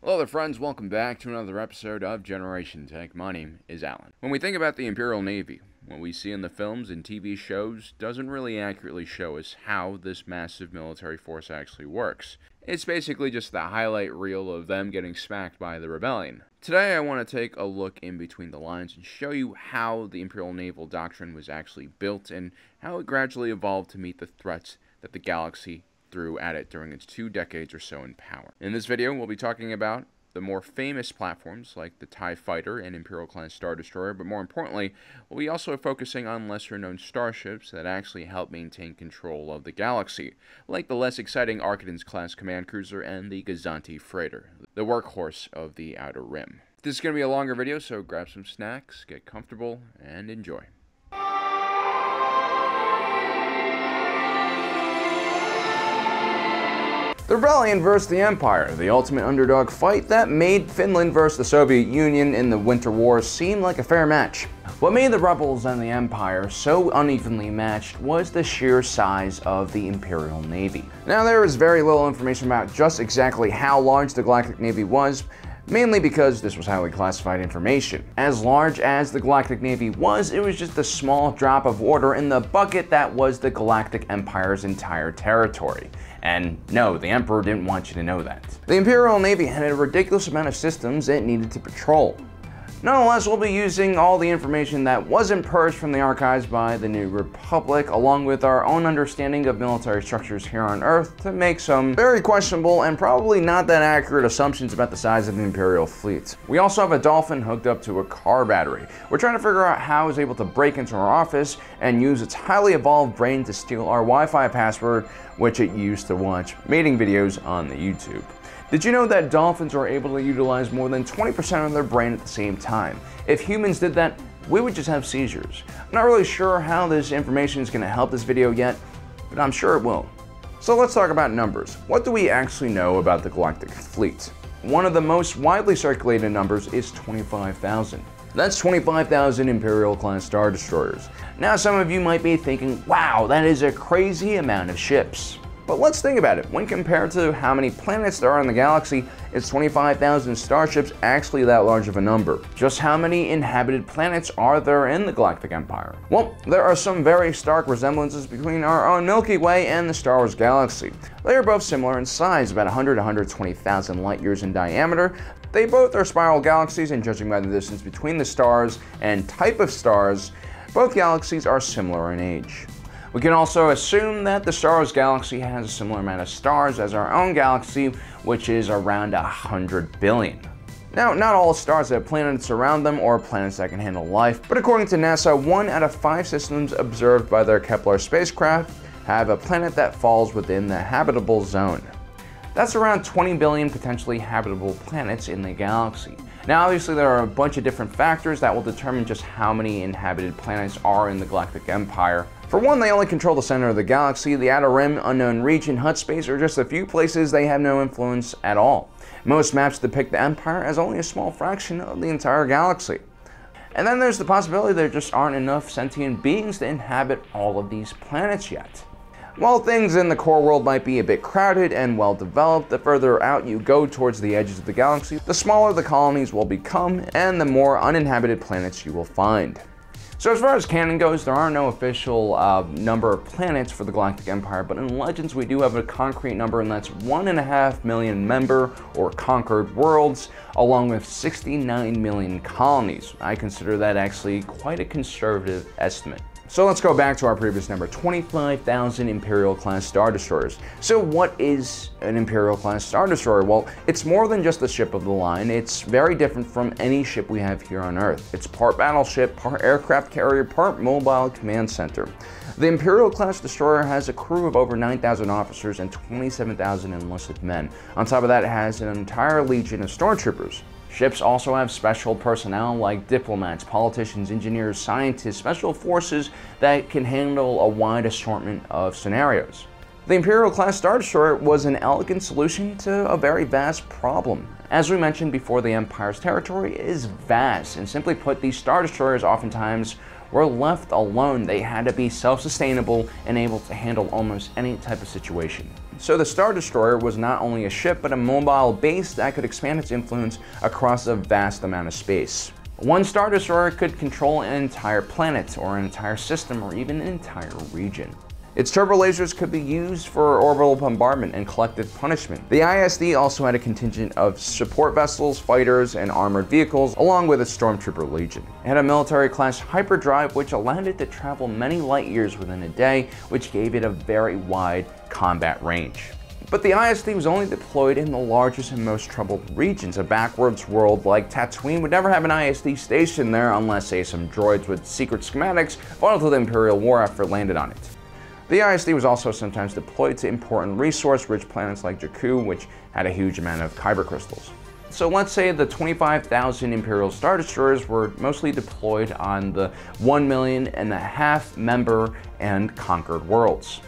Hello there friends, welcome back to another episode of Generation Tech. My name is Alan. When we think about the Imperial Navy, what we see in the films and TV shows doesn't really accurately show us how this massive military force actually works. It's basically just the highlight reel of them getting smacked by the rebellion. Today I want to take a look in between the lines and show you how the Imperial Naval Doctrine was actually built and how it gradually evolved to meet the threats that the galaxy threw at it during its 2 decades or so in power. In this video, we'll be talking about the more famous platforms like the TIE Fighter and Imperial-class Star Destroyer, but more importantly, we'll be also focusing on lesser-known starships that actually help maintain control of the galaxy, like the less exciting ARQUITEN-class command cruiser and the GOZANTI freighter, the workhorse of the Outer Rim. This is going to be a longer video, so grab some snacks, get comfortable, and enjoy. The Rebellion vs. the Empire, the ultimate underdog fight that made Finland vs. the Soviet Union in the Winter War seem like a fair match. What made the Rebels and the Empire so unevenly matched was the sheer size of the Imperial Navy. Now, there is very little information about just exactly how large the Galactic Navy was, mainly because this was highly classified information. As large as the Galactic Navy was, it was just a small drop of water in the bucket that was the Galactic Empire's entire territory. And no, the Emperor didn't want you to know that. The Imperial Navy had a ridiculous amount of systems it needed to patrol. Nonetheless, we'll be using all the information that wasn't purged from the archives by the New Republic, along with our own understanding of military structures here on Earth, to make some very questionable and probably not that accurate assumptions about the size of the Imperial fleet. We also have a dolphin hooked up to a car battery. We're trying to figure out how it's able to break into our office and use its highly evolved brain to steal our Wi-Fi password, which it used to watch mating videos on the YouTube. Did you know that dolphins are able to utilize more than 20% of their brain at the same time? If humans did that, we would just have seizures. I'm not really sure how this information is going to help this video yet, but I'm sure it will. So let's talk about numbers. What do we actually know about the Galactic Fleet? One of the most widely circulated numbers is 25,000. That's 25,000 Imperial-class Star Destroyers. Now some of you might be thinking, wow, that is a crazy amount of ships. But let's think about it. When compared to how many planets there are in the galaxy, is 25,000 starships actually that large of a number? Just how many inhabited planets are there in the Galactic Empire? Well, there are some very stark resemblances between our own Milky Way and the Star Wars galaxy. They are both similar in size, about 100 to 120,000 light years in diameter. They both are spiral galaxies, and judging by the distance between the stars and type of stars, both galaxies are similar in age. We can also assume that the Star Wars galaxy has a similar amount of stars as our own galaxy, which is around 100 billion. Now, not all stars have planets around them or planets that can handle life, but according to NASA, 1 out of 5 systems observed by their Kepler spacecraft have a planet that falls within the habitable zone. That's around 20 billion potentially habitable planets in the galaxy. Now, obviously, there are a bunch of different factors that will determine just how many inhabited planets are in the Galactic Empire. For one, they only control the center of the galaxy. The Outer Rim, Unknown Region, Hut Space are just a few places they have no influence at all. Most maps depict the Empire as only a small fraction of the entire galaxy. And then there's the possibility there just aren't enough sentient beings to inhabit all of these planets yet. While things in the core world might be a bit crowded and well developed, the further out you go towards the edges of the galaxy, the smaller the colonies will become and the more uninhabited planets you will find. So as far as canon goes, there are no official number of planets for the Galactic Empire, but in Legends we do have a concrete number, and that's 1.5 million member or conquered worlds, along with 69 million colonies. I consider that actually quite a conservative estimate. So let's go back to our previous number, 25,000 Imperial-class Star Destroyers. So what is an Imperial-class Star Destroyer? Well, it's more than just a ship of the line. It's very different from any ship we have here on Earth. It's part battleship, part aircraft carrier, part mobile command center. The Imperial-class Destroyer has a crew of over 9,000 officers and 27,000 enlisted men. On top of that, it has an entire legion of stormtroopers. Ships also have special personnel like diplomats, politicians, engineers, scientists, special forces that can handle a wide assortment of scenarios. The Imperial-class Star Destroyer was an elegant solution to a very vast problem. As we mentioned before, the Empire's territory is vast, and simply put, these Star Destroyers oftentimes were left alone. They had to be self-sustainable and able to handle almost any type of situation. So the Star Destroyer was not only a ship, but a mobile base that could expand its influence across a vast amount of space. One Star Destroyer could control an entire planet, or an entire system, or even an entire region. Its turbo lasers could be used for orbital bombardment and collective punishment. The ISD also had a contingent of support vessels, fighters, and armored vehicles, along with its Stormtrooper Legion. It had a military-class hyperdrive, which allowed it to travel many light years within a day, which gave it a very wide combat range. But the ISD was only deployed in the largest and most troubled regions. A backwards world like Tatooine would never have an ISD stationed there unless, say, some droids with secret schematics vital to the Imperial war effort landed on it. The ISD was also sometimes deployed to important resource-rich planets like Jakku, which had a huge amount of kyber crystals. So let's say the 25,000 Imperial Star Destroyers were mostly deployed on the 1.5 million member and conquered worlds.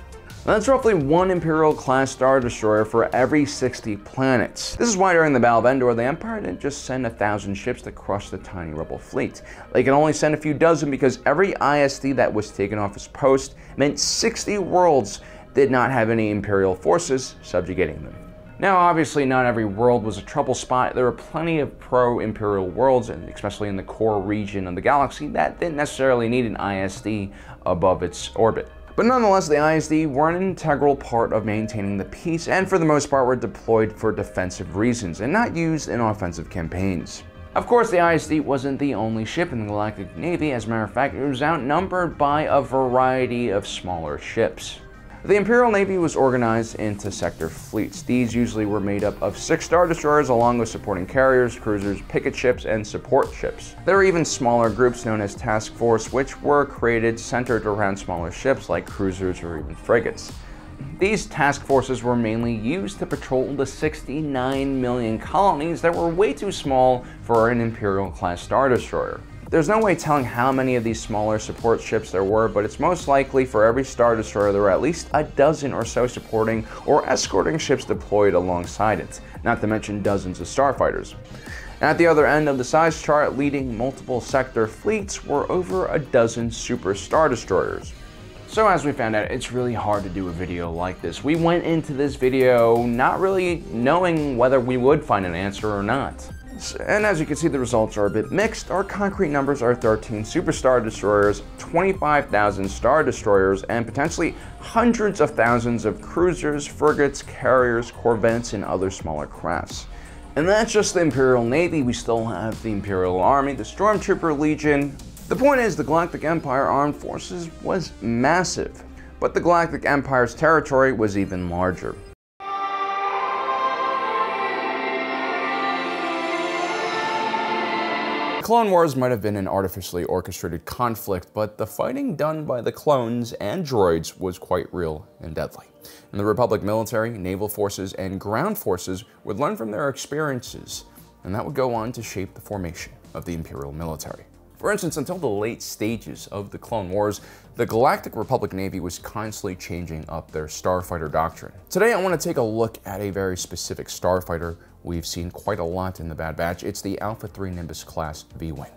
That's roughly one Imperial-class Star Destroyer for every 60 planets. This is why during the Battle of Endor, the Empire didn't just send 1,000 ships to crush the tiny rebel fleet. They could only send a few dozen because every ISD that was taken off its post meant 60 worlds did not have any Imperial forces subjugating them. Now, obviously, not every world was a trouble spot. There were plenty of pro-Imperial worlds, and especially in the core region of the galaxy, that didn't necessarily need an ISD above its orbit. But nonetheless, the ISD were an integral part of maintaining the peace, and for the most part were deployed for defensive reasons, and not used in offensive campaigns. Of course, the ISD wasn't the only ship in the Galactic Navy. As a matter of fact, it was outnumbered by a variety of smaller ships. The Imperial Navy was organized into sector fleets. These usually were made up of 6 Star Destroyers along with supporting carriers, cruisers, picket ships, and support ships. There were even smaller groups known as Task Force, which were created centered around smaller ships like cruisers or even frigates. These task forces were mainly used to patrol the 69 million colonies that were way too small for an Imperial-class Star Destroyer. There's no way telling how many of these smaller support ships there were, but it's most likely for every Star Destroyer there were at least a dozen or so supporting or escorting ships deployed alongside it, not to mention dozens of starfighters. At the other end of the size chart, leading multiple sector fleets were over a dozen Super Star Destroyers. So as we found out, it's really hard to do a video like this. We went into this video not really knowing whether we would find an answer or not. And as you can see, the results are a bit mixed. Our concrete numbers are 13 Super Star Destroyers, 25,000 Star Destroyers, and potentially hundreds of thousands of cruisers, frigates, carriers, corvettes, and other smaller crafts. And that's just the Imperial Navy. We still have the Imperial Army, the Stormtrooper Legion. The point is, the Galactic Empire Armed Forces was massive, but the Galactic Empire's territory was even larger. The Clone Wars might have been an artificially orchestrated conflict, but the fighting done by the clones and droids was quite real and deadly. And the Republic military, naval forces, and ground forces would learn from their experiences, and that would go on to shape the formation of the Imperial military. For instance, until the late stages of the Clone Wars, the Galactic Republic Navy was constantly changing up their starfighter doctrine. Today, I want to take a look at a very specific starfighter we've seen quite a lot in the Bad Batch. It's the Alpha 3 Nimbus class V-Wing.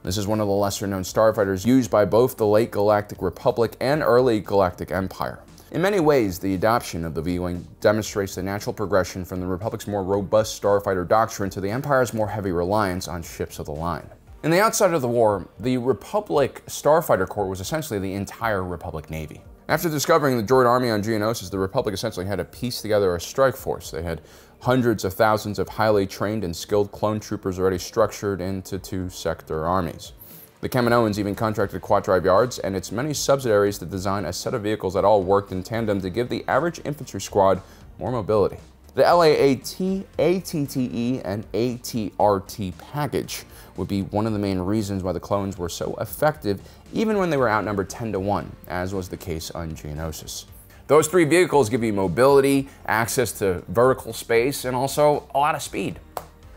This is one of the lesser-known starfighters used by both the late Galactic Republic and early Galactic Empire. In many ways, the adoption of the V-Wing demonstrates the natural progression from the Republic's more robust starfighter doctrine to the Empire's more heavy reliance on ships of the line. In the outside of the war, the Republic Starfighter Corps was essentially the entire Republic Navy. After discovering the droid army on Geonosis, the Republic essentially had to piece together a strike force. They had hundreds of thousands of highly trained and skilled clone troopers already structured into 2-sector armies. The Kaminoans even contracted Quat-Drive Yards and its many subsidiaries to design a set of vehicles that all worked in tandem to give the average infantry squad more mobility. The LAAT, ATTE, and ATRT package would be one of the main reasons why the clones were so effective even when they were outnumbered 10-1, as was the case on Geonosis. Those 3 vehicles give you mobility, access to vertical space, and also a lot of speed.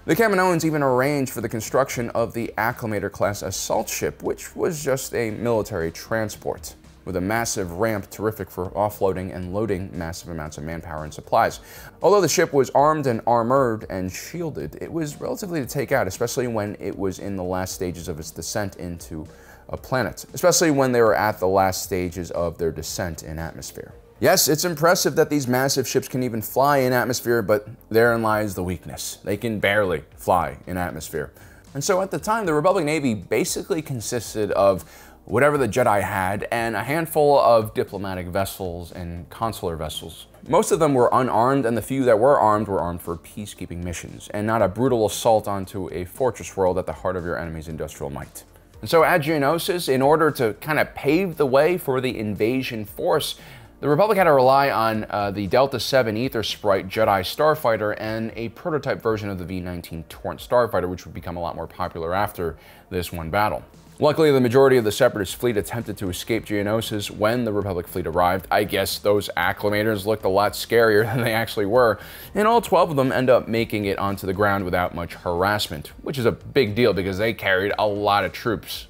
The Kaminoans even arranged for the construction of the Acclimator-class assault ship, which was just a military transport, with a massive ramp terrific for offloading and loading massive amounts of manpower and supplies. Although the ship was armed and armored and shielded, it was relatively to take out, especially when it was in the last stages of its descent into a planet, especially when they were at the last stages of their descent in atmosphere. Yes, it's impressive that these massive ships can even fly in atmosphere, but therein lies the weakness. They can barely fly in atmosphere. And so at the time, the Republic Navy basically consisted of whatever the Jedi had and a handful of diplomatic vessels and consular vessels. Most of them were unarmed, and the few that were armed for peacekeeping missions, and not a brutal assault onto a fortress world at the heart of your enemy's industrial might. And so at Geonosis, in order to kind of pave the way for the invasion force, the Republic had to rely on the Delta 7 Ether Sprite Jedi Starfighter and a prototype version of the V-19 Torrent Starfighter, which would become a lot more popular after this one battle. Luckily, the majority of the Separatist fleet attempted to escape Geonosis when the Republic fleet arrived. I guess those acclimators looked a lot scarier than they actually were, and all 12 of them end up making it onto the ground without much harassment, which is a big deal because they carried a lot of troops.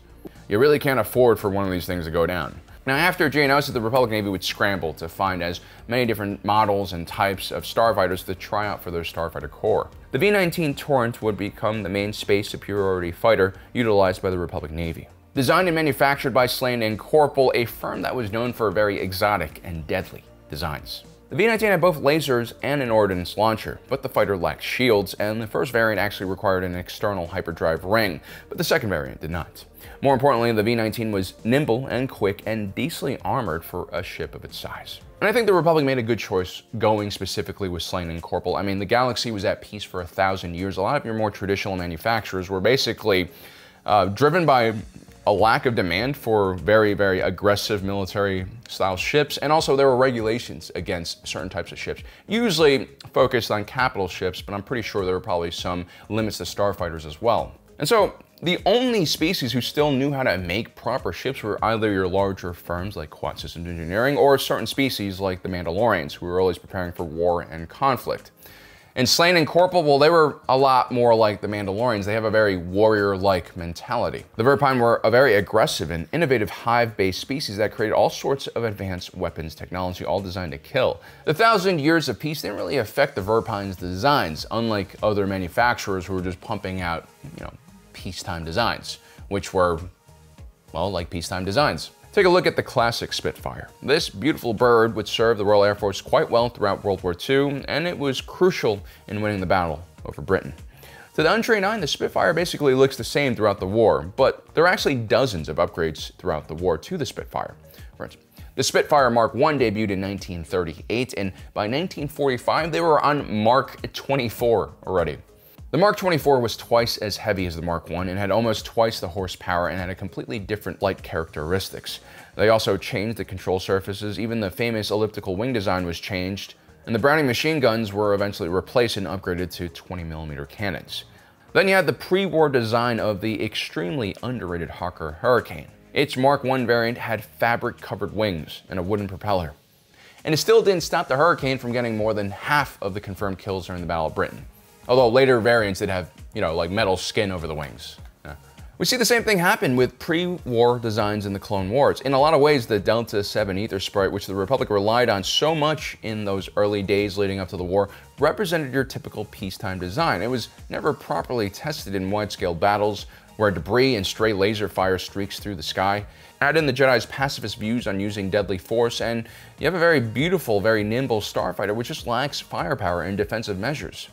You really can't afford for one of these things to go down. Now, after Geonosis, the Republic Navy would scramble to find as many different models and types of starfighters to try out for their starfighter corps. The V-19 Torrent would become the main space superiority fighter utilized by the Republic Navy. Designed and manufactured by Slane & Corporal, a firm that was known for very exotic and deadly designs. The V-19 had both lasers and an ordnance launcher, but the fighter lacked shields, and the first variant actually required an external hyperdrive ring, but the second variant did not. More importantly, the V-19 was nimble and quick and decently armored for a ship of its size. And I think the Republic made a good choice going specifically with Slane & Corporal. I mean, the galaxy was at peace for 1,000 years. A lot of your more traditional manufacturers were basically driven by a lack of demand for very, very aggressive military-style ships, and also there were regulations against certain types of ships, usually focused on capital ships, but I'm pretty sure there were probably some limits to starfighters as well. And so the only species who still knew how to make proper ships were either your larger firms like Quad Systems Engineering or certain species like the Mandalorians, who were always preparing for war and conflict. And Slane & Corporal, well, they were a lot more like the Mandalorians. They have a very warrior-like mentality. The Verpine were a very aggressive and innovative hive-based species that created all sorts of advanced weapons technology, all designed to kill. The 1,000 years of peace didn't really affect the Verpine's designs, unlike other manufacturers who were just pumping out, peacetime designs, which were, well, like peacetime designs. Take a look at the classic Spitfire. This beautiful bird would serve the Royal Air Force quite well throughout World War II, and it was crucial in winning the battle over Britain. To the untrained eye, the Spitfire basically looks the same throughout the war, but there are actually dozens of upgrades throughout the war to the Spitfire. For instance, the Spitfire Mark I debuted in 1938, and by 1945, they were on Mark 24 already. The Mark 24 was twice as heavy as the Mark I and had almost twice the horsepower and had a completely different light characteristics. They also changed the control surfaces, even the famous elliptical wing design was changed, and the Browning machine guns were eventually replaced and upgraded to 20mm cannons. Then you had the pre-war design of the extremely underrated Hawker Hurricane. Its Mark I variant had fabric-covered wings and a wooden propeller. And it still didn't stop the Hurricane from getting more than half of the confirmed kills during the Battle of Britain. Although later variants did have, like metal skin over the wings. Yeah. We see the same thing happen with pre-war designs in the Clone Wars. In a lot of ways, the Delta 7 Ether Sprite, which the Republic relied on so much in those early days leading up to the war, represented your typical peacetime design. It was never properly tested in wide-scale battles where debris and stray laser fire streaks through the sky. Add in the Jedi's pacifist views on using deadly force, and you have a very beautiful, very nimble starfighter which just lacks firepower and defensive measures.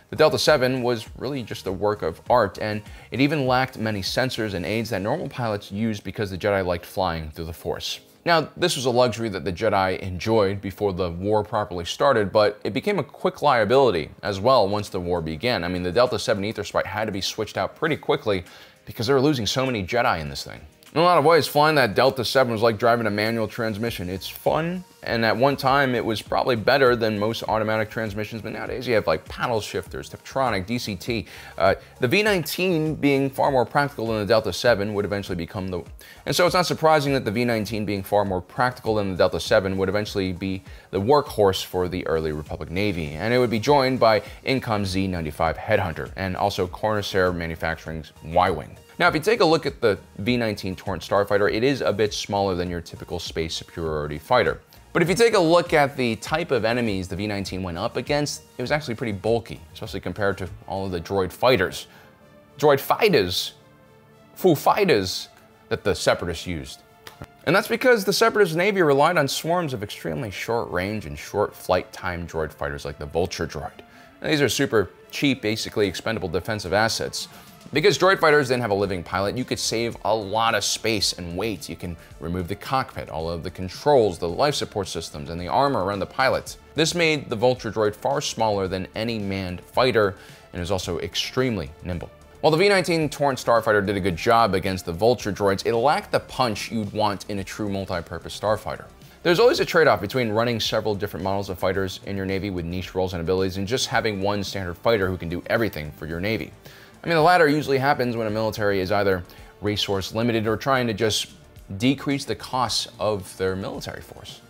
The Delta 7 was really just a work of art, and it even lacked many sensors and aids that normal pilots used because the Jedi liked flying through the Force. Now, this was a luxury that the Jedi enjoyed before the war properly started, but it became a quick liability as well once the war began. I mean, the Delta 7 Ether Sprite had to be switched out pretty quickly because they were losing so many Jedi in this thing. In a lot of ways, flying that Delta 7 was like driving a manual transmission. It's fun, and at one time it was probably better than most automatic transmissions, but nowadays you have like paddle shifters, Tiptronic, DCT. The V-19 being far more practical than the Delta 7 would eventually become the... And so it's not surprising that the V-19 being far more practical than the Delta 7 would eventually be the workhorse for the early Republic Navy, and it would be joined by Incom Z-95 Headhunter, and also Corsair Manufacturing's Y-Wing. Now, if you take a look at the V-19 Torrent Starfighter, it is a bit smaller than your typical space superiority fighter. But if you take a look at the type of enemies the V-19 went up against, it was actually pretty bulky, especially compared to all of the droid fighters. Droid fighters? Foo fighters that the Separatists used. And that's because the Separatist Navy relied on swarms of extremely short-range and short flight time droid fighters like the Vulture droid. And these are super cheap, basically expendable defensive assets. Because droid fighters didn't have a living pilot, you could save a lot of space and weight. You can remove the cockpit, all of the controls, the life support systems, and the armor around the pilot. This made the Vulture droid far smaller than any manned fighter, and is also extremely nimble. While the V-19 Torrent starfighter did a good job against the Vulture droids, it lacked the punch you'd want in a true multi-purpose starfighter. There's always a trade-off between running several different models of fighters in your Navy with niche roles and abilities and just having one standard fighter who can do everything for your Navy. I mean, the latter usually happens when a military is either resource limited or trying to just decrease the costs of their military force.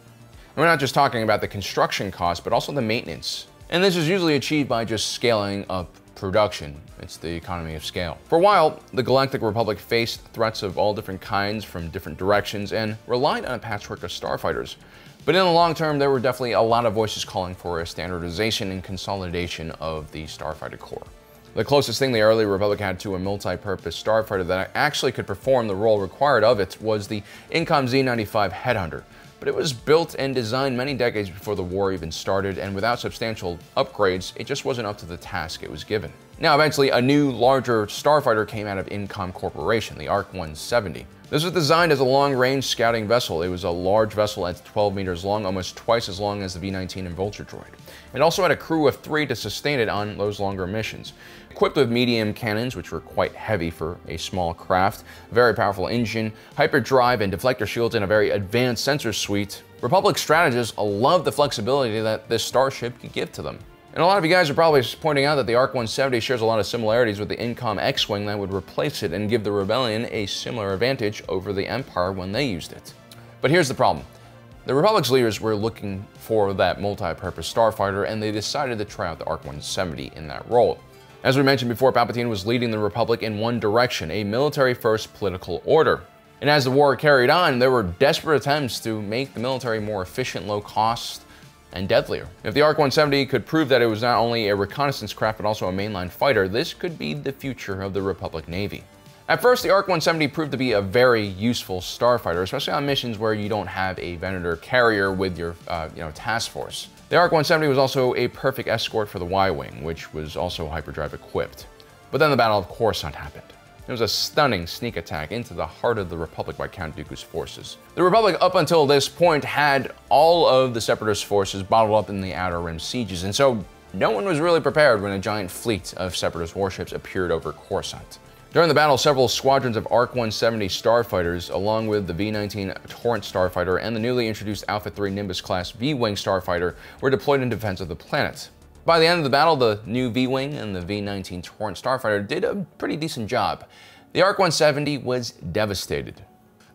And we're not just talking about the construction costs, but also the maintenance. And this is usually achieved by just scaling up production. It's the economy of scale. For a while, the Galactic Republic faced threats of all different kinds from different directions and relied on a patchwork of starfighters. But in the long term, there were definitely a lot of voices calling for a standardization and consolidation of the starfighter corps. The closest thing the early Republic had to a multi-purpose starfighter that actually could perform the role required of it was the Incom Z-95 Headhunter. But it was built and designed many decades before the war even started, and without substantial upgrades, it just wasn't up to the task it was given. Now, eventually, a new, larger starfighter came out of Incom Corporation, the ARC-170. This was designed as a long-range scouting vessel. It was a large vessel at 12 meters long, almost twice as long as the V-19 and Vulture droid. It also had a crew of 3 to sustain it on those longer missions. Equipped with medium cannons, which were quite heavy for a small craft, a very powerful engine, hyperdrive and deflector shields, and a very advanced sensor suite, Republic strategists loved the flexibility that this starship could give to them. And a lot of you guys are probably pointing out that the ARC-170 shares a lot of similarities with the Incom X-Wing that would replace it and give the Rebellion a similar advantage over the Empire when they used it. But here's the problem. The Republic's leaders were looking for that multi-purpose starfighter, and they decided to try out the ARC-170 in that role. As we mentioned before, Palpatine was leading the Republic in one direction, a military-first political order. And as the war carried on, there were desperate attempts to make the military more efficient, low-cost, and deadlier. If the ARC-170 could prove that it was not only a reconnaissance craft but also a mainline fighter, this could be the future of the Republic Navy. At first, the ARC-170 proved to be a very useful starfighter, especially on missions where you don't have a Venator carrier with your task force. The ARC-170 was also a perfect escort for the Y-Wing, which was also hyperdrive equipped. But then the Battle of Coruscant happened. It was a stunning sneak attack into the heart of the Republic by Count Dooku's forces. The Republic, up until this point, had all of the Separatist forces bottled up in the Outer Rim sieges, and so no one was really prepared when a giant fleet of Separatist warships appeared over Coruscant. During the battle, several squadrons of ARC-170 starfighters, along with the V-19 Torrent starfighter and the newly introduced Alpha 3 Nimbus-class V-Wing starfighter, were deployed in defense of the planet. By the end of the battle, the new V-Wing and the V-19 Torrent starfighter did a pretty decent job. The ARC-170 was devastated.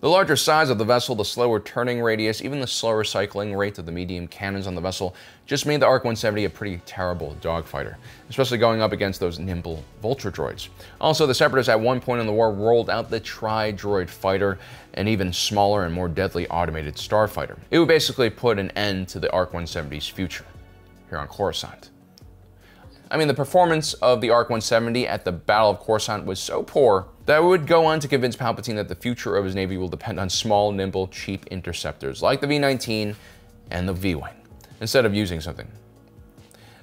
The larger size of the vessel, the slower turning radius, even the slower cycling rate of the medium cannons on the vessel just made the ARC-170 a pretty terrible dogfighter, especially going up against those nimble Vulture droids. Also, the Separatists at one point in the war rolled out the Tri-Droid fighter, an even smaller and more deadly automated starfighter. It would basically put an end to the ARC-170's future here on Coruscant. I mean, the performance of the ARC-170 at the Battle of Coruscant was so poor that it would go on to convince Palpatine that the future of his Navy will depend on small, nimble, cheap interceptors like the V-19 and the V-Wing, instead of using something.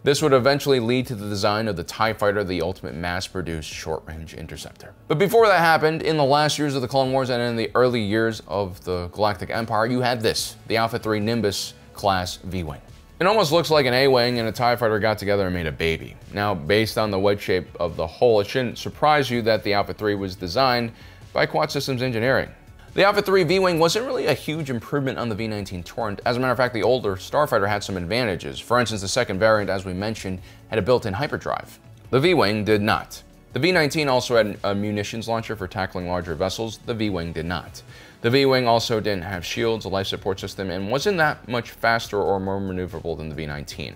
This would eventually lead to the design of the TIE Fighter, the ultimate mass-produced short-range interceptor. But before that happened, in the last years of the Clone Wars and in the early years of the Galactic Empire, you had this, the Alpha 3 Nimbus-class V-Wing. It almost looks like an A-Wing and a TIE Fighter got together and made a baby. Now, based on the wedge shape of the hull, it shouldn't surprise you that the Alpha 3 was designed by Quad Systems Engineering. The Alpha 3 V-Wing wasn't really a huge improvement on the V-19 Torrent. As a matter of fact, the older starfighter had some advantages. For instance, the second variant, as we mentioned, had a built-in hyperdrive. The V-Wing did not. The V-19 also had a munitions launcher for tackling larger vessels. The V-Wing did not. The V-Wing also didn't have shields, a life support system, and wasn't that much faster or more maneuverable than the V-19.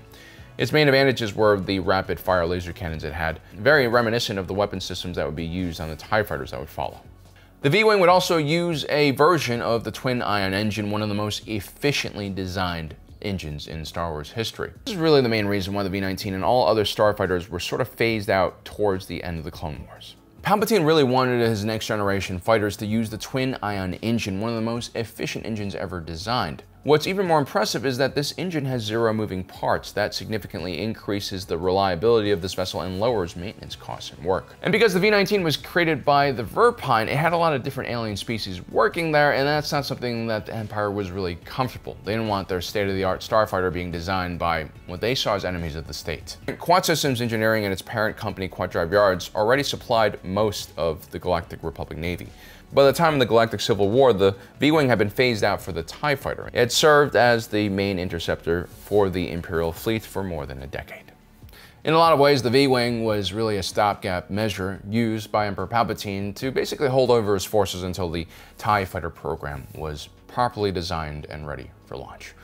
Its main advantages were the rapid-fire laser cannons it had, very reminiscent of the weapon systems that would be used on the TIE Fighters that would follow. The V-Wing would also use a version of the twin-ion engine, one of the most efficiently designed engines in Star Wars history. This is really the main reason why the V-19 and all other starfighters were sort of phased out towards the end of the Clone Wars. Palpatine really wanted his next generation fighters to use the twin-ion engine, one of the most efficient engines ever designed. What's even more impressive is that this engine has 0 moving parts. That significantly increases the reliability of this vessel and lowers maintenance costs and work. And because the V-19 was created by the Verpine, it had a lot of different alien species working there, and that's not something that the Empire was really comfortable. They didn't want their state-of-the-art starfighter being designed by what they saw as enemies of the state. Quad Systems Engineering and its parent company, Quad Drive Yards, already supplied most of the Galactic Republic Navy. By the time of the Galactic Civil War, the V-Wing had been phased out for the TIE Fighter. It had served as the main interceptor for the Imperial fleet for more than a decade. In a lot of ways, the V-Wing was really a stopgap measure used by Emperor Palpatine to basically hold over his forces until the TIE Fighter program was properly designed and ready for launch.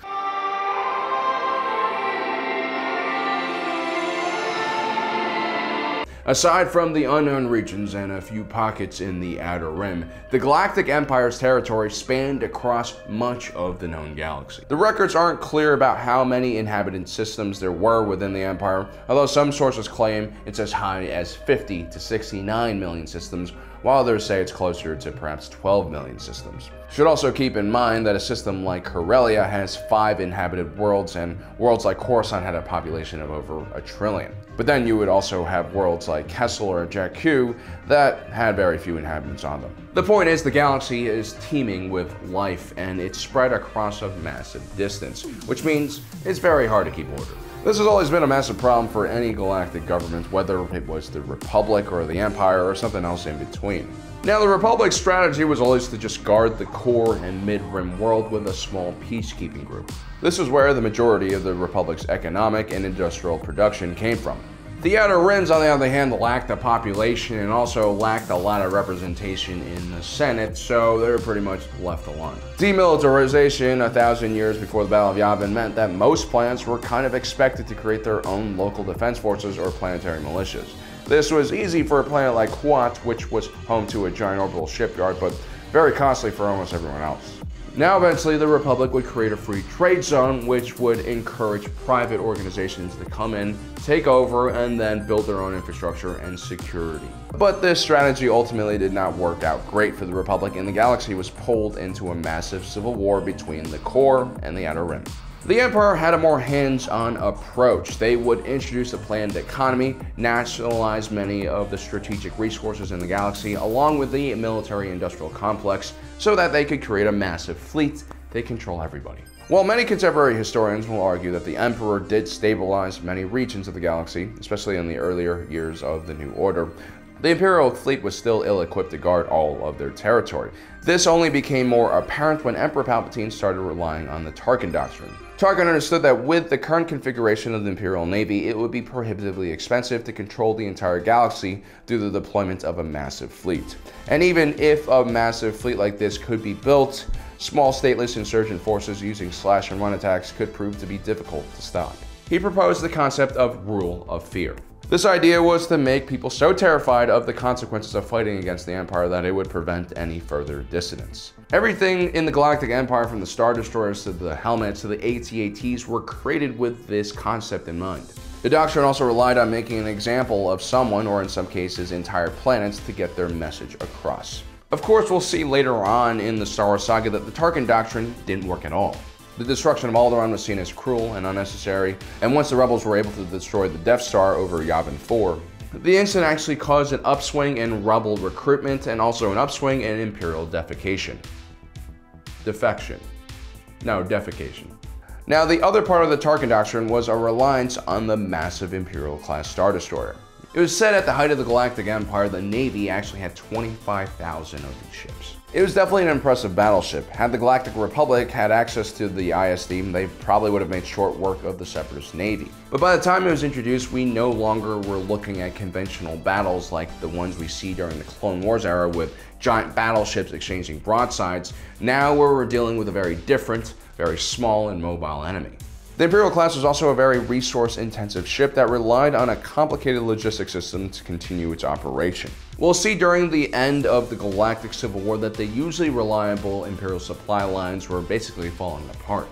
Aside from the unknown regions and a few pockets in the Outer Rim, the Galactic Empire's territory spanned across much of the known galaxy. The records aren't clear about how many inhabited systems there were within the Empire, although some sources claim it's as high as 50 to 69 million systems, while others say it's closer to perhaps 12 million systems. Should also keep in mind that a system like Corellia has 5 inhabited worlds, and worlds like Coruscant had a population of over 1 trillion. But then you would also have worlds like Kessel or Jakku that had very few inhabitants on them. The point is, the galaxy is teeming with life, and it's spread across a massive distance, which means it's very hard to keep order. This has always been a massive problem for any galactic government, whether it was the Republic or the Empire or something else in between. Now, the Republic's strategy was always to just guard the core and mid-rim world with a small peacekeeping group. This is where the majority of the Republic's economic and industrial production came from. The Outer Rims, on the other hand, lacked a population and also lacked a lot of representation in the Senate, so they were pretty much left alone. Demilitarization 1,000 years before the Battle of Yavin meant that most planets were kind of expected to create their own local defense forces or planetary militias. This was easy for a planet like Quat, which was home to a giant orbital shipyard, but very costly for almost everyone else. Now eventually the Republic would create a free trade zone, which would encourage private organizations to come in, take over, and then build their own infrastructure and security. But this strategy ultimately did not work out great for the Republic, and the galaxy was pulled into a massive civil war between the core and the Outer Rim. The Empire had a more hands-on approach. They would introduce a planned economy, nationalize many of the strategic resources in the galaxy, along with the military-industrial complex, so that they could create a massive fleet to control everybody. While many contemporary historians will argue that the Emperor did stabilize many regions of the galaxy, especially in the earlier years of the New Order, the Imperial fleet was still ill-equipped to guard all of their territory. This only became more apparent when Emperor Palpatine started relying on the Tarkin Doctrine. Tarkin understood that with the current configuration of the Imperial Navy, it would be prohibitively expensive to control the entire galaxy through the deployment of a massive fleet. And even if a massive fleet like this could be built, small stateless insurgent forces using slash and run attacks could prove to be difficult to stop. He proposed the concept of rule of fear. This idea was to make people so terrified of the consequences of fighting against the Empire that it would prevent any further dissidence. Everything in the Galactic Empire, from the Star Destroyers to the helmets to the AT-ATs, were created with this concept in mind. The Doctrine also relied on making an example of someone, or in some cases entire planets, to get their message across. Of course, we'll see later on in the Star Wars saga that the Tarkin Doctrine didn't work at all. The destruction of Alderaan was seen as cruel and unnecessary, and once the rebels were able to destroy the Death Star over Yavin 4, the incident actually caused an upswing in rebel recruitment and also an upswing in Imperial defecation. Defection. No, defecation. Now, the other part of the Tarkin Doctrine was a reliance on the massive Imperial-class Star Destroyer. It was said at the height of the Galactic Empire, the Navy actually had 25,000 of these ships. It was definitely an impressive battleship. Had the Galactic Republic had access to the ISD, they probably would have made short work of the Separatist Navy. But by the time it was introduced, we no longer were looking at conventional battles like the ones we see during the Clone Wars era with giant battleships exchanging broadsides. Now we're dealing with a very different, very small and mobile enemy. The Imperial class was also a very resource-intensive ship that relied on a complicated logistics system to continue its operation. We'll see during the end of the Galactic Civil War that the usually reliable Imperial supply lines were basically falling apart.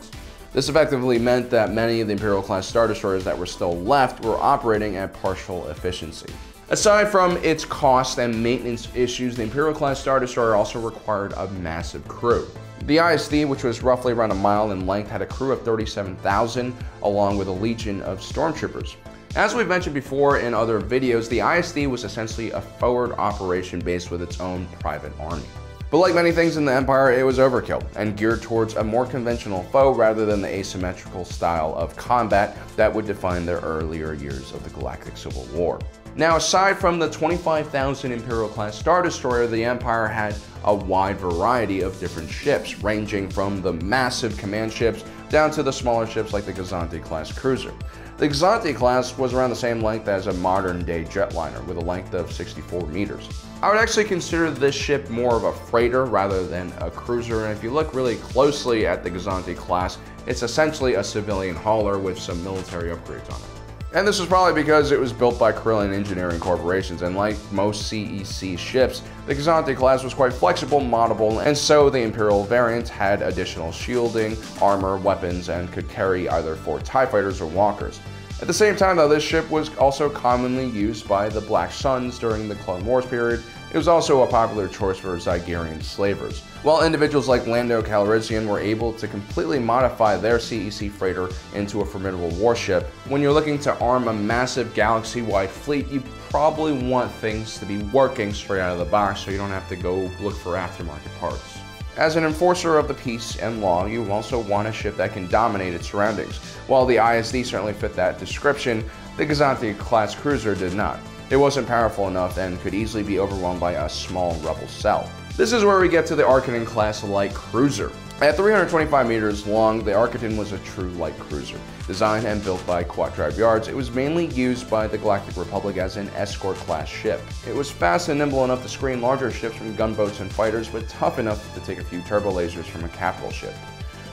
This effectively meant that many of the Imperial-class Star Destroyers that were still left were operating at partial efficiency. Aside from its cost and maintenance issues, the Imperial-class Star Destroyer also required a massive crew. The ISD, which was roughly around a mile in length, had a crew of 37,000, along with a legion of stormtroopers. As we've mentioned before in other videos, the ISD was essentially a forward operation base with its own private army. But like many things in the Empire, it was overkill and geared towards a more conventional foe rather than the asymmetrical style of combat that would define the earlier years of the Galactic Civil War. Now, aside from the 25,000 Imperial-class Star Destroyer, the Empire had a wide variety of different ships, ranging from the massive command ships down to the smaller ships like the GOZANTI-class cruiser. The GOZANTI class was around the same length as a modern-day jetliner, with a length of 64 meters. I would actually consider this ship more of a freighter rather than a cruiser, and if you look really closely at the GOZANTI class, it's essentially a civilian hauler with some military upgrades on it. And this is probably because it was built by Carillion Engineering Corporations, and like most CEC ships, the GOZANTI class was quite flexible, moddable, and so the Imperial variant had additional shielding, armor, weapons, and could carry either 4 TIE fighters or walkers. At the same time though, this ship was also commonly used by the Black Suns during the Clone Wars period. It was also a popular choice for Zygerian slavers. While individuals like Lando Calrissian were able to completely modify their CEC freighter into a formidable warship, when you're looking to arm a massive galaxy-wide fleet, you probably want things to be working straight out of the box so you don't have to go look for aftermarket parts. As an enforcer of the peace and law, you also want a ship that can dominate its surroundings. While the ISD certainly fit that description, the GOZANTI-class cruiser did not. It wasn't powerful enough and could easily be overwhelmed by a small rebel cell. This is where we get to the ARQUITEN-class light cruiser. At 325 meters long, the ARQUITEN was a true light cruiser. Designed and built by Quat-Drive Yards, it was mainly used by the Galactic Republic as an escort-class ship. It was fast and nimble enough to screen larger ships from gunboats and fighters, but tough enough to take a few turbo lasers from a capital ship.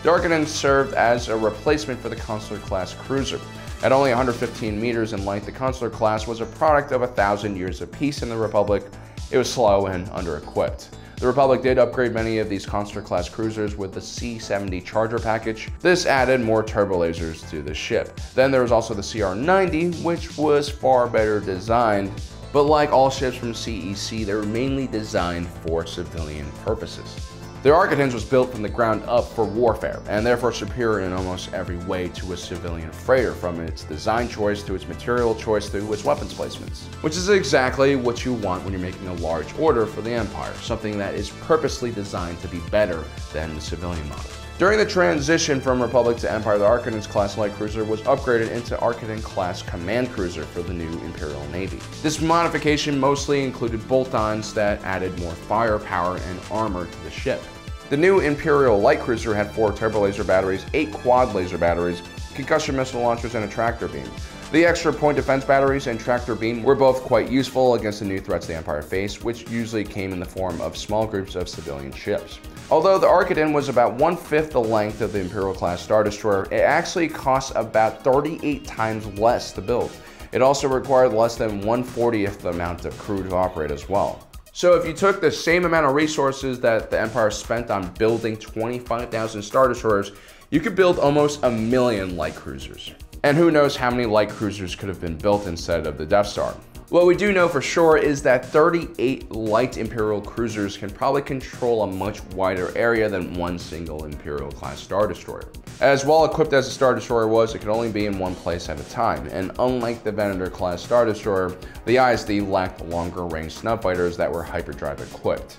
The ARQUITEN served as a replacement for the Consular-class cruiser. At only 115 meters in length, the Consular class was a product of 1,000 years of peace in the Republic. It was slow and under-equipped. The Republic did upgrade many of these Consular-class cruisers with the C-70 Charger package. This added more turbo lasers to the ship. Then there was also the CR-90, which was far better designed, but like all ships from CEC, they were mainly designed for civilian purposes. The ARQUITEN was built from the ground up for warfare, and therefore superior in almost every way to a civilian freighter, from its design choice to its material choice to its weapons placements. Which is exactly what you want when you're making a large order for the Empire, something that is purposely designed to be better than the civilian model. During the transition from Republic to Empire, the ARQUITEN's class light cruiser was upgraded into ARQUITEN class command cruiser for the new Imperial Navy. This modification mostly included bolt-ons that added more firepower and armor to the ship. The new Imperial light cruiser had 4 turbo laser batteries, 8 quad laser batteries, concussion missile launchers, and a tractor beam. The extra point defense batteries and tractor beam were both quite useful against the new threats the Empire faced, which usually came in the form of small groups of civilian ships. Although the ARQUITEN was about 1/5 the length of the Imperial-class Star Destroyer, it actually cost about 38 times less to build. It also required less than 1/40th the amount of crew to operate as well. So if you took the same amount of resources that the Empire spent on building 25,000 Star Destroyers, you could build almost 1,000,000 light cruisers. And who knows how many light cruisers could have been built instead of the Death Star. What we do know for sure is that 38 light Imperial cruisers can probably control a much wider area than one single Imperial-class Star Destroyer. As well equipped as a Star Destroyer was, it could only be in one place at a time, and unlike the Venator-class Star Destroyer, the ISD lacked longer-range snub fighters that were hyperdrive equipped.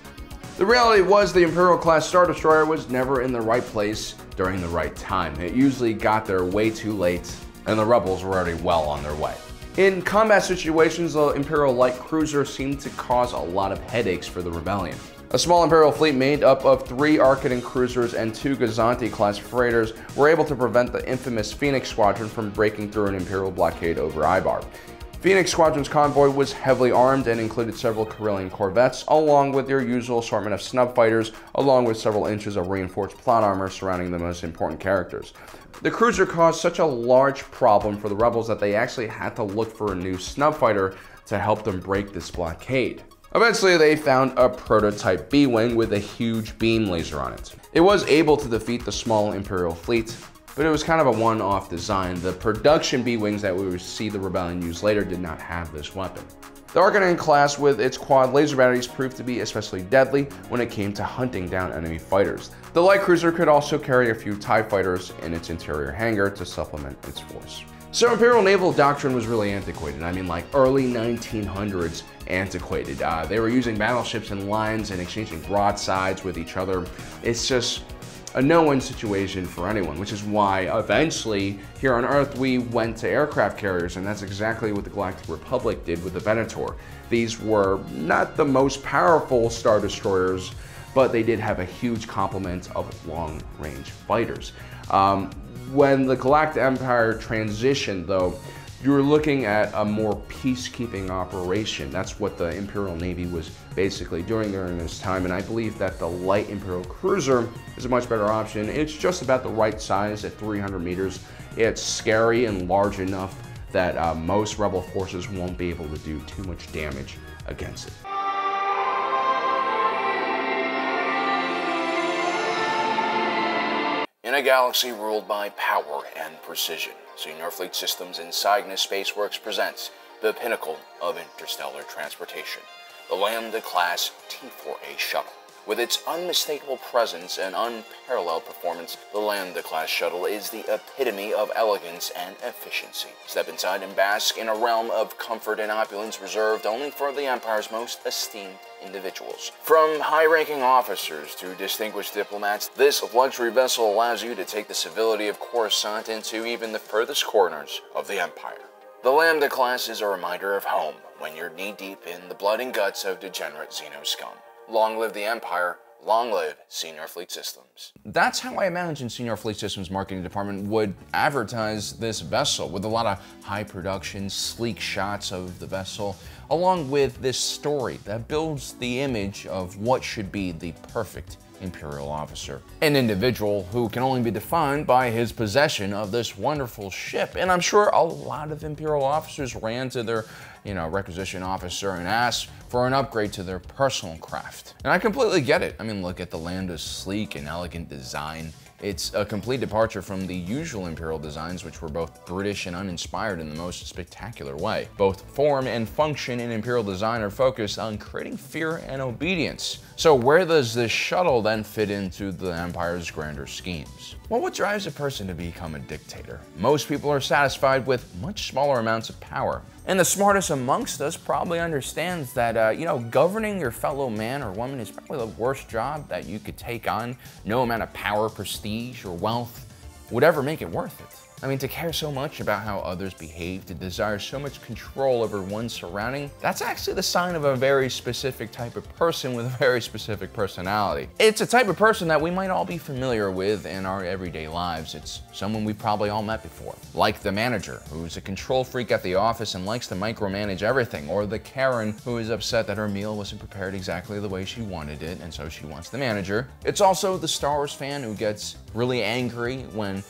The reality was the Imperial-class Star Destroyer was never in the right place during the right time. It usually got there way too late, and the rebels were already well on their way. In combat situations, the Imperial light cruiser seemed to cause a lot of headaches for the rebellion. A small Imperial fleet made up of 3 ARQUITEN cruisers and 2 GOZANTI-class freighters were able to prevent the infamous Phoenix Squadron from breaking through an Imperial blockade over Ibar. Phoenix Squadron's convoy was heavily armed and included several Carillion corvettes, along with their usual assortment of snub fighters, along with several inches of reinforced plot armor surrounding the most important characters. The cruiser caused such a large problem for the rebels that they actually had to look for a new snub fighter to help them break this blockade. Eventually, they found a prototype B-Wing with a huge beam laser on it. It was able to defeat the small Imperial fleet, but it was kind of a one-off design. The production B-Wings that we would see the Rebellion use later did not have this weapon. The ARQUITEN class with its quad laser batteries proved to be especially deadly when it came to hunting down enemy fighters. The light cruiser could also carry a few TIE fighters in its interior hangar to supplement its force. So Imperial Naval Doctrine was really antiquated. I mean, like early 1900s antiquated. They were using battleships in lines and exchanging broadsides with each other. It's just a no-win situation for anyone, which is why eventually here on Earth we went to aircraft carriers, and that's exactly what the Galactic Republic did with the Venator. These were not the most powerful Star Destroyers, but they did have a huge complement of long-range fighters. When the Galactic Empire transitioned, though, you were looking at a more peacekeeping operation. That's what the Imperial Navy was basically doing during this time, and I believe that the light Imperial cruiser is a much better option. It's just about the right size at 300 meters. It's scary and large enough that most rebel forces won't be able to do too much damage against it. In a galaxy ruled by power and precision, Senior Fleet Systems and Cygnus Spaceworks presents the pinnacle of interstellar transportation, the LAMBDA-class T-4A shuttle. With its unmistakable presence and unparalleled performance, the LAMBDA-class shuttle is the epitome of elegance and efficiency. Step inside and bask in a realm of comfort and opulence reserved only for the Empire's most esteemed individuals. From high-ranking officers to distinguished diplomats, this luxury vessel allows you to take the civility of Coruscant into even the furthest corners of the Empire. The LAMBDA class is a reminder of home when you're knee-deep in the blood and guts of degenerate Xeno scum. Long live the Empire, long live Senior Fleet Systems. That's how I imagine Senior Fleet Systems marketing department would advertise this vessel, with a lot of high production, sleek shots of the vessel, along with this story that builds the image of what should be the perfect Imperial officer. An individual who can only be defined by his possession of this wonderful ship. And I'm sure a lot of Imperial officers ran to their, requisition officer and asked for an upgrade to their personal craft. And I completely get it. I mean, look at the LAMBDA's sleek and elegant design. It's a complete departure from the usual Imperial designs, which were both British and uninspired in the most spectacular way. Both form and function in Imperial design are focused on creating fear and obedience. So where does this shuttle then fit into the Empire's grander schemes? Well, what drives a person to become a dictator? Most people are satisfied with much smaller amounts of power. And the smartest amongst us probably understands that, governing your fellow man or woman is probably the worst job that you could take on. No amount of power, prestige, or wealth would ever make it worth it. I mean, to care so much about how others behave, to desire so much control over one's surrounding, that's actually the sign of a very specific type of person with a very specific personality. It's a type of person that we might all be familiar with in our everyday lives. It's someone we've probably all met before. Like the manager, who's a control freak at the office and likes to micromanage everything, or the Karen, who is upset that her meal wasn't prepared exactly the way she wanted it, and so she wants the manager. It's also the Star Wars fan who gets really angry when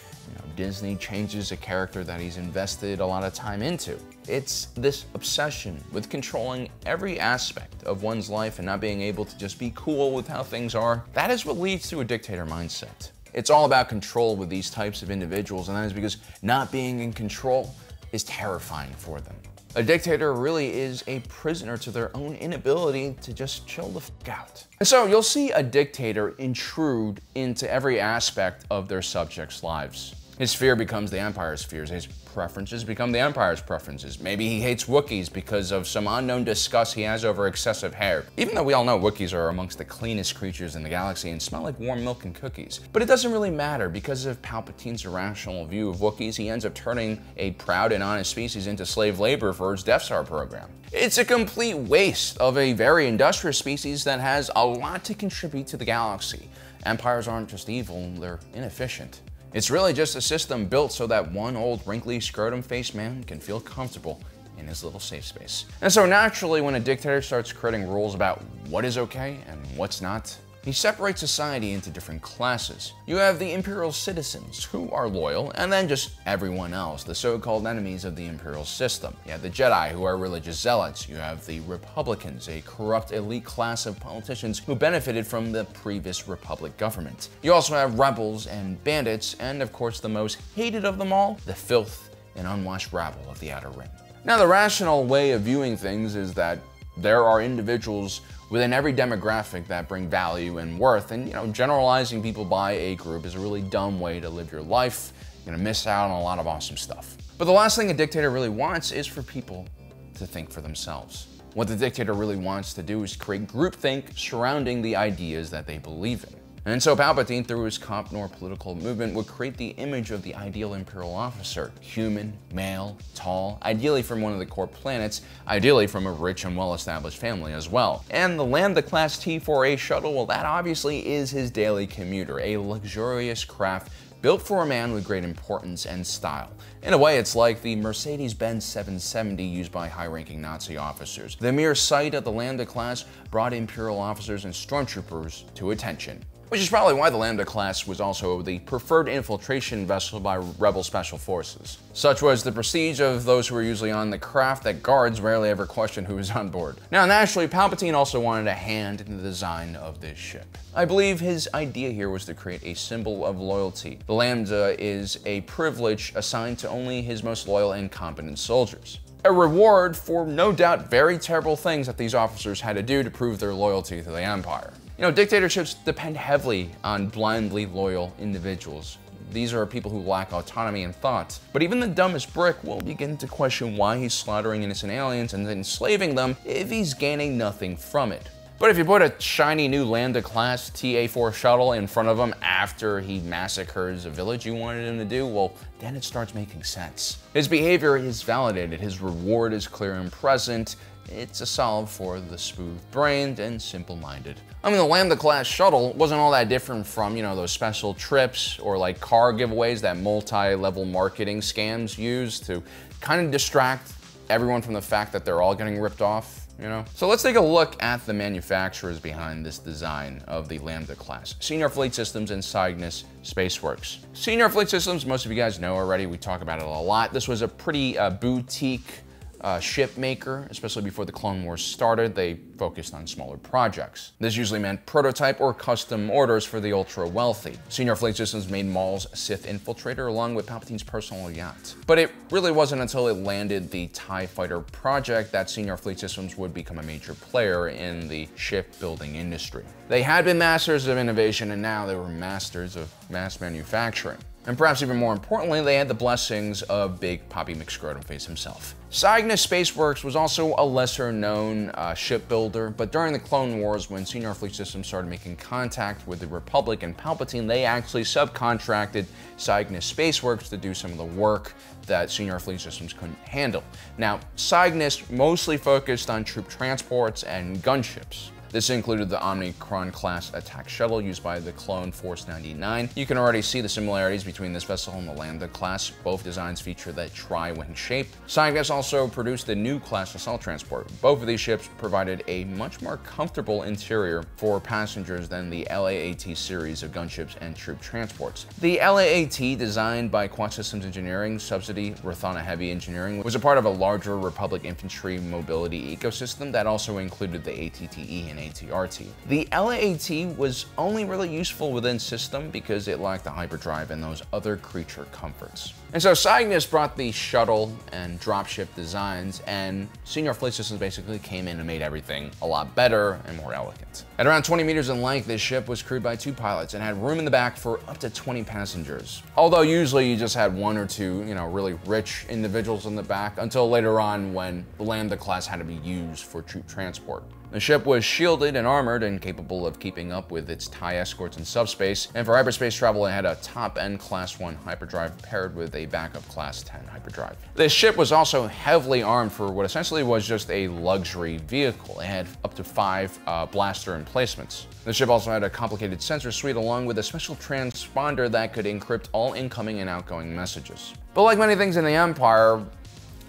Disney changes a character that he's invested a lot of time into. It's this obsession with controlling every aspect of one's life and not being able to just be cool with how things are. That is what leads to a dictator mindset. It's all about control with these types of individuals, and that is because not being in control is terrifying for them. A dictator really is a prisoner to their own inability to just chill the f*** out. And so you'll see a dictator intrude into every aspect of their subjects' lives. His fear becomes the Empire's fears. His preferences become the Empire's preferences. Maybe he hates Wookiees because of some unknown disgust he has over excessive hair. Even though we all know Wookiees are amongst the cleanest creatures in the galaxy and smell like warm milk and cookies. But it doesn't really matter. Because of Palpatine's irrational view of Wookiees, he ends up turning a proud and honest species into slave labor for his Death Star program. It's a complete waste of a very industrious species that has a lot to contribute to the galaxy. Empires aren't just evil, they're inefficient. It's really just a system built so that one old wrinkly scrotum-faced man can feel comfortable in his little safe space. And so naturally, when a dictator starts creating rules about what is okay and what's not, he separates society into different classes. You have the Imperial citizens, who are loyal, and then just everyone else, the so-called enemies of the Imperial system. You have the Jedi, who are religious zealots. You have the Republicans, a corrupt elite class of politicians who benefited from the previous Republic government. You also have rebels and bandits, and of course the most hated of them all, the filth and unwashed rabble of the Outer Rim. Now, the rational way of viewing things is that there are individuals within every demographic that bring value and worth, and generalizing people by a group is a really dumb way to live your life. You're gonna miss out on a lot of awesome stuff. But the last thing a dictator really wants is for people to think for themselves. What the dictator really wants to do is create groupthink surrounding the ideas that they believe in. And so Palpatine, through his Comp Nor political movement, would create the image of the ideal Imperial officer. Human, male, tall, ideally from one of the core planets, ideally from a rich and well-established family as well. And the LAMBDA class T4A shuttle, well, that obviously is his daily commuter, a luxurious craft built for a man with great importance and style. In a way, it's like the Mercedes-Benz 770 used by high-ranking Nazi officers. The mere sight of the LAMBDA class brought Imperial officers and stormtroopers to attention. Which is probably why the LAMBDA class was also the preferred infiltration vessel by Rebel Special Forces. Such was the prestige of those who were usually on the craft that guards rarely ever questioned who was on board. Now, naturally, Palpatine also wanted a hand in the design of this ship. I believe his idea here was to create a symbol of loyalty. The LAMBDA is a privilege assigned to only his most loyal and competent soldiers. A reward for no doubt very terrible things that these officers had to do to prove their loyalty to the Empire. Dictatorships depend heavily on blindly loyal individuals. These are people who lack autonomy and thought. But even the dumbest brick will begin to question why he's slaughtering innocent aliens and enslaving them if he's gaining nothing from it. But if you put a shiny new LAMBDA class TA-4 shuttle in front of him after he massacres a village you wanted him to do, well, then it starts making sense. His behavior is validated, his reward is clear and present. It's a solve for the smooth-brained and simple-minded. I mean, the LAMBDA class shuttle wasn't all that different from, those special trips or like car giveaways that multi-level marketing scams use to kind of distract everyone from the fact that they're all getting ripped off. So let's take a look at the manufacturers behind this design of the LAMBDA class. Senior Fleet Systems and Cygnus Spaceworks. Senior Fleet Systems, most of you guys know already, we talk about it a lot. This was a pretty boutique ship maker, especially before the Clone Wars started. They focused on smaller projects. This usually meant prototype or custom orders for the ultra-wealthy. Senior Fleet Systems made Maul's Sith Infiltrator along with Palpatine's personal yacht. But it really wasn't until it landed the TIE Fighter project that Senior Fleet Systems would become a major player in the shipbuilding industry. They had been masters of innovation, and now they were masters of mass manufacturing. And perhaps even more importantly, they had the blessings of Big Poppy McScrotumface himself. Cygnus Spaceworks was also a lesser-known shipbuilder, but during the Clone Wars, when Senior Fleet Systems started making contact with the Republic and Palpatine, they actually subcontracted Cygnus Spaceworks to do some of the work that Senior Fleet Systems couldn't handle. Now, Cygnus mostly focused on troop transports and gunships. This included the Omicron-class attack shuttle used by the clone Force 99. You can already see the similarities between this vessel and the LAMBDA class. Both designs feature that tri-wing shape. Cygnus also produced the new class assault transport. Both of these ships provided a much more comfortable interior for passengers than the LAAT series of gunships and troop transports. The LAAT, designed by Quad Systems Engineering, subsidy Rathana Heavy Engineering, was a part of a larger Republic infantry mobility ecosystem that also included the ATTE and ATRT. The LAAT was only really useful within system because it lacked the hyperdrive and those other creature comforts. And so Cygnus brought the shuttle and dropship designs, and Senior Fleet Systems basically came in and made everything a lot better and more elegant. At around 20 meters in length, this ship was crewed by 2 pilots and had room in the back for up to 20 passengers. Although usually you just had 1 or 2, really rich individuals in the back, until later on when the LAMBDA class had to be used for troop transport. The ship was shielded and armored and capable of keeping up with its TIE escorts in subspace, and for hyperspace travel it had a top-end Class 1 hyperdrive paired with a backup Class 10 hyperdrive. This ship was also heavily armed for what essentially was just a luxury vehicle. It had up to 5 blaster emplacements. The ship also had a complicated sensor suite along with a special transponder that could encrypt all incoming and outgoing messages. But like many things in the Empire,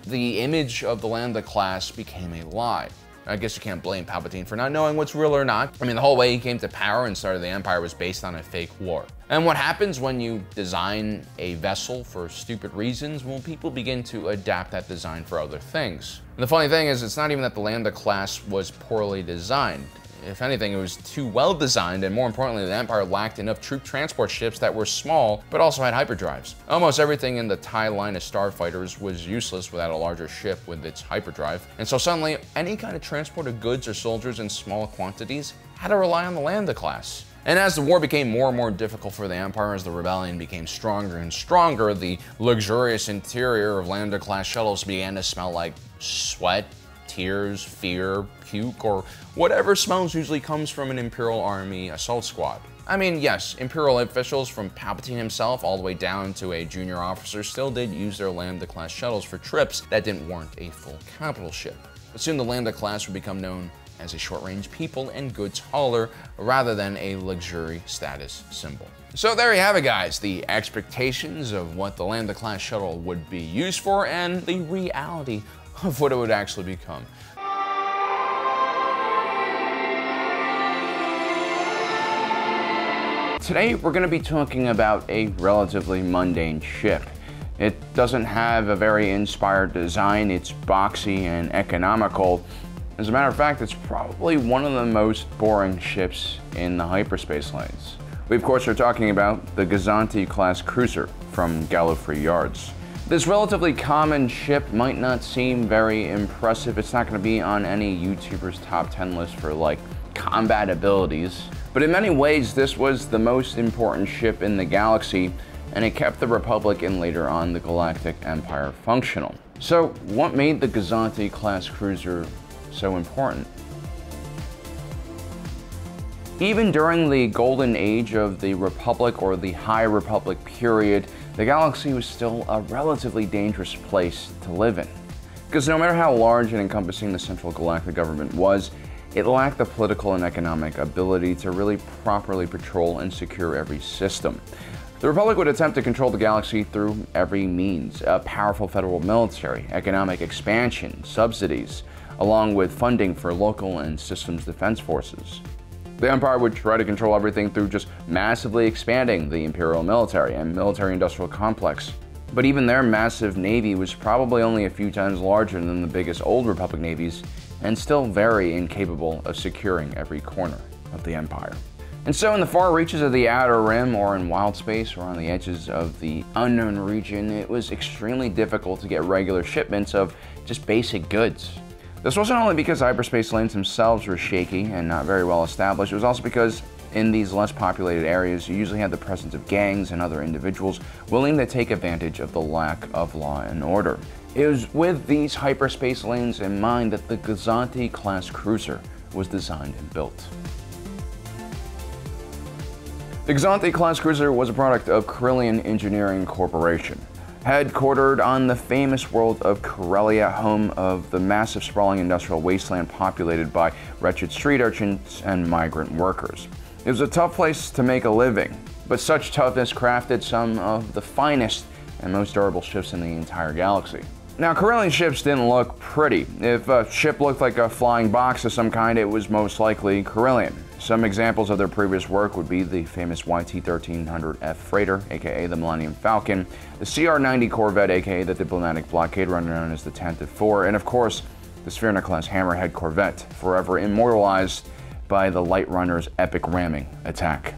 the image of the LAMBDA class became a lie. I guess you can't blame Palpatine for not knowing what's real or not. I mean, the whole way he came to power and started the Empire was based on a fake war. And what happens when you design a vessel for stupid reasons? Well, people begin to adapt that design for other things. And the funny thing is, it's not even that the LAMBDA class was poorly designed. If anything, it was too well designed, and more importantly, the Empire lacked enough troop transport ships that were small, but also had hyperdrives. Almost everything in the TIE line of starfighters was useless without a larger ship with its hyperdrive, and so suddenly, any kind of transport of goods or soldiers in small quantities had to rely on the LAMBDA class. And as the war became more and more difficult for the Empire, as the rebellion became stronger and stronger, the luxurious interior of LAMBDA class shuttles began to smell like sweat, tears, fear, puke, or whatever smells usually comes from an Imperial Army assault squad. I mean, yes, Imperial officials from Palpatine himself all the way down to a junior officer still did use their LAMBDA class shuttles for trips that didn't warrant a full capital ship. But soon the LAMBDA class would become known as a short-range people and goods hauler rather than a luxury status symbol. So there you have it, guys, the expectations of what the LAMBDA class shuttle would be used for and the reality of what it would actually become. Today we're going to be talking about a relatively mundane ship. It doesn't have a very inspired design, it's boxy and economical. As a matter of fact, it's probably one of the most boring ships in the hyperspace lanes. We of course are talking about the GOZANTI class cruiser from Gallifrey Yards. This relatively common ship might not seem very impressive. It's not going to be on any YouTuber's top 10 list for like combat abilities. But in many ways, this was the most important ship in the galaxy, and it kept the Republic and later on the Galactic Empire functional. So what made the GOZANTI class cruiser so important? Even during the golden age of the Republic or the High Republic period, the galaxy was still a relatively dangerous place to live in. Because no matter how large and encompassing the Central Galactic Government was, it lacked the political and economic ability to really properly patrol and secure every system. The Republic would attempt to control the galaxy through every means: a powerful federal military, economic expansion, subsidies, along with funding for local and systems defense forces. The Empire would try to control everything through just massively expanding the Imperial military and military-industrial complex. But even their massive navy was probably only a few times larger than the biggest old Republic navies, and still very incapable of securing every corner of the Empire. And so in the far reaches of the Outer Rim, or in wild space, or on the edges of the unknown region, it was extremely difficult to get regular shipments of just basic goods. This wasn't only because hyperspace lanes themselves were shaky and not very well established, it was also because in these less populated areas, you usually had the presence of gangs and other individuals willing to take advantage of the lack of law and order. It was with these hyperspace lanes in mind that the GOZANTI class cruiser was designed and built. The GOZANTI class cruiser was a product of Corellian Engineering Corporation. Headquartered on the famous world of Corellia, home of the massive sprawling industrial wasteland populated by wretched street urchins and migrant workers. It was a tough place to make a living, but such toughness crafted some of the finest and most durable ships in the entire galaxy. Now, Corellian ships didn't look pretty. If a ship looked like a flying box of some kind, it was most likely Corellian. Some examples of their previous work would be the famous YT-1300F freighter, aka the Millennium Falcon, the CR-90 Corvette, aka the diplomatic blockade runner known as the Tantive 4, and of course, the Sphyrna-class Hammerhead Corvette, forever immortalized by the Light Runner's epic ramming attack.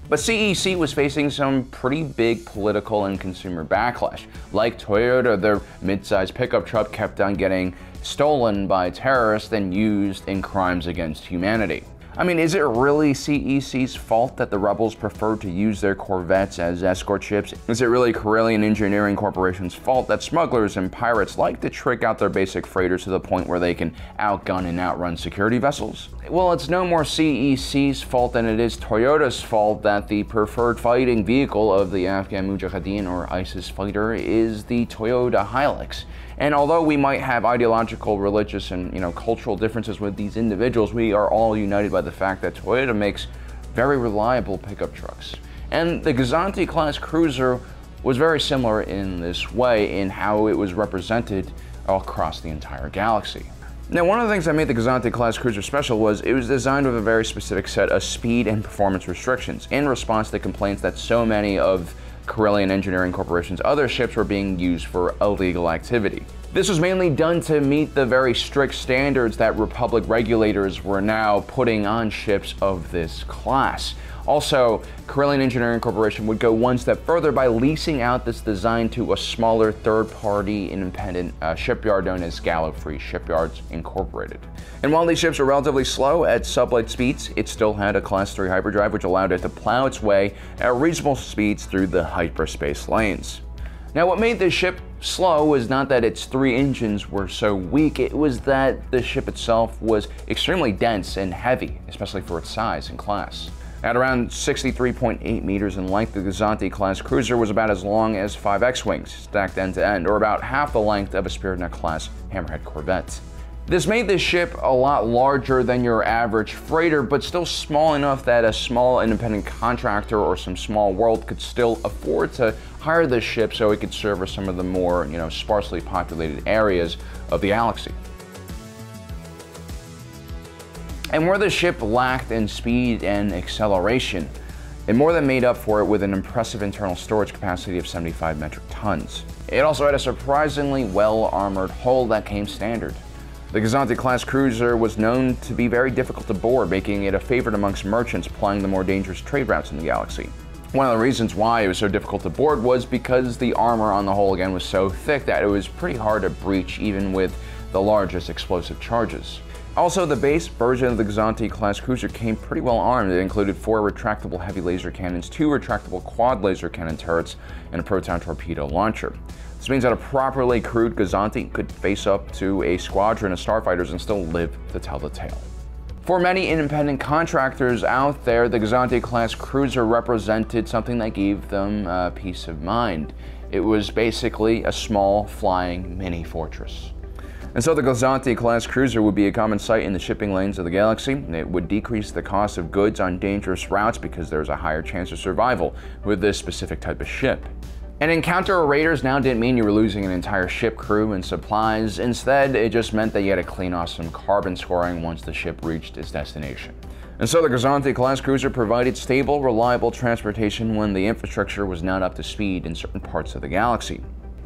But CEC was facing some pretty big political and consumer backlash. Like Toyota, their mid-sized pickup truck kept on getting stolen by terrorists and used in crimes against humanity. I mean, is it really CEC's fault that the rebels preferred to use their Corvettes as escort ships? Is it really Corellian Engineering Corporation's fault that smugglers and pirates like to trick out their basic freighters to the point where they can outgun and outrun security vessels? Well, it's no more CEC's fault than it is Toyota's fault that the preferred fighting vehicle of the Afghan Mujahideen or ISIS fighter is the Toyota Hilux. And although we might have ideological, religious, and cultural differences with these individuals, we are all united by the fact that Toyota makes very reliable pickup trucks. And the GOZANTI class cruiser was very similar in this way in how it was represented across the entire galaxy. Now, one of the things that made the GOZANTI class cruiser special was it was designed with a very specific set of speed and performance restrictions in response to complaints that so many of Corellian Engineering Corporation's other ships were being used for illegal activity. This was mainly done to meet the very strict standards that Republic regulators were now putting on ships of this class. Also, Karelian Engineering Corporation would go one step further by leasing out this design to a smaller third-party independent shipyard known as Gallifrey Shipyards Incorporated. And while these ships were relatively slow at sublight speeds, it still had a Class 3 hyperdrive which allowed it to plow its way at reasonable speeds through the hyperspace lanes. Now, what made this ship slow was not that its 3 engines were so weak, it was that the ship itself was extremely dense and heavy, especially for its size and class. At around 63.8 meters in length, the GOZANTI class cruiser was about as long as 5 X-Wings, stacked end to end, or about half the length of a Spearneck class Hammerhead corvette. This made this ship a lot larger than your average freighter, but still small enough that a small independent contractor or some small world could still afford to hire this ship so it could service some of the more, sparsely populated areas of the galaxy. And where the ship lacked in speed and acceleration, it more than made up for it with an impressive internal storage capacity of 75 metric tons. It also had a surprisingly well-armored hull that came standard. The GOZANTI class cruiser was known to be very difficult to board, making it a favorite amongst merchants plying the more dangerous trade routes in the galaxy. One of the reasons why it was so difficult to board was because the armor on the hull again was so thick that it was pretty hard to breach even with the largest explosive charges. Also, the base version of the GOZANTI class cruiser came pretty well armed. It included 4 retractable heavy laser cannons, 2 retractable quad laser cannon turrets, and a proton torpedo launcher. This means that a properly crewed GOZANTI could face up to a squadron of starfighters and still live to tell the tale. For many independent contractors out there, the GOZANTI class cruiser represented something that gave them peace of mind. It was basically a small flying mini fortress. And so the GOZANTI class cruiser would be a common sight in the shipping lanes of the galaxy. It would decrease the cost of goods on dangerous routes because there's a higher chance of survival with this specific type of ship. An encounter with raiders now didn't mean you were losing an entire ship crew and supplies. Instead, it just meant that you had to clean off some carbon scoring once the ship reached its destination. And so the GOZANTI class cruiser provided stable, reliable transportation when the infrastructure was not up to speed in certain parts of the galaxy.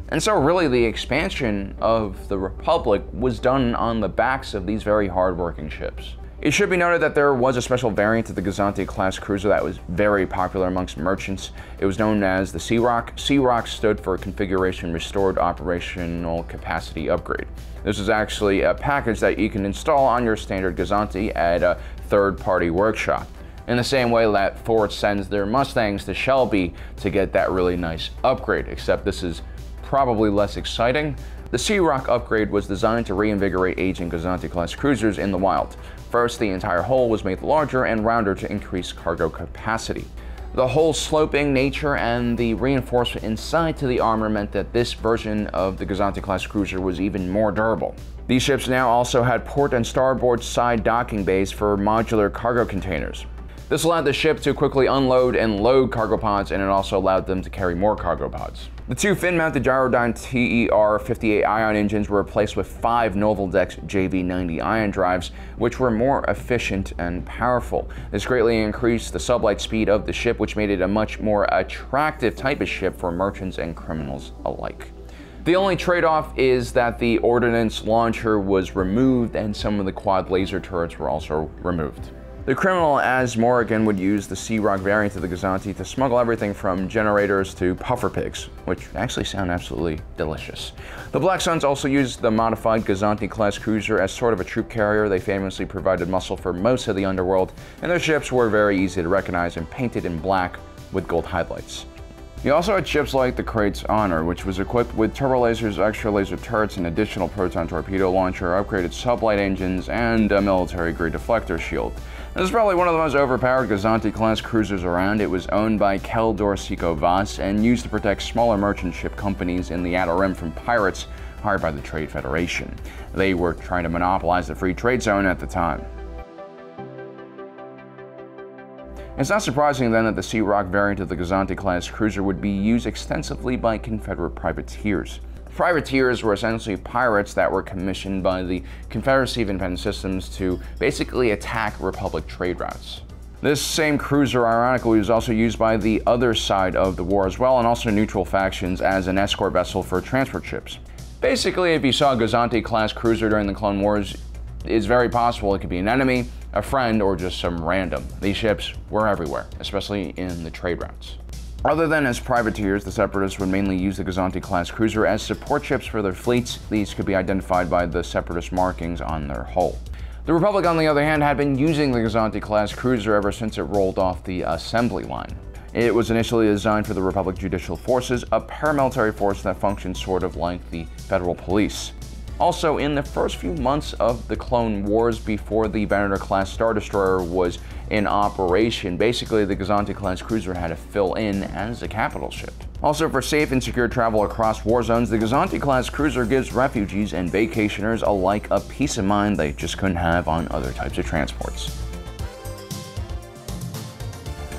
And so really the expansion of the Republic was done on the backs of these very hard-working ships. It should be noted that there was a special variant of the GOZANTI class cruiser that was very popular amongst merchants. It was known as the CROC. CROC stood for Configuration Restored Operational Capacity Upgrade. This is actually a package that you can install on your standard GOZANTI at a third-party workshop. In the same way that Ford sends their Mustangs to Shelby to get that really nice upgrade, except this is probably less exciting. The CROC upgrade was designed to reinvigorate aging GOZANTI class cruisers in the wild. First, the entire hull was made larger and rounder to increase cargo capacity. The hull's sloping nature and the reinforcement inside to the armor meant that this version of the GOZANTI class cruiser was even more durable. These ships now also had port and starboard side docking bays for modular cargo containers. This allowed the ship to quickly unload and load cargo pods, and it also allowed them to carry more cargo pods. The 2 fin-mounted Gyrodyne TER-58 ion engines were replaced with 5 Novaldex JV-90 ion drives, which were more efficient and powerful. This greatly increased the sublight speed of the ship, which made it a much more attractive type of ship for merchants and criminals alike. The only trade-off is that the ordnance launcher was removed and some of the quad laser turrets were also removed. The criminal as Morrigan would use the CROC variant of the GOZANTI to smuggle everything from generators to puffer pigs, which actually sound absolutely delicious. The Black Suns also used the modified GOZANTI class cruiser as sort of a troop carrier. They famously provided muscle for most of the underworld, and their ships were very easy to recognize and painted in black with gold highlights. You also had ships like the Krait's Honor, which was equipped with turbo lasers, extra laser turrets, an additional proton torpedo launcher, upgraded sublight engines, and a military-grade deflector shield. This is probably one of the most overpowered GOZANTI class cruisers around. It was owned by Keldor Seco Voss and used to protect smaller merchant ship companies in the Outer Rim from pirates hired by the Trade Federation. They were trying to monopolize the free trade zone at the time. It's not surprising then that the CROC variant of the GOZANTI class cruiser would be used extensively by Confederate privateers. Privateers were essentially pirates that were commissioned by the Confederacy of Independent Systems to basically attack Republic trade routes. This same cruiser, ironically, was also used by the other side of the war as well, and also neutral factions as an escort vessel for transport ships. Basically, if you saw a GOZANTI-class cruiser during the Clone Wars, it's very possible it could be an enemy, a friend, or just some random. These ships were everywhere, especially in the trade routes. Other than as privateers, the Separatists would mainly use the GOZANTI-class cruiser as support ships for their fleets. These could be identified by the Separatist markings on their hull. The Republic, on the other hand, had been using the GOZANTI-class cruiser ever since it rolled off the assembly line. It was initially designed for the Republic Judicial Forces, a paramilitary force that functioned sort of like the federal police. Also, in the first few months of the Clone Wars, before the Venator-class Star Destroyer was in operation, basically the GOZANTI-class cruiser had to fill in as a capital ship. Also, for safe and secure travel across war zones, the GOZANTI-class cruiser gives refugees and vacationers alike a peace of mind they just couldn't have on other types of transports.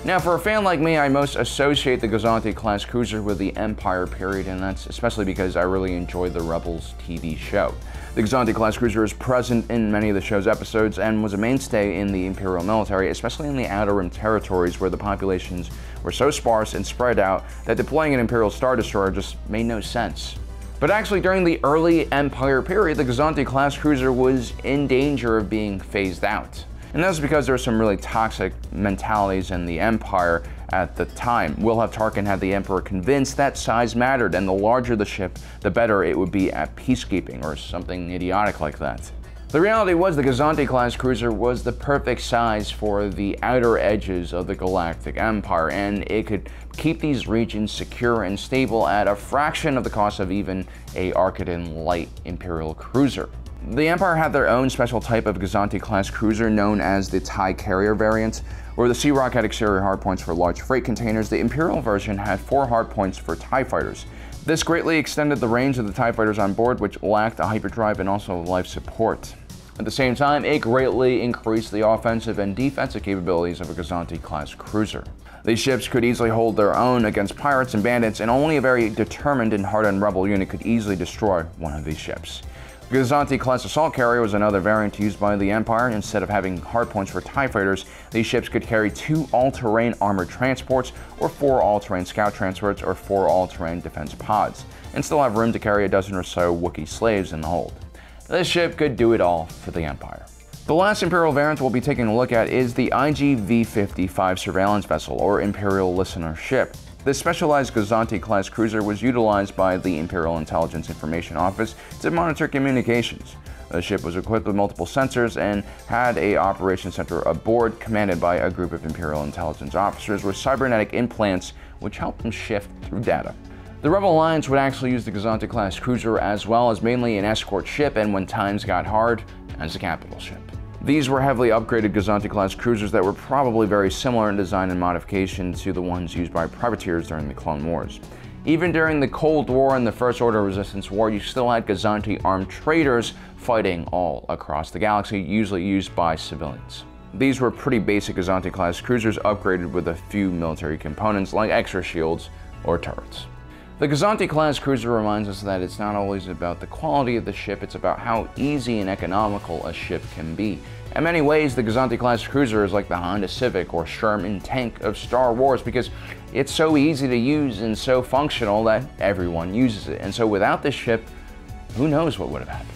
Now, for a fan like me, I most associate the GOZANTI-class cruiser with the Empire period, and that's especially because I really enjoy the Rebels TV show. The GOZANTI-class cruiser is present in many of the show's episodes and was a mainstay in the Imperial military, especially in the Outer Rim territories where the populations were so sparse and spread out that deploying an Imperial Star Destroyer just made no sense. But actually, during the early Empire period, the GOZANTI-class cruiser was in danger of being phased out. And that's because there were some really toxic mentalities in the Empire at the time. Wilhelm Tarkin had the Emperor convinced that size mattered, and the larger the ship, the better it would be at peacekeeping, or something idiotic like that. The reality was the GOZANTI-class cruiser was the perfect size for the outer edges of the Galactic Empire, and it could keep these regions secure and stable at a fraction of the cost of even a ARQUITEN light Imperial cruiser. The Empire had their own special type of GOZANTI-class cruiser known as the TIE Carrier variant, where the Sea Rock had exterior hardpoints for large freight containers. The Imperial version had 4 hardpoints for TIE fighters. This greatly extended the range of the TIE fighters on board, which lacked a hyperdrive and also life support. At the same time, it greatly increased the offensive and defensive capabilities of a GOZANTI-class cruiser. These ships could easily hold their own against pirates and bandits, and only a very determined and hardened rebel unit could easily destroy one of these ships. The GOZANTI-class assault carrier was another variant used by the Empire. Instead of having hardpoints for TIE fighters, these ships could carry 2 all-terrain armored transports, or 4 all-terrain scout transports, or 4 all-terrain defense pods, and still have room to carry a dozen or so Wookiee slaves in the hold. This ship could do it all for the Empire. The last Imperial variant we'll be taking a look at is the IG-V55 surveillance vessel, or Imperial listener ship. This specialized GOZANTI-class cruiser was utilized by the Imperial Intelligence Information Office to monitor communications. The ship was equipped with multiple sensors and had an operations center aboard commanded by a group of Imperial intelligence officers with cybernetic implants which helped them shift through data. The Rebel Alliance would actually use the GOZANTI-class cruiser as well as mainly an escort ship, and when times got hard, as a capital ship. These were heavily upgraded GOZANTI-class cruisers that were probably very similar in design and modification to the ones used by privateers during the Clone Wars. Even during the Cold War and the First Order Resistance War, you still had GOZANTI armed traders fighting all across the galaxy, usually used by civilians. These were pretty basic GOZANTI-class cruisers upgraded with a few military components like extra shields or turrets. The GOZANTI-class cruiser reminds us that it's not always about the quality of the ship, it's about how easy and economical a ship can be. In many ways, the GOZANTI-class cruiser is like the Honda Civic or Sherman tank of Star Wars because it's so easy to use and so functional that everyone uses it. And so without this ship, who knows what would have happened.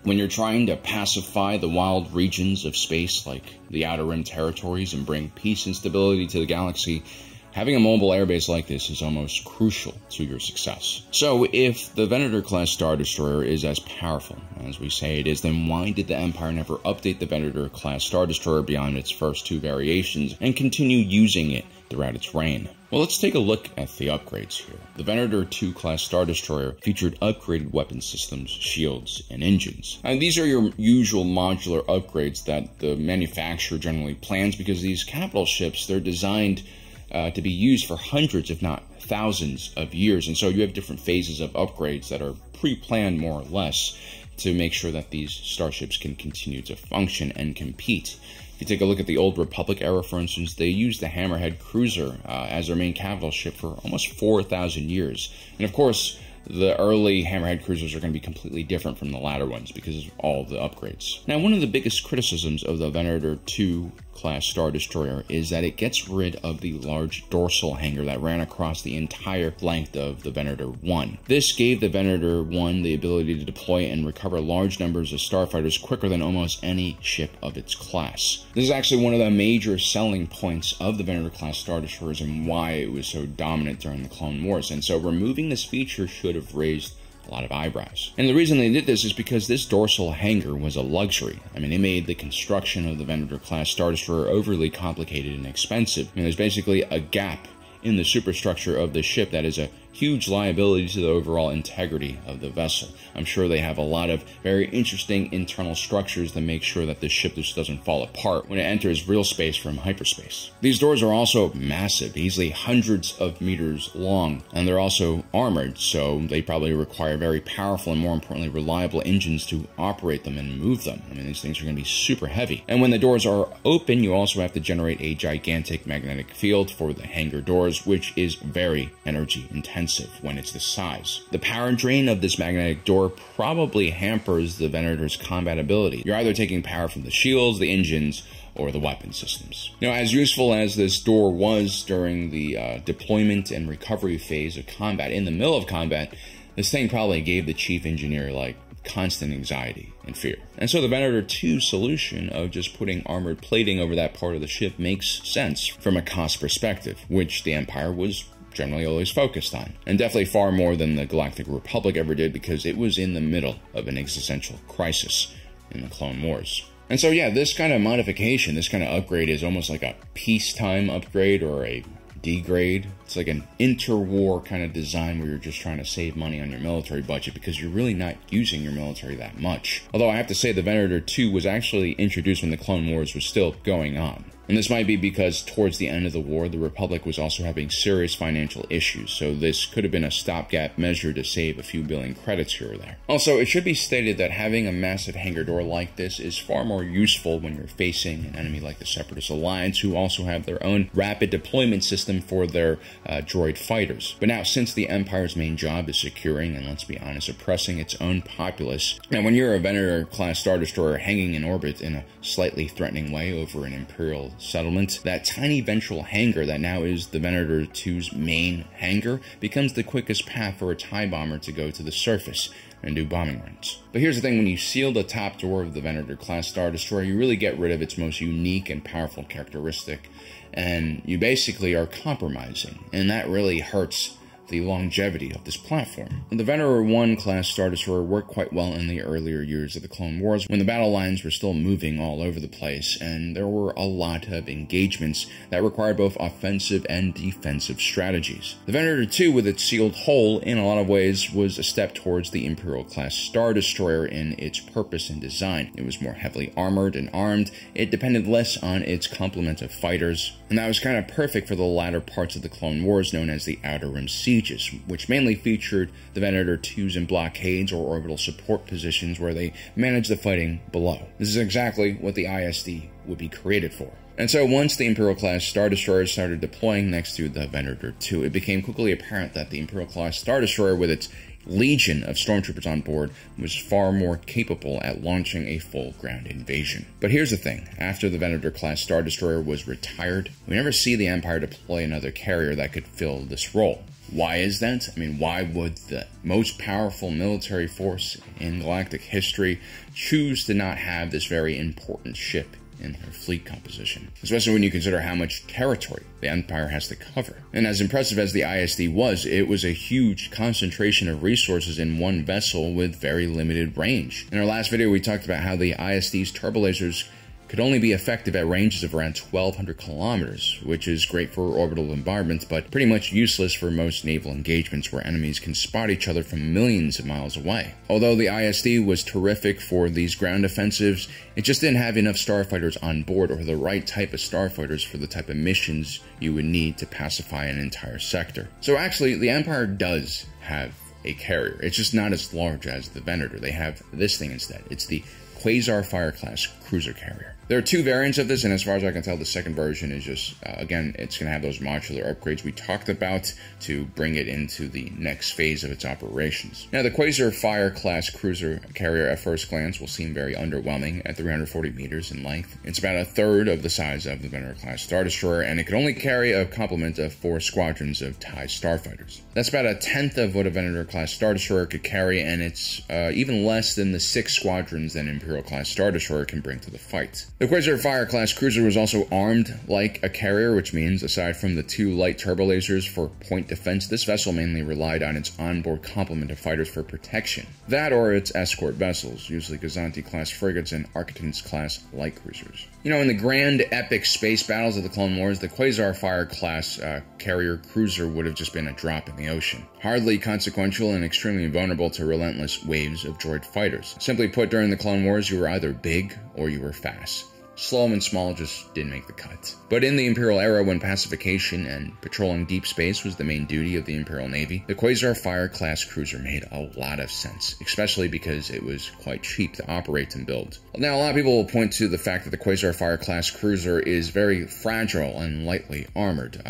When you're trying to pacify the wild regions of space like the Outer Rim territories and bring peace and stability to the galaxy, having a mobile airbase like this is almost crucial to your success. So if the Venator-class Star Destroyer is as powerful as we say it is, then why did the Empire never update the Venator-class Star Destroyer beyond its first 2 variations and continue using it throughout its reign? Well, let's take a look at the upgrades here. The Venator II class Star Destroyer featured upgraded weapon systems, shields, and engines. And these are your usual modular upgrades that the manufacturer generally plans because these capital ships, they're designed to be used for hundreds, if not thousands of years. And so you have different phases of upgrades that are pre-planned more or less to make sure that these starships can continue to function and compete. If you take a look at the Old Republic era, for instance, they used the Hammerhead cruiser as their main capital ship for almost 4,000 years. And of course, the early Hammerhead cruisers are going to be completely different from the latter ones because of all the upgrades. Now, one of the biggest criticisms of the Venator II class Star Destroyer is that it gets rid of the large dorsal hanger that ran across the entire length of the Venator 1. This gave the Venator 1 the ability to deploy and recover large numbers of starfighters quicker than almost any ship of its class. This is actually one of the major selling points of the Venator class Star Destroyers and why it was so dominant during the Clone Wars, and so removing this feature should have raised a lot of eyebrows. And the reason they did this is because this dorsal hanger was a luxury. I mean, it made the construction of the Venator class Star Destroyer overly complicated and expensive. I mean, there's basically a gap in the superstructure of the ship that is a huge liability to the overall integrity of the vessel. I'm sure they have a lot of very interesting internal structures that make sure that the ship just doesn't fall apart when it enters real space from hyperspace. These doors are also massive, easily hundreds of meters long, and they're also armored, so they probably require very powerful and, more importantly, reliable engines to operate them and move them. I mean, these things are going to be super heavy. And when the doors are open, you also have to generate a gigantic magnetic field for the hangar doors, which is very energy intensive when it's this size. The power drain of this magnetic door probably hampers the Venator's combat ability. You're either taking power from the shields, the engines, or the weapon systems. Now, as useful as this door was during the deployment and recovery phase of combat, in the middle of combat, this thing probably gave the chief engineer like constant anxiety and fear. And so the Venator 2 solution of just putting armored plating over that part of the ship makes sense from a cost perspective, which the Empire was generally always focused on, and definitely far more than the Galactic Republic ever did, because it was in the middle of an existential crisis in the Clone Wars. And so yeah, this kind of modification, this kind of upgrade is almost like a peacetime upgrade or a degrade. It's like an interwar kind of design where you're just trying to save money on your military budget because you're really not using your military that much. Although I have to say the Venator 2 was actually introduced when the Clone Wars was still going on. And this might be because towards the end of the war, the Republic was also having serious financial issues, so this could have been a stopgap measure to save a few billion credits here or there. Also, it should be stated that having a massive hangar door like this is far more useful when you're facing an enemy like the Separatist Alliance, who also have their own rapid deployment system for their droid fighters. But now, since the Empire's main job is securing, and let's be honest, oppressing its own populace, now when you're a Venator-class Star Destroyer hanging in orbit in a slightly threatening way over an Imperial settlement, that tiny ventral hangar that now is the Venator 2's main hangar becomes the quickest path for a TIE bomber to go to the surface and do bombing runs. But here's the thing, when you seal the top door of the Venator-class Star Destroyer, you really get rid of its most unique and powerful characteristic, and you basically are compromising, and that really hurts the longevity of this platform. The Venator 1 class Star Destroyer worked quite well in the earlier years of the Clone Wars, when the battle lines were still moving all over the place, and there were a lot of engagements that required both offensive and defensive strategies. The Venator 2, with its sealed hull, in a lot of ways was a step towards the Imperial class Star Destroyer in its purpose and design. It was more heavily armored and armed, it depended less on its complement of fighters, and that was kind of perfect for the latter parts of the Clone Wars known as the Outer Rim sieges, which mainly featured the Venator 2s in blockades or orbital support positions where they managed the fighting below. This is exactly what the ISD would be created for. And so once the Imperial-class Star Destroyers started deploying next to the Venator 2, it became quickly apparent that the Imperial-class Star Destroyer, with its legion of stormtroopers on board, was far more capable at launching a full ground invasion. But here's the thing, after the Venator-class Star Destroyer was retired, we never see the Empire deploy another carrier that could fill this role. Why is that? I mean, why would the most powerful military force in galactic history choose to not have this very important ship in their fleet composition? Especially when you consider how much territory the Empire has to cover. And as impressive as the ISD was, it was a huge concentration of resources in one vessel with very limited range. In our last video, we talked about how the ISD's turbolasers could only be effective at ranges of around 1,200 kilometers, which is great for orbital bombardment, but pretty much useless for most naval engagements where enemies can spot each other from millions of miles away. Although the ISD was terrific for these ground offensives, it just didn't have enough starfighters on board, or the right type of starfighters for the type of missions you would need to pacify an entire sector. So actually, the Empire does have a carrier. It's just not as large as the Venator. They have this thing instead. It's the QUASAR Fire class cruiser carrier. There are two variants of this, and as far as I can tell, the second version is just, again, it's going to have those modular upgrades we talked about to bring it into the next phase of its operations. Now, the QUASAR Fire class cruiser carrier at first glance will seem very underwhelming at 340 meters in length. It's about a third of the size of the Venator class Star Destroyer, and it can only carry a complement of 4 squadrons of TIE starfighters. That's about a tenth of what a Venator class Star Destroyer could carry, and it's even less than the 6 squadrons that an Imperial class Star Destroyer can bring to the fight. The QUASAR Fire class cruiser was also armed like a carrier, which means aside from the 2 light turbo lasers for point defense, this vessel mainly relied on its onboard complement of fighters for protection. That or its escort vessels, usually GOZANTI class frigates and ARQUITEN class light cruisers. You know, in the grand epic space battles of the Clone Wars, the QUASAR Fire class carrier cruiser would have just been a drop in the ocean. Hardly consequential and extremely vulnerable to relentless waves of droid fighters. Simply put, during the Clone Wars, you were either big or you were fast. Slow and small just didn't make the cut. But in the Imperial era, when pacification and patrolling deep space was the main duty of the Imperial Navy, the QUASAR Fire class cruiser made a lot of sense, especially because it was quite cheap to operate and build. Now, a lot of people will point to the fact that the QUASAR Fire class cruiser is very fragile and lightly armored.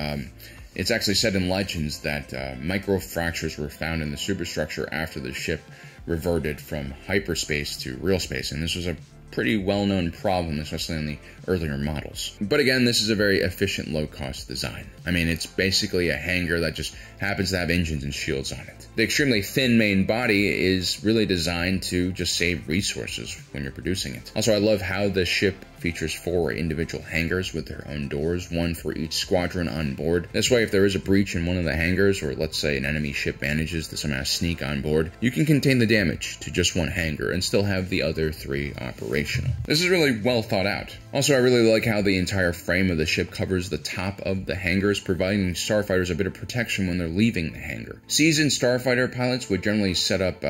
It's actually said in Legends that microfractures were found in the superstructure after the ship reverted from hyperspace to real space, and this was a pretty well-known problem, especially in the earlier models. But again, this is a very efficient, low-cost design. I mean, it's basically a hangar that just happens to have engines and shields on it. The extremely thin main body is really designed to just save resources when you're producing it. Also, I love how the ship features 4 individual hangars with their own doors, one for each squadron on board. This way, if there is a breach in one of the hangars, or let's say an enemy ship manages to somehow sneak on board, you can contain the damage to just one hangar and still have the other 3 operational. This is really well thought out. Also, I really like how the entire frame of the ship covers the top of the hangars, providing starfighters a bit of protection when they're leaving the hangar. Seasoned starfighter pilots would generally set up,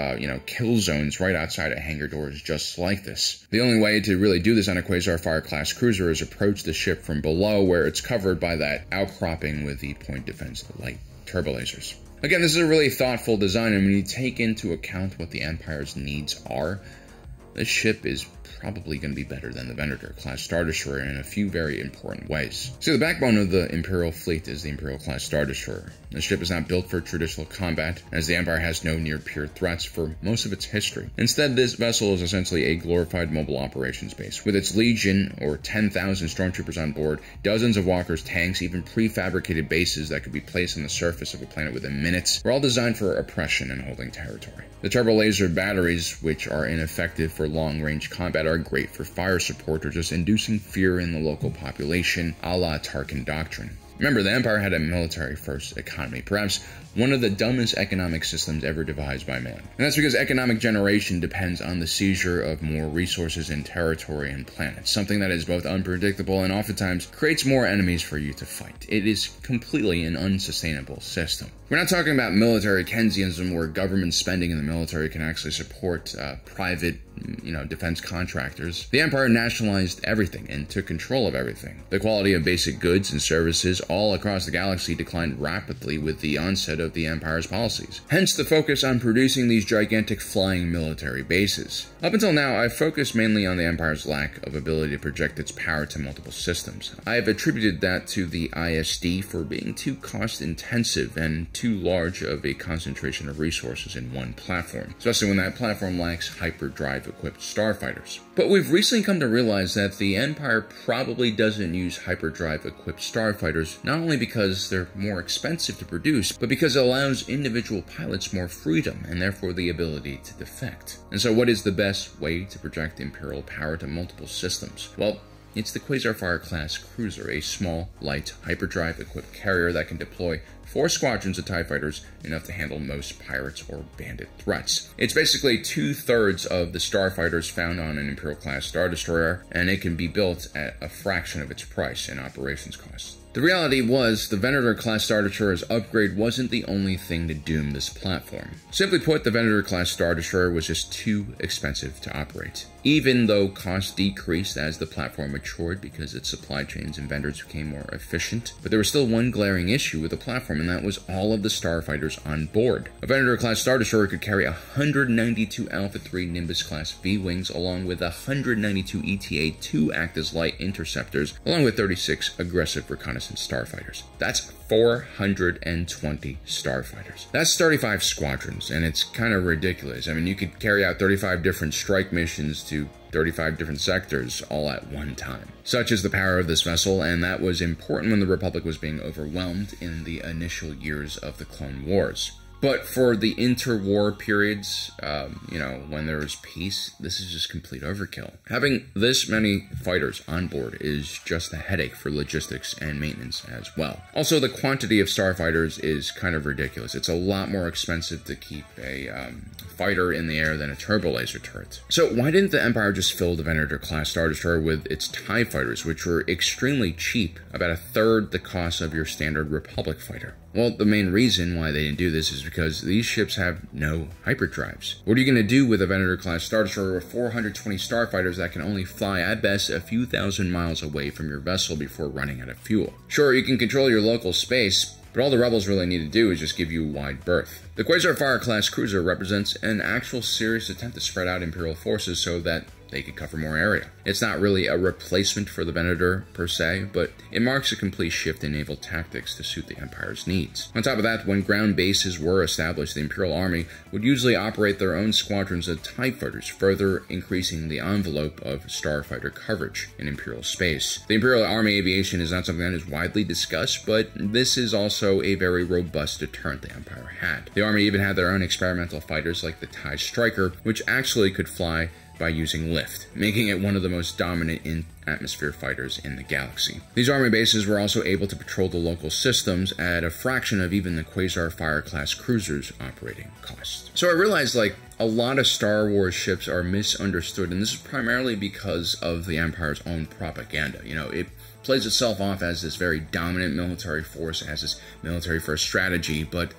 kill zones right outside of hangar doors just like this. The only way to really do this on a QUASAR Fire class cruiser is approach the ship from below, where it's covered by that outcropping with the point defense, the light turbo lasers. Again, this is a really thoughtful design, and when you take into account what the Empire's needs are, this ship is probably going to be better than the Venator class Star Destroyer in a few very important ways. So the backbone of the Imperial fleet is the Imperial class Star Destroyer. The ship is not built for traditional combat, as the Empire has no near-peer threats for most of its history. Instead, this vessel is essentially a glorified mobile operations base. With its Legion, or 10,000 stormtroopers on board, dozens of walkers, tanks, even prefabricated bases that could be placed on the surface of a planet within minutes, were all designed for oppression and holding territory. The turbo laser batteries, which are ineffective for long-range combat, are great for fire support or just inducing fear in the local population, a la Tarkin Doctrine. Remember, the Empire had a military-first economy, perhaps one of the dumbest economic systems ever devised by man. And that's because economic generation depends on the seizure of more resources in territory and planets, something that is both unpredictable and oftentimes creates more enemies for you to fight. It is completely an unsustainable system. We're not talking about military Keynesianism where government spending in the military can actually support private defense contractors. The Empire nationalized everything and took control of everything. The quality of basic goods and services all across the galaxy declined rapidly with the onset of the Empire's policies. Hence the focus on producing these gigantic flying military bases. Up until now, I've focused mainly on the Empire's lack of ability to project its power to multiple systems. I have attributed that to the ISD for being too cost-intensive and too large of a concentration of resources in one platform, especially when that platform lacks hyperdrive-equipped starfighters. But we've recently come to realize that the Empire probably doesn't use hyperdrive-equipped starfighters, not only because they're more expensive to produce, but because it allows individual pilots more freedom and therefore the ability to defect. And so what is the best way to project Imperial power to multiple systems? Well, it's the QUASAR Fire class cruiser, a small, light, hyperdrive-equipped carrier that can deploy 4 squadrons of TIE fighters, enough to handle most pirates or bandit threats. It's basically 2/3 of the starfighters found on an Imperial class Star Destroyer, and it can be built at a fraction of its price and operations costs. The reality was, the Venator-class Star Destroyer's upgrade wasn't the only thing to doom this platform. Simply put, the Venator-class Star Destroyer was just too expensive to operate. Even though costs decreased as the platform matured because its supply chains and vendors became more efficient, but there was still one glaring issue with the platform, and that was all of the starfighters on board. A Venator-class Star Destroyer could carry 192 Alpha 3 Nimbus-class V-Wings, along with 192 ETA-2 act as light interceptors, along with 36 aggressive reconnaissance starfighters. That's 420 starfighters. That's 35 squadrons, and it's kind of ridiculous. I mean, you could carry out 35 different strike missions to 35 different sectors all at one time. Such is the power of this vessel, and that was important when the Republic was being overwhelmed in the initial years of the Clone Wars. But for the interwar periods, when there was peace, this is just complete overkill. Having this many fighters on board is just a headache for logistics and maintenance as well. Also, the quantity of starfighters is kind of ridiculous. It's a lot more expensive to keep a fighter in the air than a turbo laser turret. So why didn't the Empire just fill the Venator-class Star Destroyer with its TIE fighters, which were extremely cheap, about a third the cost of your standard Republic fighter? Well, the main reason why they didn't do this is because these ships have no hyperdrives. What are you going to do with a Venator-class Star Destroyer with 420 starfighters that can only fly at best a few thousand miles away from your vessel before running out of fuel? Sure, you can control your local space, but all the rebels really need to do is just give you a wide berth. The QUASAR Fire-class cruiser represents an actual serious attempt to spread out Imperial forces so that they could cover more area. It's not really a replacement for the Venator per se, but it marks a complete shift in naval tactics to suit the Empire's needs. On top of that, when ground bases were established, the Imperial Army would usually operate their own squadrons of TIE fighters, further increasing the envelope of starfighter coverage in Imperial space. The Imperial Army aviation is not something that is widely discussed, but this is also a very robust deterrent the Empire had. The Army even had their own experimental fighters like the TIE Striker, which actually could fly by using lift, making it one of the most dominant in-atmosphere fighters in the galaxy. These army bases were also able to patrol the local systems at a fraction of even the QUASAR Fire-class cruisers' operating costs. So I realized, a lot of Star Wars ships are misunderstood, and this is primarily because of the Empire's own propaganda. It plays itself off as this very dominant military force, as this military-first strategy, but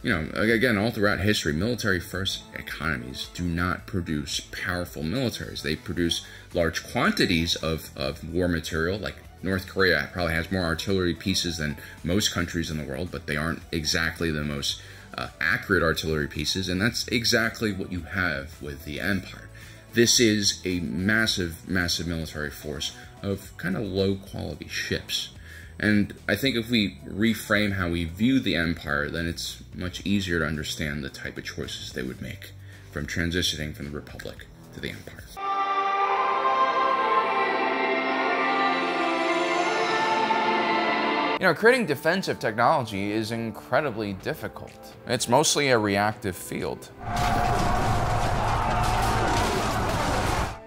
again, all throughout history, military-first economies do not produce powerful militaries. They produce large quantities of war material, like North Korea probably has more artillery pieces than most countries in the world, but they aren't exactly the most accurate artillery pieces, and that's exactly what you have with the Empire. This is a massive, massive military force of kind of low-quality ships. And I think if we reframe how we view the Empire, then it's much easier to understand the type of choices they would make from transitioning from the Republic to the Empire. Creating defensive technology is incredibly difficult. It's mostly a reactive field.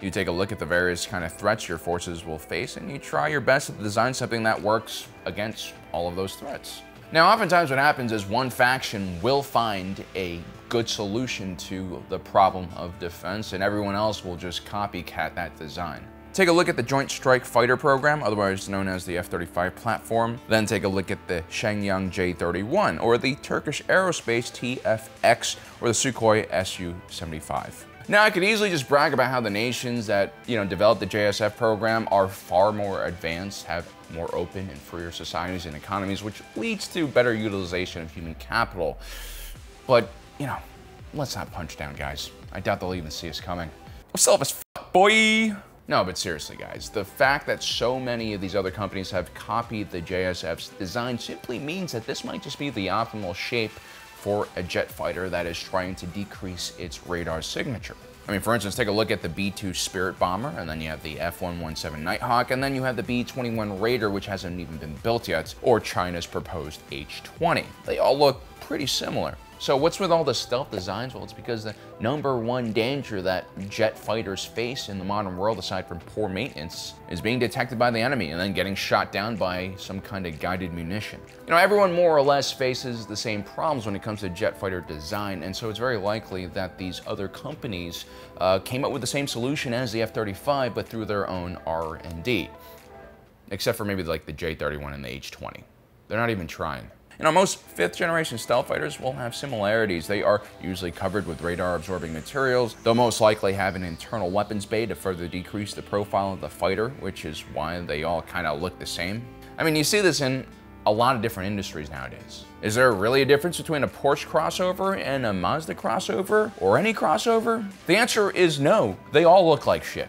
You take a look at the various kind of threats your forces will face, and you try your best to design something that works against all of those threats. Now, oftentimes what happens is one faction will find a good solution to the problem of defense, and everyone else will just copycat that design. Take a look at the Joint Strike Fighter program, otherwise known as the F-35 platform. Then take a look at the Shenyang J-31, or the Turkish Aerospace TFX, or the Sukhoi Su-75. Now, I could easily just brag about how the nations that, developed the JSF program are far more advanced, have more open and freer societies and economies, which leads to better utilization of human capital. But, let's not punch down, guys. I doubt they'll even see us coming. I'm self as fuck, boy! No, but seriously, guys, the fact that so many of these other companies have copied the JSF's design simply means that this might just be the optimal shape for a jet fighter that is trying to decrease its radar signature. I mean, for instance, take a look at the B-2 Spirit bomber, and then you have the F-117 Nighthawk, and then you have the B-21 Raider, which hasn't even been built yet, or China's proposed H-20. They all look pretty similar. So what's with all the stealth designs? Well, it's because the #1 danger that jet fighters face in the modern world, aside from poor maintenance, is being detected by the enemy and then getting shot down by some kind of guided munition. Everyone more or less faces the same problems when it comes to jet fighter design, and so it's very likely that these other companies came up with the same solution as the F-35, but through their own R&D. except for maybe like the J-31 and the H-20. They're not even trying. You know, most 5th generation stealth fighters will have similarities. They are usually covered with radar absorbing materials. They'll most likely have an internal weapons bay to further decrease the profile of the fighter, which is why they all kind of look the same. I mean, you see this in a lot of different industries nowadays. Is there really a difference between a Porsche crossover and a Mazda crossover, or any crossover? The answer is no. They all look like shit.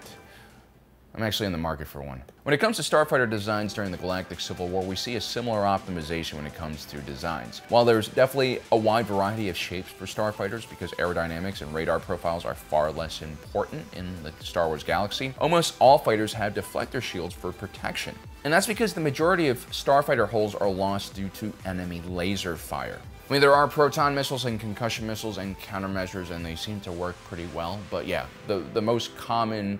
I'm actually in the market for one. When it comes to starfighter designs during the Galactic Civil War, we see a similar optimization when it comes to designs. While there's definitely a wide variety of shapes for starfighters because aerodynamics and radar profiles are far less important in the Star Wars galaxy, almost all fighters have deflector shields for protection. And that's because the majority of starfighter hulls are lost due to enemy laser fire. I mean, there are proton missiles and concussion missiles and countermeasures, and they seem to work pretty well. But yeah, the most common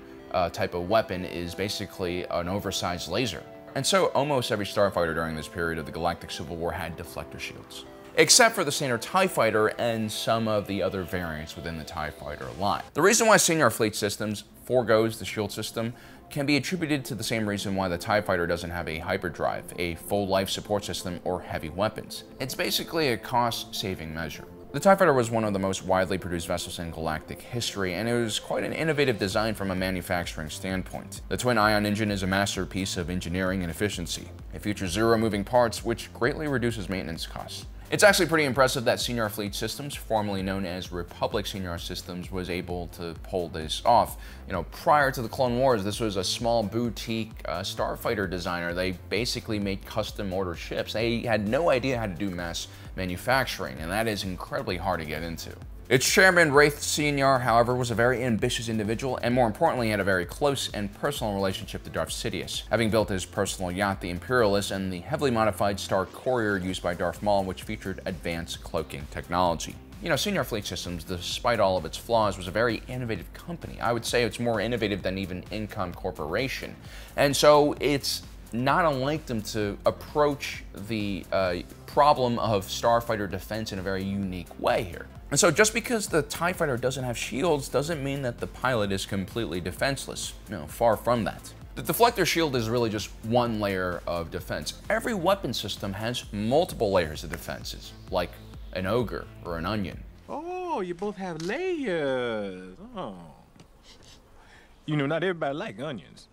type of weapon is basically an oversized laser. And so almost every starfighter during this period of the Galactic Civil War had deflector shields, except for the standard TIE Fighter and some of the other variants within the TIE Fighter line. The reason why Senior Fleet Systems forgoes the shield system can be attributed to the same reason why the TIE Fighter doesn't have a hyperdrive, a full life support system, or heavy weapons. It's basically a cost-saving measure. The TIE Fighter was one of the most widely produced vessels in galactic history, and it was quite an innovative design from a manufacturing standpoint. The twin-ion engine is a masterpiece of engineering and efficiency. It features 0 moving parts, which greatly reduces maintenance costs. It's actually pretty impressive that Senior Fleet Systems, formerly known as Republic Senior Systems, was able to pull this off. You know, prior to the Clone Wars, this was a small boutique starfighter designer. They basically made custom order ships. They had no idea how to do mass manufacturing, and that is incredibly hard to get into. Its chairman, Wraith Senior, however, was a very ambitious individual, and more importantly, had a very close and personal relationship to Darth Sidious, having built his personal yacht, the Imperialist, and the heavily modified Star Courier used by Darth Maul, which featured advanced cloaking technology. You know, Senior Fleet Systems, despite all of its flaws, was a very innovative company. I would say it's more innovative than even Incom Corporation. And so it's not unlike them to approach the problem of starfighter defense in a very unique way here. And so just because the TIE Fighter doesn't have shields doesn't mean that the pilot is completely defenseless. No, far from that. The deflector shield is really just one layer of defense. Every weapon system has multiple layers of defenses, like an ogre or an onion. Oh, you both have layers. Oh. You know, not everybody likes onions.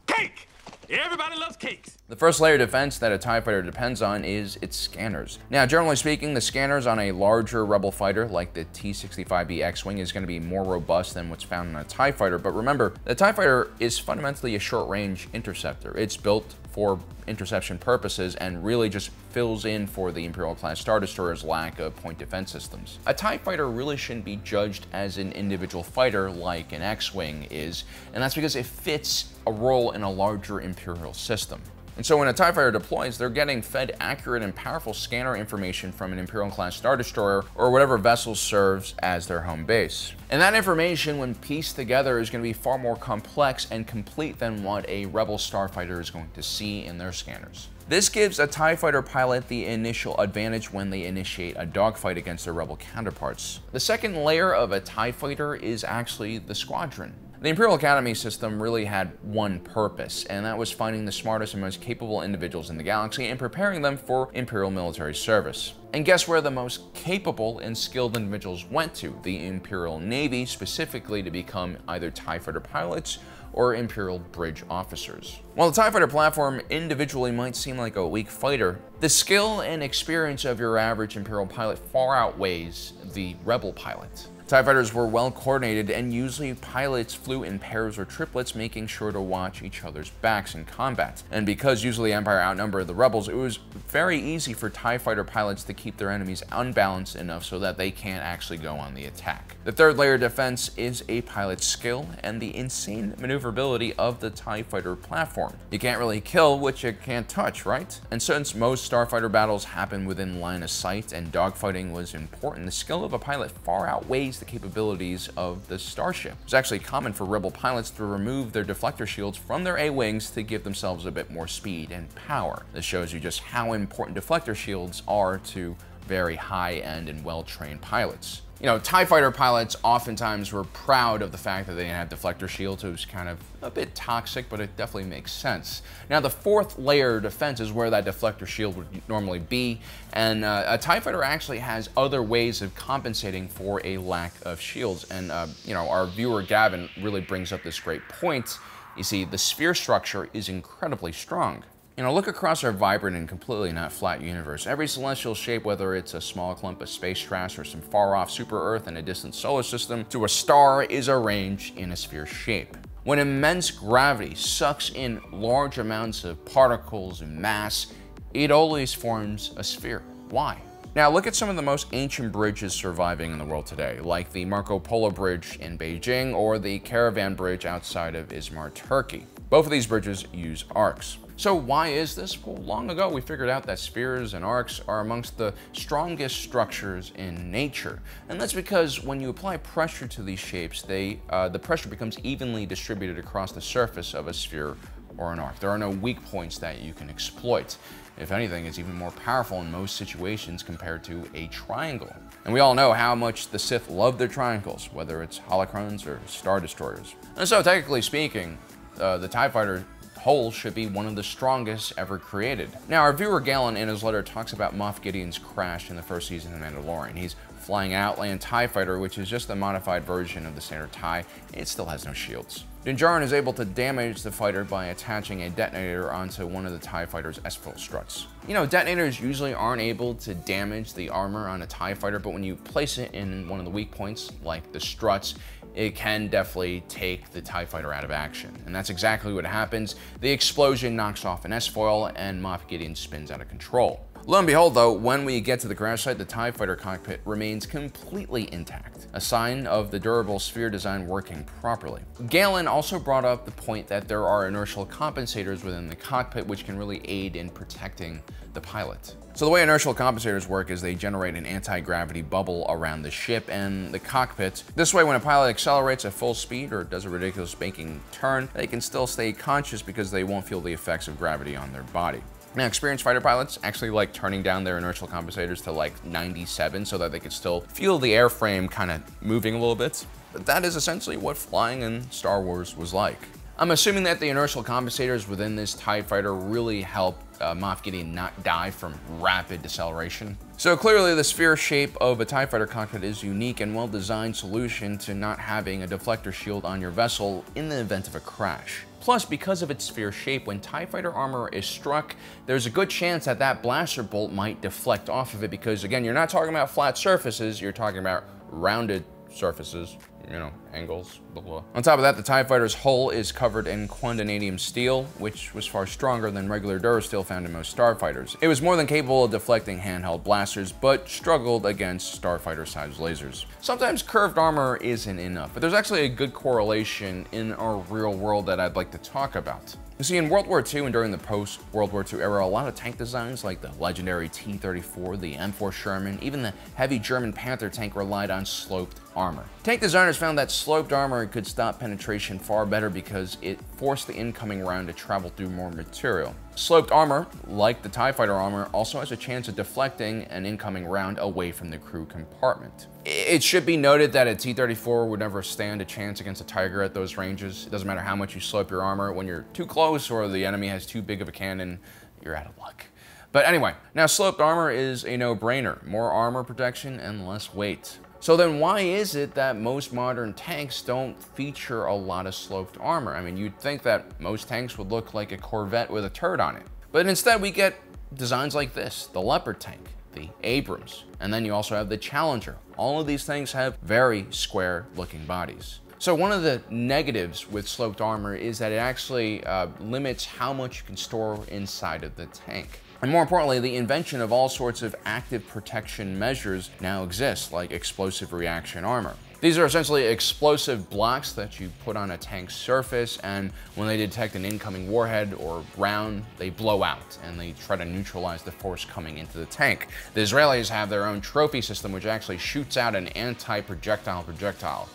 Cake! Everybody loves cakes. The first layer of defense that a TIE Fighter depends on is its scanners. Now, generally speaking, the scanners on a larger Rebel fighter like the T-65B X-Wing is going to be more robust than what's found in a TIE Fighter, but remember, the TIE Fighter is fundamentally a short-range interceptor. It's built for interception purposes and really just fills in for the Imperial-class Star Destroyer's lack of point defense systems. A TIE Fighter really shouldn't be judged as an individual fighter like an X-Wing is, and that's because it fits a role in a larger Imperial system. And so when a TIE Fighter deploys, they're getting fed accurate and powerful scanner information from an Imperial-class Star Destroyer or whatever vessel serves as their home base. And that information, when pieced together, is going to be far more complex and complete than what a Rebel starfighter is going to see in their scanners. This gives a TIE Fighter pilot the initial advantage when they initiate a dogfight against their Rebel counterparts. The second layer of a TIE Fighter is actually the squadron. The Imperial Academy system really had one purpose, and that was finding the smartest and most capable individuals in the galaxy and preparing them for Imperial military service. And guess where the most capable and skilled individuals went to? The Imperial Navy, specifically to become either TIE Fighter pilots or Imperial bridge officers. While the TIE Fighter platform individually might seem like a weak fighter, the skill and experience of your average Imperial pilot far outweighs the Rebel pilot. TIE Fighters were well coordinated, and usually pilots flew in pairs or triplets, making sure to watch each other's backs in combat. And because usually Empire outnumbered the Rebels, it was very easy for TIE Fighter pilots to keep their enemies unbalanced enough so that they can't actually go on the attack. The third layer of defense is a pilot's skill and the insane maneuverability of the TIE Fighter platform. You can't really kill what you can't touch, right? And since most starfighter battles happen within line of sight and dogfighting was important, the skill of a pilot far outweighs the capabilities of the starship. It's actually common for Rebel pilots to remove their deflector shields from their A-wings to give themselves a bit more speed and power. This shows you just how important deflector shields are to very high-end and well-trained pilots. You know, TIE fighter pilots oftentimes were proud of the fact that they didn't have deflector shields. It was kind of a bit toxic, but it definitely makes sense. Now, the fourth layer of defense is where that deflector shield would normally be, and a TIE fighter actually has other ways of compensating for a lack of shields. And, you know, our viewer Gavin really brings up this great point. You see, the sphere structure is incredibly strong. You know, look across our vibrant and completely not flat universe. Every celestial shape, whether it's a small clump of space trash or some far-off super-Earth in a distant solar system, to a star, is arranged in a sphere shape. When immense gravity sucks in large amounts of particles and mass, it always forms a sphere. Why? Now, look at some of the most ancient bridges surviving in the world today, like the Marco Polo Bridge in Beijing or the Caravan Bridge outside of Izmir, Turkey. Both of these bridges use arcs. So why is this? Well, long ago we figured out that spheres and arcs are amongst the strongest structures in nature. And that's because when you apply pressure to these shapes, the pressure becomes evenly distributed across the surface of a sphere or an arc. There are no weak points that you can exploit. If anything, it's even more powerful in most situations compared to a triangle. And we all know how much the Sith love their triangles, whether it's holocrons or Star Destroyers. And so, technically speaking, the TIE fighter hull should be one of the strongest ever created. Now, our viewer Galen in his letter talks about Moff Gideon's crash in the first season of The Mandalorian. He's flying an Outland TIE fighter, which is just a modified version of the standard TIE. It still has no shields. Din Djarin is able to damage the fighter by attaching a detonator onto one of the TIE fighter's S-foil struts. You know, detonators usually aren't able to damage the armor on a TIE fighter, but when you place it in one of the weak points, like the struts, it can definitely take the TIE fighter out of action. And that's exactly what happens. The explosion knocks off an S-foil and Moff Gideon spins out of control. Lo and behold, though, when we get to the crash site, the TIE fighter cockpit remains completely intact, a sign of the durable sphere design working properly. Galen also brought up the point that there are inertial compensators within the cockpit which can really aid in protecting the pilot. So the way inertial compensators work is they generate an anti-gravity bubble around the ship and the cockpit. This way, when a pilot accelerates at full speed or does a ridiculous banking turn, they can still stay conscious because they won't feel the effects of gravity on their body. Now, experienced fighter pilots actually like turning down their inertial compensators to like 97 so that they could still feel the airframe kind of moving a little bit. But that is essentially what flying in Star Wars was like. I'm assuming that the inertial compensators within this TIE fighter really help Moff Gideon not die from rapid deceleration. So clearly the sphere shape of a TIE fighter cockpit is a unique and well-designed solution to not having a deflector shield on your vessel in the event of a crash. Plus, because of its sphere shape, when TIE fighter armor is struck, there's a good chance that that blaster bolt might deflect off of it because, again, you're not talking about flat surfaces, you're talking about rounded surfaces, you know, angles, blah, blah. On top of that, the TIE fighter's hull is covered in quandanadium steel, which was far stronger than regular durasteel found in most starfighters. It was more than capable of deflecting handheld blasters, but struggled against starfighter-sized lasers. Sometimes curved armor isn't enough, but there's actually a good correlation in our real world that I'd like to talk about. You see, in World War II and during the post-World War II era, a lot of tank designs like the legendary T-34, the M4 Sherman, even the heavy German Panther tank relied on sloped armor. Tank designers found that sloped armor could stop penetration far better because it forced the incoming round to travel through more material. Sloped armor, like the TIE fighter armor, also has a chance of deflecting an incoming round away from the crew compartment. It should be noted that a T-34 would never stand a chance against a Tiger at those ranges. It doesn't matter how much you slope your armor. When you're too close or the enemy has too big of a cannon, you're out of luck. But anyway, now sloped armor is a no-brainer. More armor protection and less weight. So then why is it that most modern tanks don't feature a lot of sloped armor? I mean, you'd think that most tanks would look like a Corvette with a turret on it. But instead we get designs like this, the Leopard tank, the Abrams, and then you also have the Challenger. All of these things have very square looking bodies. So one of the negatives with sloped armor is that it actually limits how much you can store inside of the tank. And more importantly, the invention of all sorts of active protection measures now exists, like explosive reaction armor. These are essentially explosive blocks that you put on a tank's surface, and when they detect an incoming warhead or round, they blow out, and they try to neutralize the force coming into the tank. The Israelis have their own trophy system, which actually shoots out an anti-projectile projectile.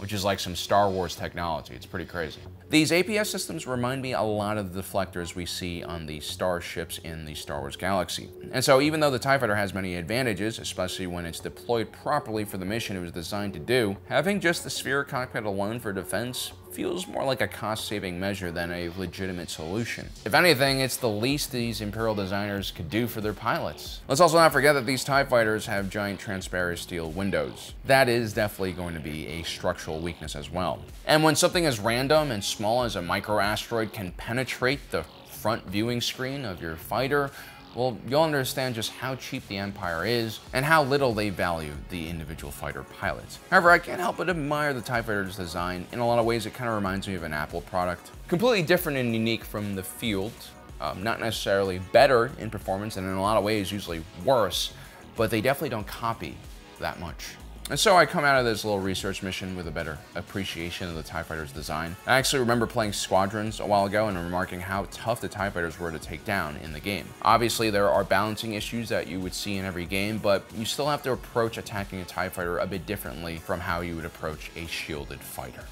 which is like some Star Wars technology. It's pretty crazy. These APS systems remind me a lot of the deflectors we see on the starships in the Star Wars galaxy. And so even though the TIE Fighter has many advantages, especially when it's deployed properly for the mission it was designed to do, having just the sphere cockpit alone for defense feels more like a cost-saving measure than a legitimate solution. If anything, it's the least these Imperial designers could do for their pilots. Let's also not forget that these TIE Fighters have giant transparent steel windows. That is definitely going to be a structural weakness as well. And when something as random and small as a microasteroid can penetrate the front viewing screen of your fighter, well, you'll understand just how cheap the Empire is and how little they value the individual fighter pilots. However, I can't help but admire the TIE Fighter's design. In a lot of ways, it kind of reminds me of an Apple product. Completely different and unique from the field. Not necessarily better in performance, and in a lot of ways, usually worse, but they definitely don't copy that much. And so I come out of this little research mission with a better appreciation of the TIE Fighter's design. I actually remember playing Squadrons a while ago and remarking how tough the TIE Fighters were to take down in the game. Obviously, there are balancing issues that you would see in every game, but you still have to approach attacking a TIE Fighter a bit differently from how you would approach a shielded fighter.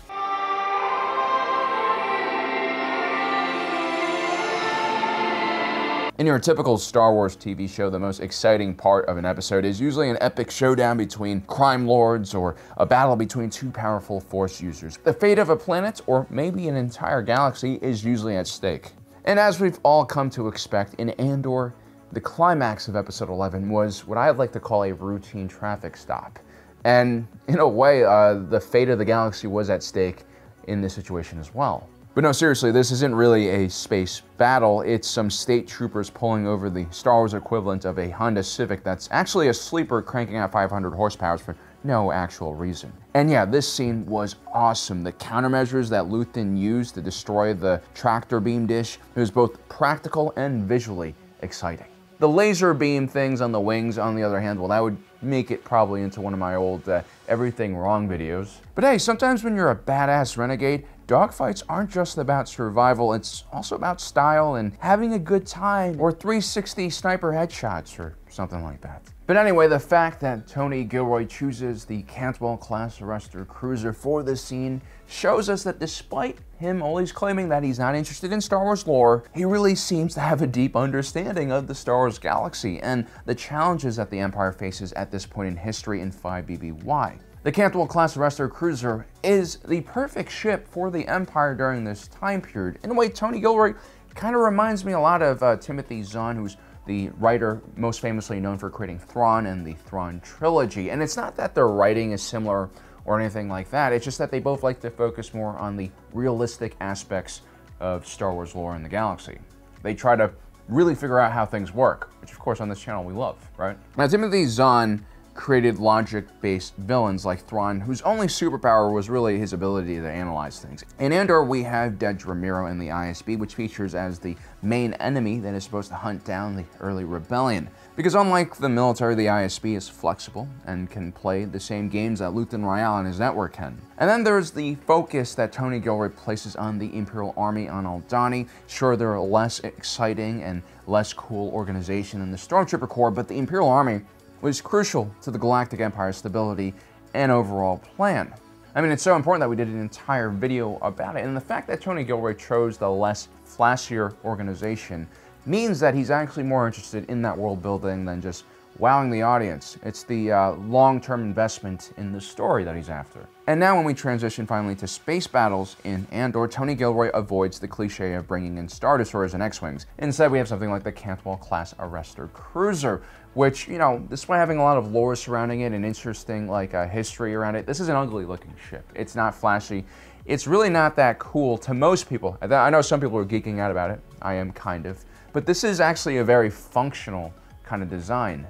In your typical Star Wars TV show, the most exciting part of an episode is usually an epic showdown between crime lords or a battle between two powerful Force users. The fate of a planet, or maybe an entire galaxy, is usually at stake. And as we've all come to expect, in Andor, the climax of Episode 11 was what I'd like to call a routine traffic stop. And in a way, the fate of the galaxy was at stake in this situation as well. But no, seriously, this isn't really a space battle. It's some state troopers pulling over the Star Wars equivalent of a Honda Civic that's actually a sleeper cranking out 500 horsepower for no actual reason. And yeah, this scene was awesome. The countermeasures that Luthen used to destroy the tractor beam dish, it was both practical and visually exciting. The laser beam things on the wings, on the other hand, well, that would make it probably into one of my old everything wrong videos. But hey, sometimes when you're a badass renegade, dogfights aren't just about survival, it's also about style and having a good time, or 360 sniper headshots or something like that. But anyway, the fact that Tony Gilroy chooses the Cantwell-class Arrestor cruiser for this scene shows us that despite him always claiming that he's not interested in Star Wars lore, he really seems to have a deep understanding of the Star Wars galaxy and the challenges that the Empire faces at this point in history in 5BBY. The Cantwell-class Arrestor cruiser is the perfect ship for the Empire during this time period. In a way, Tony Gilroy kind of reminds me a lot of Timothy Zahn, who's the writer most famously known for creating Thrawn and the Thrawn trilogy. And it's not that their writing is similar or anything like that, it's just that they both like to focus more on the realistic aspects of Star Wars lore in the galaxy. They try to really figure out how things work, which of course on this channel we love, right? Now, Timothy Zahn created logic-based villains like Thrawn, whose only superpower was really his ability to analyze things. In Andor, we have Dedge Ramiro in the ISB, which features as the main enemy that is supposed to hunt down the early rebellion. Because unlike the military, the ISB is flexible and can play the same games that Luthen Rael and his network can. And then there's the focus that Tony Gilroy places on the Imperial Army on Aldhani. Sure, they're a less exciting and less cool organization than the Stormtrooper Corps, but the Imperial Army was crucial to the Galactic Empire's stability and overall plan. I mean, it's so important that we did an entire video about it, and the fact that Tony Gilroy chose the less flashier organization means that he's actually more interested in that world building than just wowing the audience. It's the long-term investment in the story that he's after. And now when we transition finally to space battles in Andor, Tony Gilroy avoids the cliche of bringing in Star Destroyers and X-Wings. Instead, we have something like the Cantwell-class Arrestor cruiser, which, you know, despite having a lot of lore surrounding it and interesting, like, history around it, this is an ugly-looking ship. It's not flashy. It's really not that cool to most people. I know some people are geeking out about it. I am kind of. But this is actually a very functional kind of design.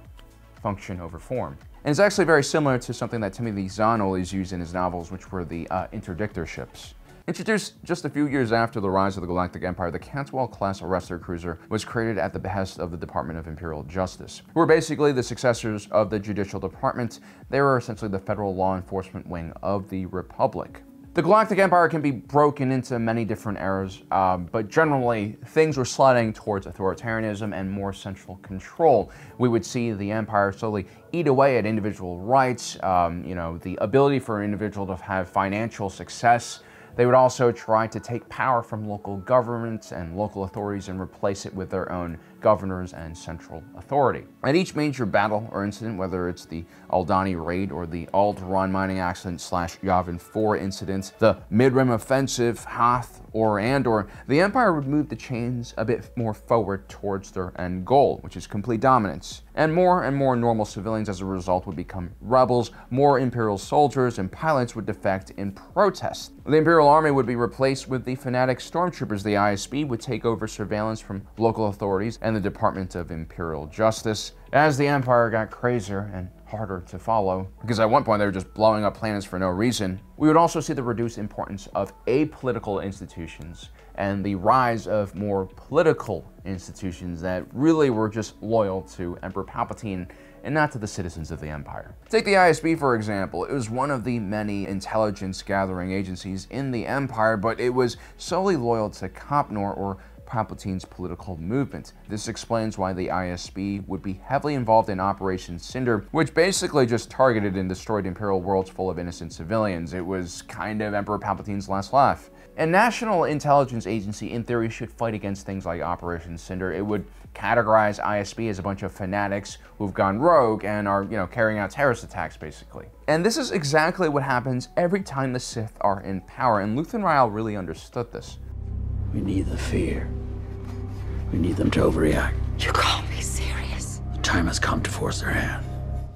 Function over form. And it's actually very similar to something that Timothy Zahn always used in his novels, which were the interdictor ships. Introduced just a few years after the rise of the Galactic Empire, the Cantwell-class Arrestor cruiser was created at the behest of the Department of Imperial Justice, who were basically the successors of the Judicial Department. They were essentially the federal law enforcement wing of the Republic. The Galactic Empire can be broken into many different eras, but generally things were sliding towards authoritarianism and more central control. We would see the Empire slowly eat away at individual rights, the ability for an individual to have financial success. They would also try to take power from local governments and local authorities and replace it with their own governors and central authority. At each major battle or incident, whether it's the Aldani raid or the Alderaan mining accident / Yavin 4 incident, the Mid-Rim offensive, Hoth, or the Empire would move the chains a bit more forward towards their end goal, which is complete dominance. And more normal civilians as a result would become rebels, more Imperial soldiers and pilots would defect in protest. The Imperial Army would be replaced with the fanatic stormtroopers. The ISB would take over surveillance from local authorities and the Department of Imperial Justice. As the Empire got crazier and harder to follow, because at one point they were just blowing up planets for no reason, we would also see the reduced importance of apolitical institutions and the rise of more political institutions that really were just loyal to Emperor Palpatine and not to the citizens of the Empire. Take the ISB, for example. It was one of the many intelligence gathering agencies in the Empire, but it was solely loyal to Copnor, or Palpatine's political movement. This explains why the ISB would be heavily involved in Operation Cinder, which basically just targeted and destroyed Imperial worlds full of innocent civilians. It was kind of Emperor Palpatine's last laugh. A national intelligence agency, in theory, should fight against things like Operation Cinder. It would categorize ISB as a bunch of fanatics who've gone rogue and are, carrying out terrorist attacks, basically. And this is exactly what happens every time the Sith are in power, and Luthen Rael really understood this. We need the fear. We need them to overreact. You can't be serious. The time has come to force their hand.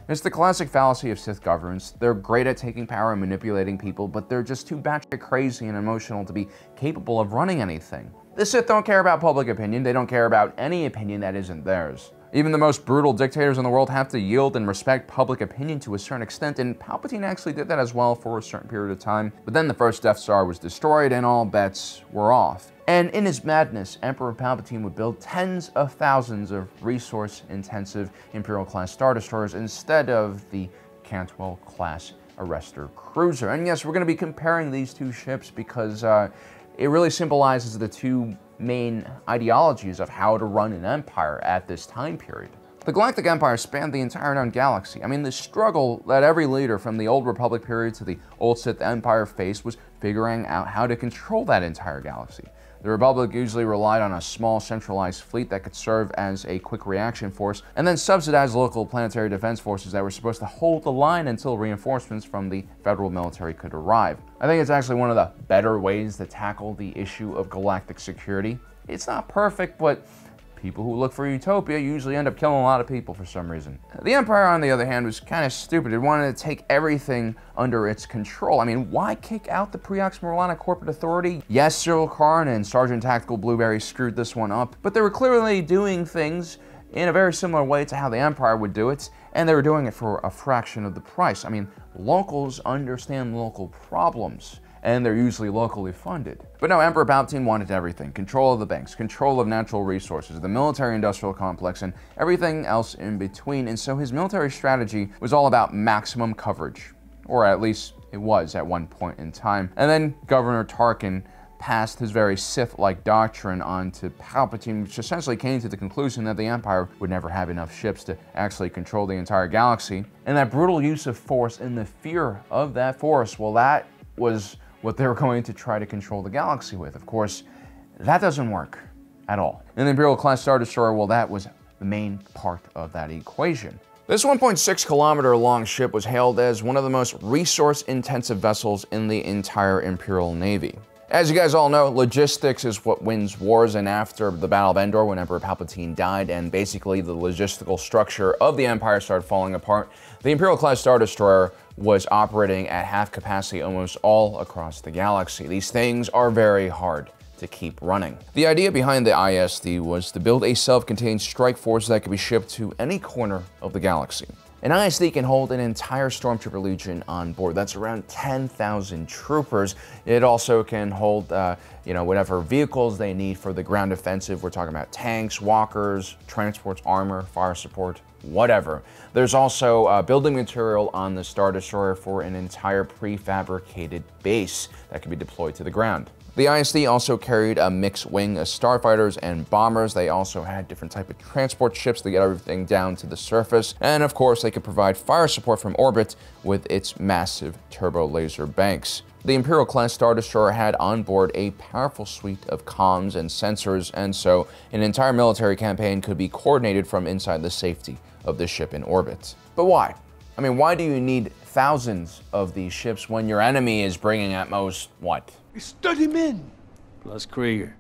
It's the classic fallacy of Sith governance. They're great at taking power and manipulating people, but they're just too batshit crazy and emotional to be capable of running anything. The Sith don't care about public opinion. They don't care about any opinion that isn't theirs. Even the most brutal dictators in the world have to yield and respect public opinion to a certain extent, and Palpatine actually did that as well for a certain period of time. But then the first Death Star was destroyed and all bets were off. And in his madness, Emperor Palpatine would build tens of thousands of resource-intensive Imperial-class Star Destroyers instead of the Cantwell-class Arrestor cruiser. And yes, we're going to be comparing these two ships because it really symbolizes the two main ideologies of how to run an empire at this time period. The Galactic Empire spanned the entire known galaxy. I mean, the struggle that every leader from the Old Republic period to the Old Sith Empire faced was figuring out how to control that entire galaxy. The Republic usually relied on a small centralized fleet that could serve as a quick reaction force, and then subsidize local planetary defense forces that were supposed to hold the line until reinforcements from the federal military could arrive. I think it's actually one of the better ways to tackle the issue of galactic security. It's not perfect, but people who look for utopia usually end up killing a lot of people for some reason. The Empire, on the other hand, was kind of stupid. It wanted to take everything under its control. I mean, why kick out the Preox Morlana corporate authority? Yes, Cyril Karn and Sergeant Tactical Blueberry screwed this one up, but they were clearly doing things in a very similar way to how the Empire would do it, and they were doing it for a fraction of the price. I mean, locals understand local problems, and they're usually locally funded. But no, Emperor Palpatine wanted everything. Control of the banks, control of natural resources, the military-industrial complex, and everything else in between. And so his military strategy was all about maximum coverage, or at least it was at one point in time. And then Governor Tarkin passed his very Sith-like doctrine on to Palpatine, which essentially came to the conclusion that the Empire would never have enough ships to actually control the entire galaxy. And that brutal use of force and the fear of that force, well, that was what they were going to try to control the galaxy with. Of course, that doesn't work at all. And the Imperial-class Star Destroyer, well, that was the main part of that equation. This 1.6-kilometer long ship was hailed as one of the most resource-intensive vessels in the entire Imperial Navy. As you guys all know, logistics is what wins wars, and after the Battle of Endor, when Emperor Palpatine died and basically the logistical structure of the Empire started falling apart, the Imperial-class Star Destroyer was operating at half capacity almost all across the galaxy. These things are very hard to keep running. The idea behind the ISD was to build a self-contained strike force that could be shipped to any corner of the galaxy. An ISD can hold an entire Stormtrooper Legion on board. That's around 10,000 troopers. It also can hold, whatever vehicles they need for the ground offensive. We're talking about tanks, walkers, transports, armor, fire support, whatever. There's also building material on the Star Destroyer for an entire prefabricated base that could be deployed to the ground. The ISD also carried a mixed wing of starfighters and bombers. They also had different type of transport ships to get everything down to the surface. And of course, they could provide fire support from orbit with its massive turbo laser banks. The Imperial-class Star Destroyer had on board a powerful suite of comms and sensors, and so an entire military campaign could be coordinated from inside the safety of the ship in orbit. But why? I mean, why do you need thousands of these ships when your enemy is bringing at most, what? 30 men. Plus Krieger.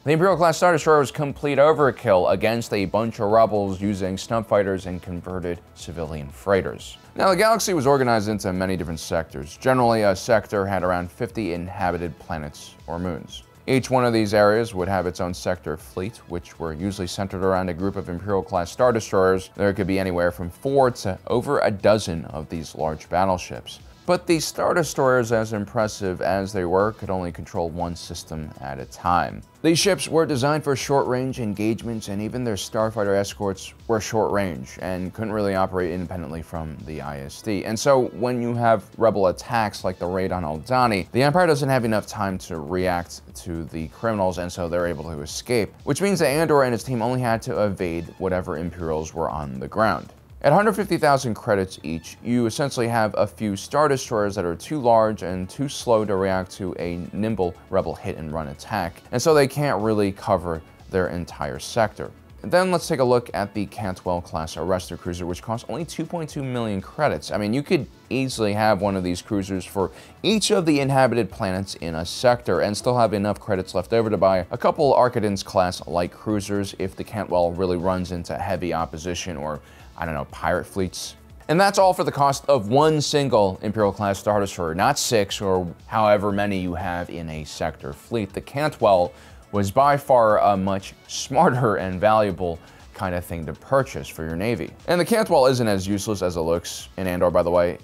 The Imperial-class Star Destroyer was complete overkill against a bunch of rebels using snub fighters and converted civilian freighters. Now, the galaxy was organized into many different sectors. Generally, a sector had around 50 inhabited planets or moons. Each one of these areas would have its own sector fleet, which were usually centered around a group of Imperial-class Star Destroyers. There could be anywhere from 4 to over a dozen of these large battleships. But the Star Destroyers, as impressive as they were, could only control one system at a time. These ships were designed for short-range engagements, and even their starfighter escorts were short-range and couldn't really operate independently from the ISD. And so when you have rebel attacks like the raid on Aldhani, the Empire doesn't have enough time to react to the criminals, and so they're able to escape. Which means that Andor and his team only had to evade whatever Imperials were on the ground. At 150,000 credits each, you essentially have a few Star Destroyers that are too large and too slow to react to a nimble rebel hit-and-run attack, and so they can't really cover their entire sector. And then let's take a look at the Cantwell class Arrestor cruiser, which costs only 2.2 million credits. I mean, you could easily have one of these cruisers for each of the inhabited planets in a sector and still have enough credits left over to buy a couple ARQUITEN's class light cruisers if the Cantwell really runs into heavy opposition or, I don't know, pirate fleets. And that's all for the cost of one single Imperial-class Star Destroyer, not 6 or however many you have in a sector fleet. The Cantwell was by far a much smarter and valuable kind of thing to purchase for your Navy. And the Cantwell isn't as useless as it looks in Andor, by the way.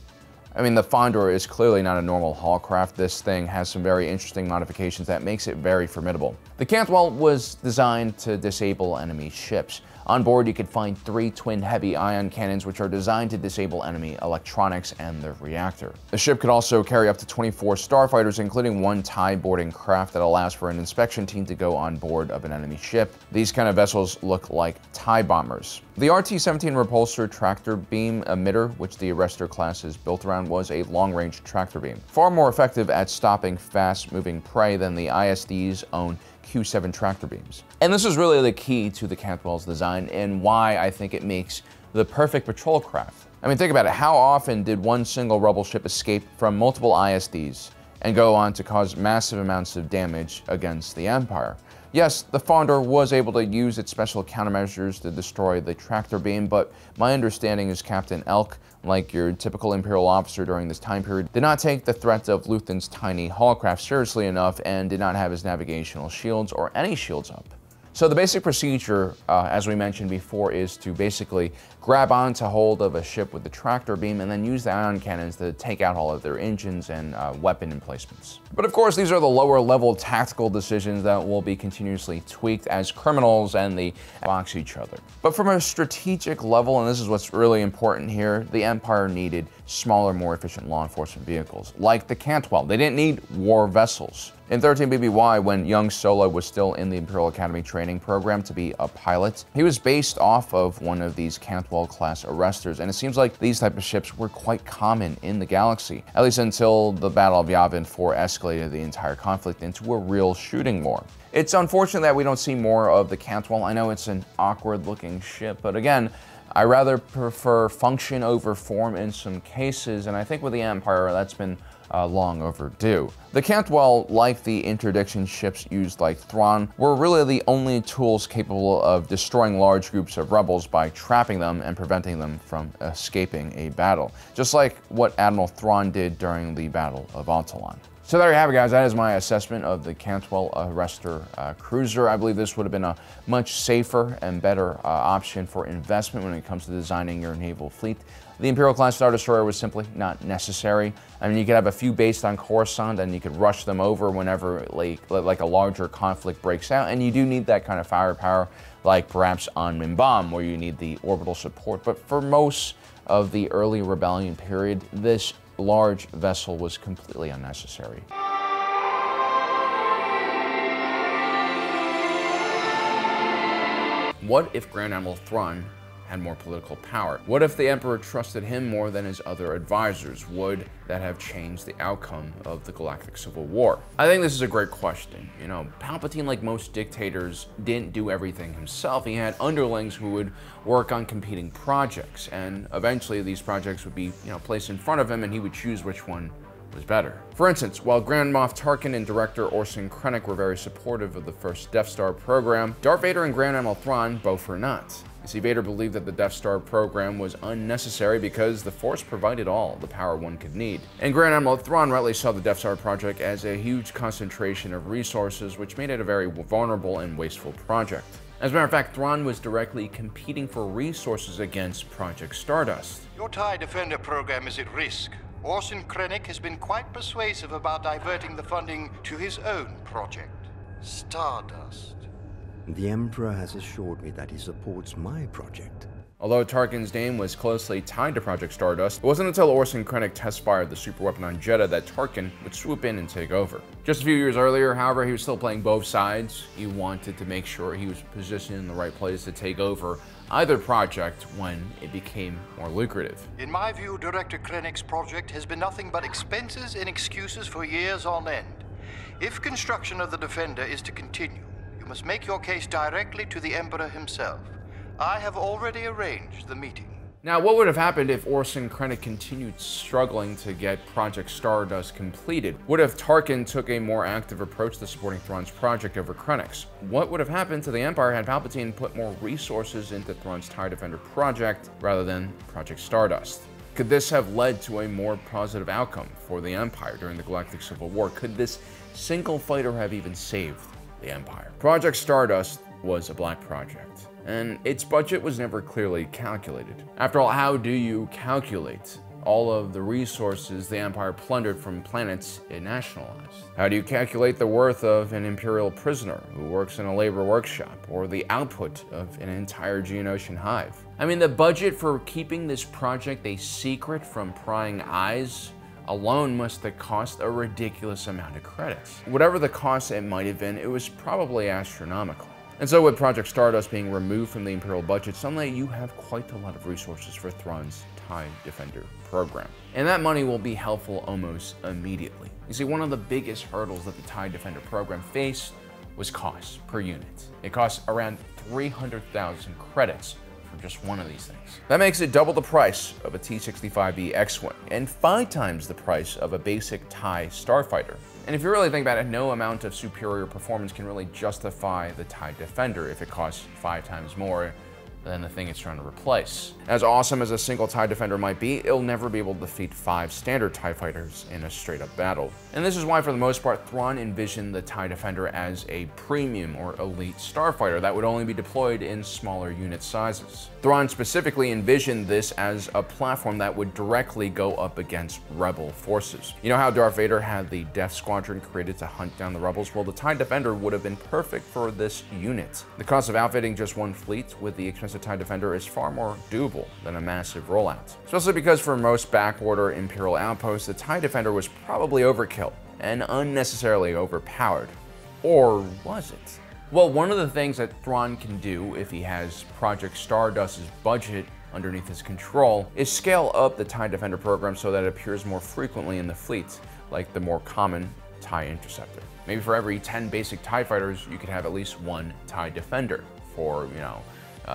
I mean, the Fondor is clearly not a normal hull craft. This thing has some very interesting modifications that makes it very formidable. The Cantwell was designed to disable enemy ships. On board, you could find 3 twin heavy ion cannons, which are designed to disable enemy electronics and the reactor. The ship could also carry up to 24 starfighters, including 1 tie boarding craft that allows for an inspection team to go on board of an enemy ship. These kind of vessels look like tie bombers. The RT-17 repulsor tractor beam emitter, which the Arrestor class is built around, was a long-range tractor beam, far more effective at stopping fast-moving prey than the ISD's own Q7 tractor beams. And this is really the key to the Cantwell's design and why I think it makes the perfect patrol craft. I mean, think about it. How often did one single rebel ship escape from multiple ISDs and go on to cause massive amounts of damage against the Empire? Yes, the Fondor was able to use its special countermeasures to destroy the tractor beam, but my understanding is Captain Elk, like your typical Imperial officer during this time period, did not take the threat of Luthen's tiny hullcraft seriously enough and did not have his navigational shields or any shields up. So the basic procedure, as we mentioned before, is to basically grab onto hold of a ship with the tractor beam and then use the ion cannons to take out all of their engines and weapon emplacements. But of course, these are the lower level tactical decisions that will be continuously tweaked as criminals and the box each other. But from a strategic level, and this is what's really important here, the Empire needed smaller, more efficient law enforcement vehicles, like the Cantwell. They didn't need war vessels. In 13 BBY, when young Solo was still in the Imperial Academy training program to be a pilot, he was based off of one of these Cantwell-class Arrestors, and it seems like these type of ships were quite common in the galaxy, at least until the Battle of Yavin 4 escalated the entire conflict into a real shooting war. It's unfortunate that we don't see more of the Cantwell. I know it's an awkward-looking ship, but again, I rather prefer function over form in some cases, and I think with the Empire, that's been long overdue. The Cantwell, like the interdiction ships used like Thrawn, were really the only tools capable of destroying large groups of rebels by trapping them and preventing them from escaping a battle, just like what Admiral Thrawn did during the Battle of Autolon. So there you have it, guys. That is my assessment of the Cantwell ARRESTOR cruiser. I believe this would have been a much safer and better option for investment when it comes to designing your naval fleet. The Imperial-class Star Destroyer was simply not necessary. I mean, you could have a few based on Coruscant, and you could rush them over whenever like a larger conflict breaks out, and you do need that kind of firepower, like perhaps on Mimbam, where you need the orbital support. But for most of the early rebellion period, this large vessel was completely unnecessary. What if Grand Admiral Thrawn had more political power? What if the Emperor trusted him more than his other advisors? Would that have changed the outcome of the Galactic Civil War? I think this is a great question. You know, Palpatine, like most dictators, didn't do everything himself. He had underlings who would work on competing projects, and eventually these projects would be, placed in front of him, and he would choose which one was better. For instance, while Grand Moff Tarkin and director Orson Krennic were very supportive of the first Death Star program, Darth Vader and Grand Admiral Thrawn both were not. You see, Vader believed that the Death Star program was unnecessary because the Force provided all the power one could need. And Grand Admiral Thrawn rightly saw the Death Star project as a huge concentration of resources, which made it a very vulnerable and wasteful project. As a matter of fact, Thrawn was directly competing for resources against Project Stardust. Your TIE Defender program is at risk. Orson Krennic has been quite persuasive about diverting the funding to his own project, Stardust. The Emperor has assured me that he supports my project. Although Tarkin's name was closely tied to Project Stardust, it wasn't until Orson Krennic test-fired the superweapon on Jedha that Tarkin would swoop in and take over. Just a few years earlier, however, he was still playing both sides. He wanted to make sure he was positioned in the right place to take over either project when it became more lucrative. In my view, Director Krennic's project has been nothing but expenses and excuses for years on end. If construction of the Defender is to continue, you must make your case directly to the Emperor himself. I have already arranged the meeting. Now, what would have happened if Orson Krennic continued struggling to get Project Stardust completed? What if Tarkin took a more active approach to supporting Thrawn's project over Krennic's? What would have happened to the Empire had Palpatine put more resources into Thrawn's TIE Defender project rather than Project Stardust? Could this have led to a more positive outcome for the Empire during the Galactic Civil War? Could this single fighter have even saved the Empire? Project Stardust was a black project, and its budget was never clearly calculated. After all, how do you calculate all of the resources the Empire plundered from planets it nationalized? How do you calculate the worth of an Imperial prisoner who works in a labor workshop, or the output of an entire Geonosian hive? I mean, the budget for keeping this project a secret from prying eyes alone must have cost a ridiculous amount of credits. Whatever the cost it might have been, it was probably astronomical. And so with Project Stardust being removed from the Imperial budget, suddenly you have quite a lot of resources for Thrawn's TIE Defender program. And that money will be helpful almost immediately. You see, one of the biggest hurdles that the TIE Defender program faced was cost per unit. It costs around 300,000 credits for just one of these things. That makes it double the price of a T-65B X-Wing and 5 times the price of a basic TIE starfighter. And if you really think about it, no amount of superior performance can really justify the TIE Defender if it costs 5 times more than the thing it's trying to replace. As awesome as a single TIE Defender might be, it'll never be able to defeat 5 standard TIE fighters in a straight-up battle. And this is why, for the most part, Thrawn envisioned the TIE Defender as a premium or elite starfighter that would only be deployed in smaller unit sizes. Thrawn specifically envisioned this as a platform that would directly go up against Rebel forces. You know how Darth Vader had the Death Squadron created to hunt down the Rebels? Well, the TIE Defender would have been perfect for this unit. The cost of outfitting just one fleet with the expensive TIE Defender is far more doable than a massive rollout. Especially because for most backorder Imperial outposts, the TIE Defender was probably overkill and unnecessarily overpowered. Or was it? Well, one of the things that Thrawn can do if he has Project Stardust's budget underneath his control is scale up the TIE Defender program so that it appears more frequently in the fleet, like the more common TIE Interceptor. Maybe for every 10 basic TIE fighters, you could have at least 1 TIE Defender for,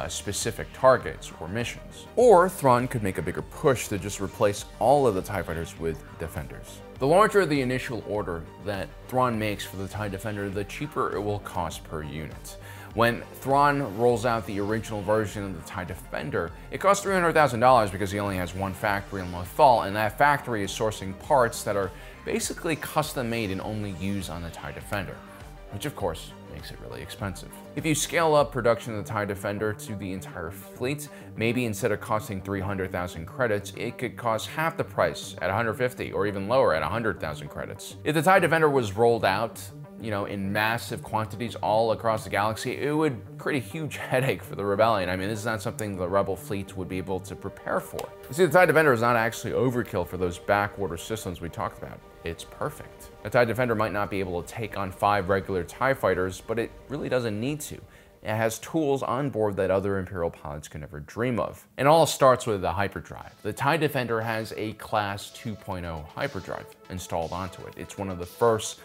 specific targets or missions. Or Thrawn could make a bigger push to just replace all of the TIE fighters with Defenders. The larger the initial order that Thrawn makes for the TIE Defender, the cheaper it will cost per unit. When Thrawn rolls out the original version of the TIE Defender, it costs $300,000 because he only has one factory in Lothal, and that factory is sourcing parts that are basically custom made and only used on the TIE Defender, which of course makes it really expensive. If you scale up production of the TIE Defender to the entire fleet, maybe instead of costing 300,000 credits, it could cost half the price at 150 or even lower at 100,000 credits. If the TIE Defender was rolled out, in massive quantities all across the galaxy, it would create a huge headache for the Rebellion. I mean, this is not something the Rebel fleet would be able to prepare for. You see, the TIE Defender is not actually overkill for those backorder systems we talked about. It's perfect. A TIE Defender might not be able to take on 5 regular TIE fighters, but it really doesn't need to. It has tools on board that other Imperial pilots can never dream of. And all starts with the hyperdrive. The TIE Defender has a Class 2.0 hyperdrive installed onto it. It's one of the first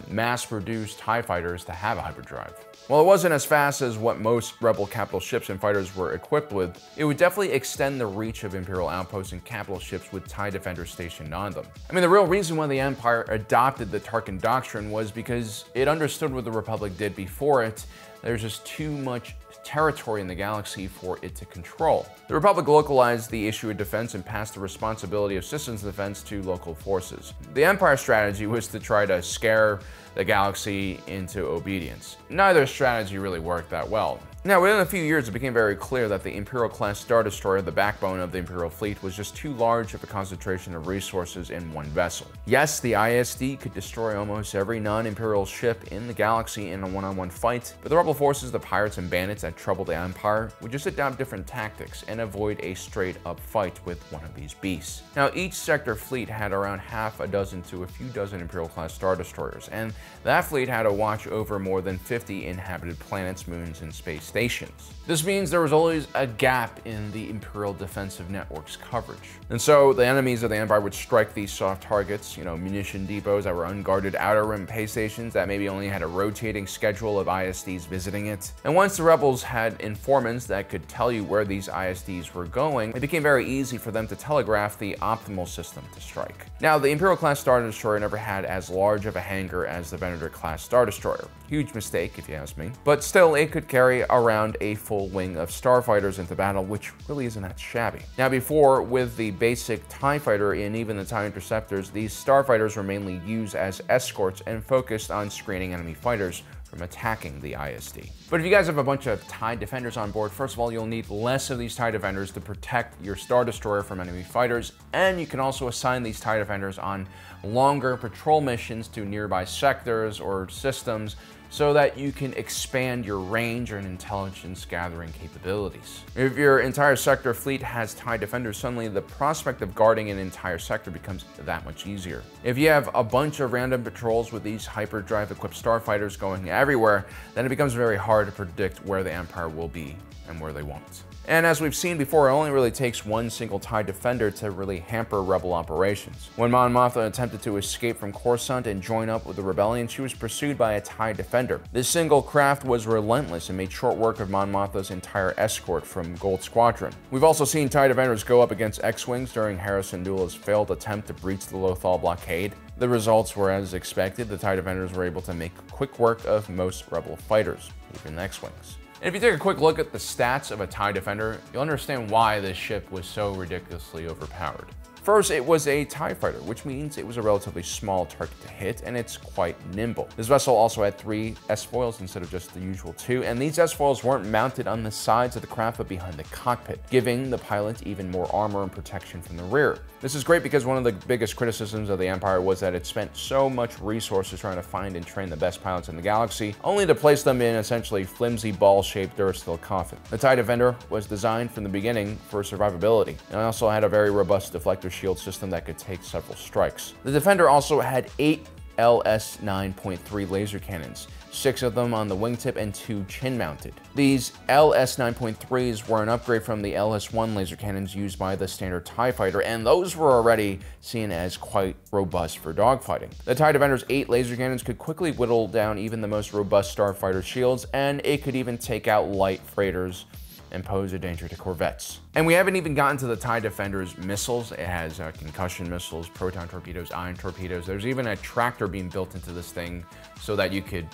mass-produced TIE fighters to have a hyperdrive. While it wasn't as fast as what most Rebel capital ships and fighters were equipped with, it would definitely extend the reach of Imperial outposts and capital ships with TIE Defenders stationed on them. I mean, the real reason why the Empire adopted the Tarkin Doctrine was because it understood what the Republic did before it. There's just too much territory in the galaxy for it to control. The Republic localized the issue of defense and passed the responsibility of systems defense to local forces. The Empire strategy was to try to scare the galaxy into obedience. Neither strategy really worked that well. Now, within a few years, it became very clear that the Imperial-class Star Destroyer, the backbone of the Imperial fleet, was just too large of a concentration of resources in one vessel. Yes, the ISD could destroy almost every non-Imperial ship in the galaxy in a one-on-one fight, but the Rebel forces, the pirates and bandits that troubled the Empire, would just adopt different tactics and avoid a straight-up fight with one of these beasts. Now, each sector fleet had around half a dozen to a few dozen Imperial-class Star Destroyers, and that fleet had to watch over more than 50 inhabited planets, moons, and space stations. This means there was always a gap in the Imperial defensive network's coverage. And so the enemies of the Empire would strike these soft targets, munition depots that were unguarded outer rim pay stations that maybe only had a rotating schedule of ISDs visiting it. And once the Rebels had informants that could tell you where these ISDs were going, it became very easy for them to telegraph the optimal system to strike. Now, the Imperial-class Star Destroyer never had as large of a hangar as the Benedict-class Star Destroyer. Huge mistake, if you ask me. But still, it could carry around a full wing of starfighters into battle, which really isn't that shabby. Now, before, with the basic TIE Fighter and even the TIE Interceptors, these starfighters were mainly used as escorts and focused on screening enemy fighters from attacking the ISD. But if you guys have a bunch of TIE Defenders on board, first of all, you'll need less of these TIE Defenders to protect your Star Destroyer from enemy fighters, and you can also assign these TIE Defenders on longer patrol missions to nearby sectors or systems so that you can expand your range and intelligence gathering capabilities. If your entire sector fleet has TIE Defenders, suddenly the prospect of guarding an entire sector becomes that much easier. If you have a bunch of random patrols with these hyperdrive equipped starfighters going everywhere, then it becomes very hard to predict where the Empire will be and where they won't. And as we've seen before, it only really takes one single TIE Defender to really hamper Rebel operations. When Mon Mothma attempted to escape from Coruscant and join up with the Rebellion, she was pursued by a TIE Defender. This single craft was relentless and made short work of Mon Mothma's entire escort from Gold Squadron. We've also seen TIE Defenders go up against X-Wings during Hera Syndulla's failed attempt to breach the Lothal blockade. The results were as expected. The TIE Defenders were able to make quick work of most Rebel fighters, even X-Wings. And if you take a quick look at the stats of a TIE Defender, you'll understand why this ship was so ridiculously overpowered. First, it was a TIE fighter, which means it was a relatively small target to hit, and it's quite nimble. This vessel also had 3 S-foils instead of just the usual 2, and these S-foils weren't mounted on the sides of the craft but behind the cockpit, giving the pilot even more armor and protection from the rear. This is great because one of the biggest criticisms of the Empire was that it spent so much resources trying to find and train the best pilots in the galaxy, only to place them in essentially flimsy ball-shaped Durasteel coffin. The TIE Defender was designed from the beginning for survivability, and also had a very robust deflector shield system that could take several strikes. The Defender also had 8 LS 9.3 laser cannons, 6 of them on the wingtip and 2 chin-mounted. These LS 9.3s were an upgrade from the LS-1 laser cannons used by the standard TIE Fighter, and those were already seen as quite robust for dogfighting. The TIE Defender's 8 laser cannons could quickly whittle down even the most robust starfighter shields, and it could even take out light freighters and pose a danger to corvettes. And we haven't even gotten to the TIE Defender's missiles. It has concussion missiles, proton torpedoes, ion torpedoes. There's even a tractor beam built into this thing so that you could,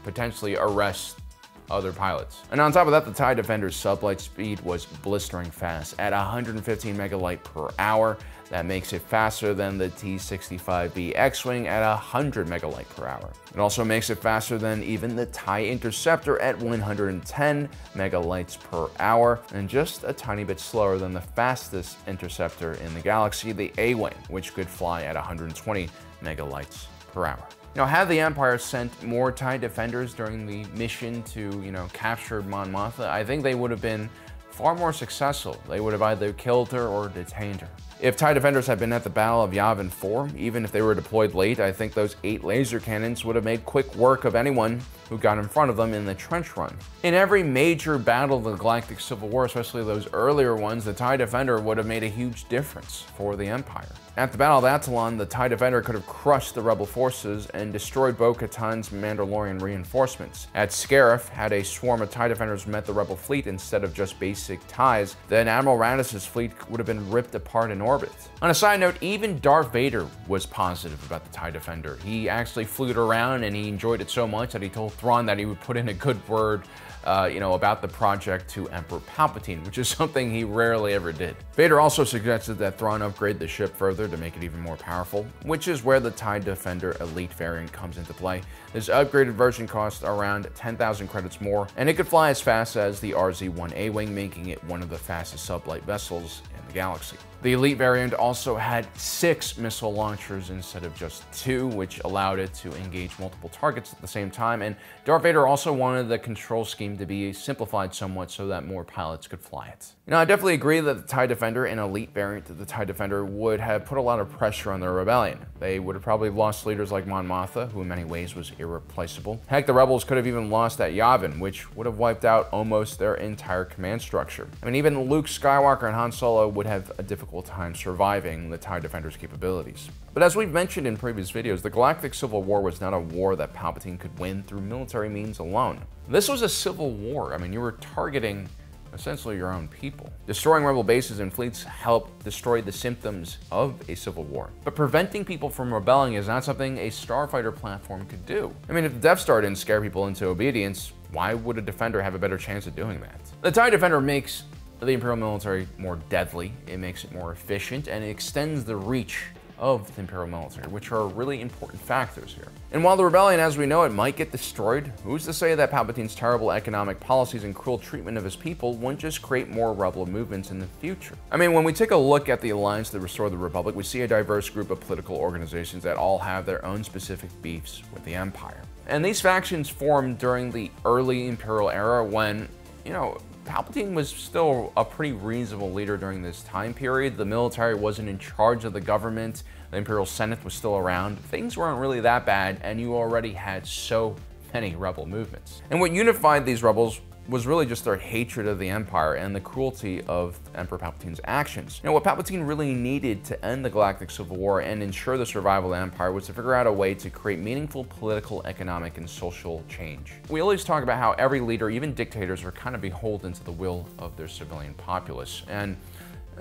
potentially arrest other pilots. And on top of that, the TIE Defender's sublight speed was blistering fast at 115 megalight per hour. That makes it faster than the T-65B X-Wing at 100 megalight per hour. It also makes it faster than even the TIE Interceptor at 110 megalights per hour, and just a tiny bit slower than the fastest interceptor in the galaxy, the A-Wing, which could fly at 120 megalights per hour. Now, had the Empire sent more TIE Defenders during the mission to, capture Mon Mothma, I think they would have been far more successful. They would have either killed her or detained her. If TIE Defenders had been at the Battle of Yavin 4, even if they were deployed late, I think those 8 laser cannons would have made quick work of anyone who got in front of them in the trench run. In every major battle of the Galactic Civil War, especially those earlier ones, the TIE Defender would have made a huge difference for the Empire. At the Battle of Atollon, the TIE Defender could have crushed the Rebel forces and destroyed Bo-Katan's Mandalorian reinforcements. At Scarif, had a swarm of TIE Defenders met the Rebel fleet instead of just basic TIEs, then Admiral Radiss's fleet would have been ripped apart in orbit. On a side note, even Darth Vader was positive about the TIE Defender. He actually flew it around and he enjoyed it so much that he told Thrawn that he would put in a good word about the project to Emperor Palpatine, which is something he rarely ever did. Vader also suggested that Thrawn upgrade the ship further to make it even more powerful, which is where the TIE Defender Elite variant comes into play. This upgraded version costs around 10,000 credits more, and it could fly as fast as the RZ-1A Wing, making it one of the fastest sublight vessels in the galaxy. The Elite variant also had 6 missile launchers instead of just 2, which allowed it to engage multiple targets at the same time, and Darth Vader also wanted the control scheme to be simplified somewhat so that more pilots could fly it. I definitely agree that the TIE Defender and Elite variant of the TIE Defender would have put a lot of pressure on the rebellion. They would have probably lost leaders like Mon Mothma, who in many ways was irreplaceable. Heck, the rebels could have even lost at Yavin, which would have wiped out almost their entire command structure. Even Luke Skywalker and Han Solo would have a difficult time surviving the TIE Defender's capabilities. But as we've mentioned in previous videos, the Galactic Civil War was not a war that Palpatine could win through military means alone. This was a civil war. You were targeting essentially your own people. Destroying rebel bases and fleets helped destroy the symptoms of a civil war. But preventing people from rebelling is not something a starfighter platform could do. If the Death Star didn't scare people into obedience, why would a Defender have a better chance of doing that? The TIE Defender makes the Imperial military more deadly, it makes it more efficient, and it extends the reach of the Imperial military, which are really important factors here. And while the rebellion as we know it might get destroyed, who's to say that Palpatine's terrible economic policies and cruel treatment of his people won't just create more rebel movements in the future? When we take a look at the Alliance to Restore the Republic, we see a diverse group of political organizations that all have their own specific beefs with the Empire. And these factions formed during the early Imperial era when, Palpatine was still a pretty reasonable leader during this time period. The military wasn't in charge of the government. The Imperial Senate was still around. Things weren't really that bad, and you already had so many rebel movements. And what unified these rebels was really just their hatred of the Empire and the cruelty of Emperor Palpatine's actions. What Palpatine really needed to end the Galactic Civil War and ensure the survival of the Empire was to figure out a way to create meaningful political, economic, and social change. We always talk about how every leader, even dictators, are kind of beholden to the will of their civilian populace. And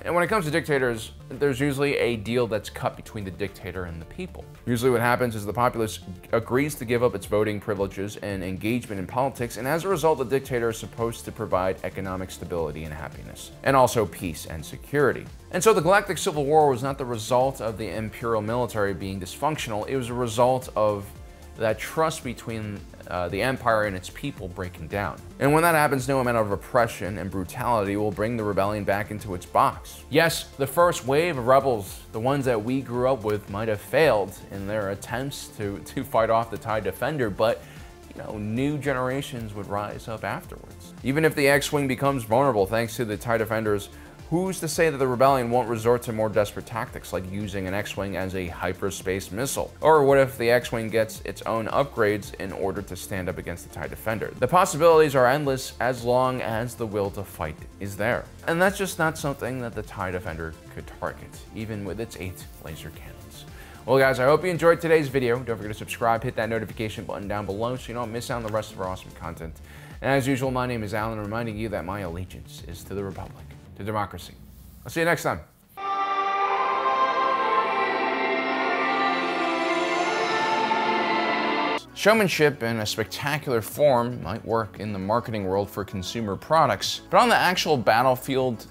when it comes to dictators, there's usually a deal that's cut between the dictator and the people. Usually what happens is the populace agrees to give up its voting privileges and engagement in politics, and as a result, the dictator is supposed to provide economic stability and happiness, and also peace and security. And so the Galactic Civil War was not the result of the Imperial military being dysfunctional, it was a result of that trust between the Empire and its people breaking down. And when that happens, no amount of oppression and brutality will bring the rebellion back into its box. Yes, the first wave of rebels, the ones that we grew up with, might have failed in their attempts to fight off the TIE Defender, but new generations would rise up afterwards. Even if the X-Wing becomes vulnerable thanks to the TIE Defenders, who's to say that the rebellion won't resort to more desperate tactics like using an X-Wing as a hyperspace missile? Or what if the X-Wing gets its own upgrades in order to stand up against the TIE Defender? The possibilities are endless as long as the will to fight is there. And that's just not something that the TIE Defender could target, even with its 8 laser cannons. Well guys, I hope you enjoyed today's video. Don't forget to subscribe, hit that notification button down below so you don't miss out on the rest of our awesome content. And as usual, my name is Alan, reminding you that my allegiance is to the Republic, to democracy. I'll see you next time. Showmanship in a spectacular form might work in the marketing world for consumer products, but on the actual battlefield,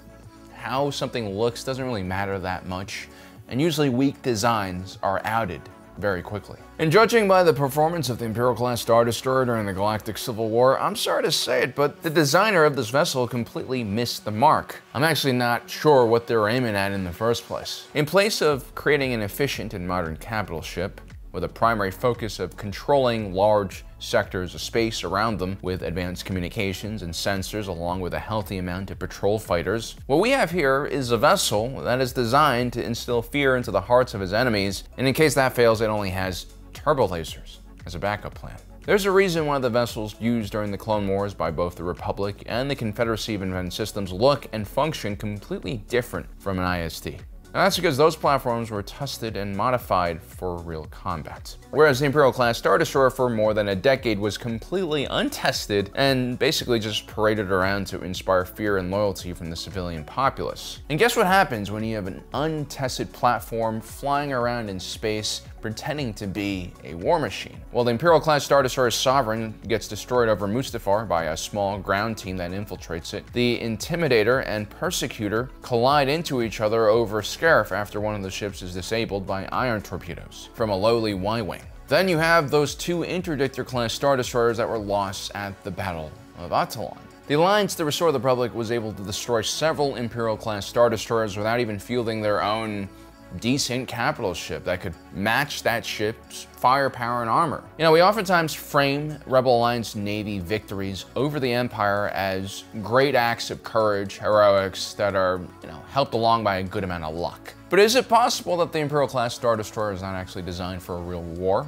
how something looks doesn't really matter that much, and usually weak designs are outed very quickly. And judging by the performance of the Imperial-class Star Destroyer during the Galactic Civil War, I'm sorry to say it, but the designer of this vessel completely missed the mark. I'm actually not sure what they were aiming at in the first place. In place of creating an efficient and modern capital ship, with a primary focus of controlling large sectors of space around them with advanced communications and sensors along with a healthy amount of patrol fighters, what we have here is a vessel that is designed to instill fear into the hearts of its enemies, and in case that fails, it only has turbo lasers as a backup plan. There's a reason why the vessels used during the Clone Wars by both the Republic and the Confederacy of Invented Systems look and function completely different from an IST. And that's because those platforms were tested and modified for real combat. Whereas the Imperial-class Star Destroyer for more than a decade was completely untested and basically just paraded around to inspire fear and loyalty from the civilian populace. And guess what happens when you have an untested platform flying around in space pretending to be a war machine? Well, the Imperial-class Star Destroyer Sovereign gets destroyed over Mustafar by a small ground team that infiltrates it. The Intimidator and Persecutor collide into each other over Scarif after one of the ships is disabled by ion torpedoes from a lowly Y-wing. Then you have those two Interdictor-class Star Destroyers that were lost at the Battle of Atollon. The Alliance to Restore the Republic was able to destroy several Imperial-class Star Destroyers without even fielding their own decent capital ship that could match that ship's firepower and armor. You know, we oftentimes frame Rebel Alliance Navy victories over the Empire as great acts of courage, heroics that are, helped along by a good amount of luck. But is it possible that the Imperial-class Star Destroyer is not actually designed for a real war?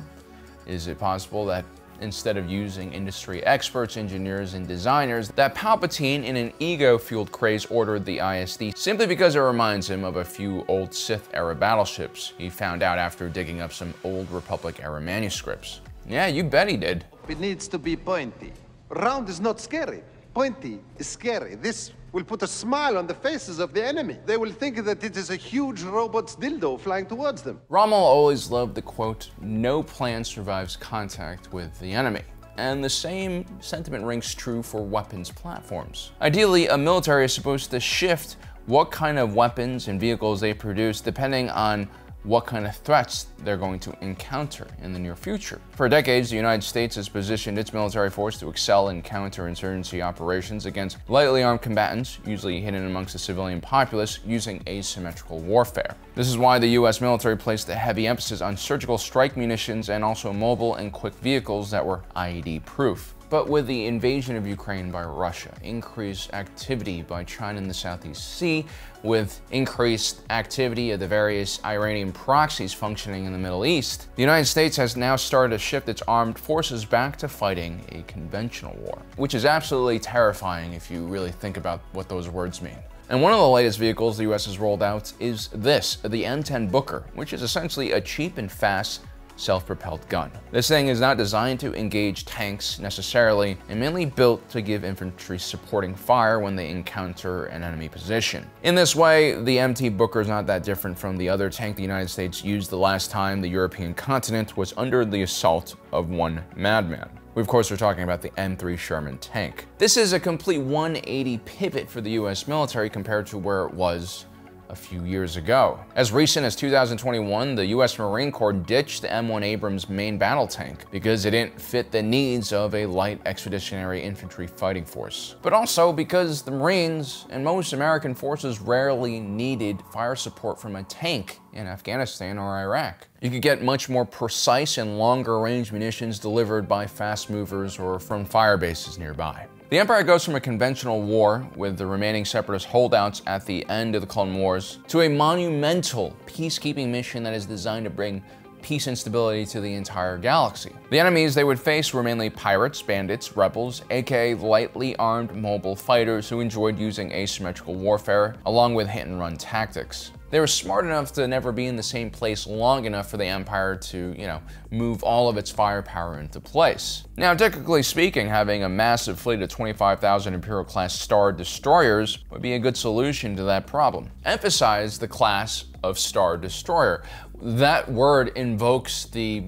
Is it possible that instead of using industry experts, engineers, and designers, that Palpatine, in an ego-fueled craze, ordered the ISD simply because it reminds him of a few old Sith-era battleships he found out after digging up some old Republic-era manuscripts? Yeah, you bet he did. It needs to be pointy. Round is not scary. Pointy is scary. This will put a smile on the faces of the enemy. They will think that it is a huge robot's dildo flying towards them. Rommel always loved the quote, "No plan survives contact with the enemy." And the same sentiment rings true for weapons platforms. Ideally, a military is supposed to shift what kind of weapons and vehicles they produce depending on what kind of threats they're going to encounter in the near future. For decades, the United States has positioned its military force to excel in counterinsurgency operations against lightly armed combatants, usually hidden amongst the civilian populace, using asymmetrical warfare. This is why the US military placed a heavy emphasis on surgical strike munitions and also mobile and quick vehicles that were IED-proof. But with the invasion of Ukraine by Russia, increased activity by China in the Southeast Sea, with increased activity of the various Iranian proxies functioning in the Middle East, the United States has now started to shift its armed forces back to fighting a conventional war, which is absolutely terrifying if you really think about what those words mean. And one of the latest vehicles the US has rolled out is this, the M10 Booker, which is essentially a cheap and fast self-propelled gun. This thing is not designed to engage tanks necessarily, and mainly built to give infantry supporting fire when they encounter an enemy position. In this way, the MT Booker is not that different from the other tank the United States used the last time the European continent was under the assault of one madman. We, of course, are talking about the M3 Sherman tank. This is a complete 180 pivot for the US military compared to where it was a few years ago. As recent as 2021, the US Marine Corps ditched the M1 Abrams main battle tank because it didn't fit the needs of a light expeditionary infantry fighting force. But also because the Marines and most American forces rarely needed fire support from a tank in Afghanistan or Iraq. You could get much more precise and longer range munitions delivered by fast movers or from fire bases nearby. The Empire goes from a conventional war with the remaining separatist holdouts at the end of the Clone Wars to a monumental peacekeeping mission that is designed to bring peace and stability to the entire galaxy. The enemies they would face were mainly pirates, bandits, rebels, aka lightly armed mobile fighters who enjoyed using asymmetrical warfare along with hit-and-run tactics. They were smart enough to never be in the same place long enough for the Empire to, move all of its firepower into place. Now, technically speaking, having a massive fleet of 25,000 Imperial-class Star Destroyers would be a good solution to that problem. Emphasize the class of Star Destroyer. That word invokes the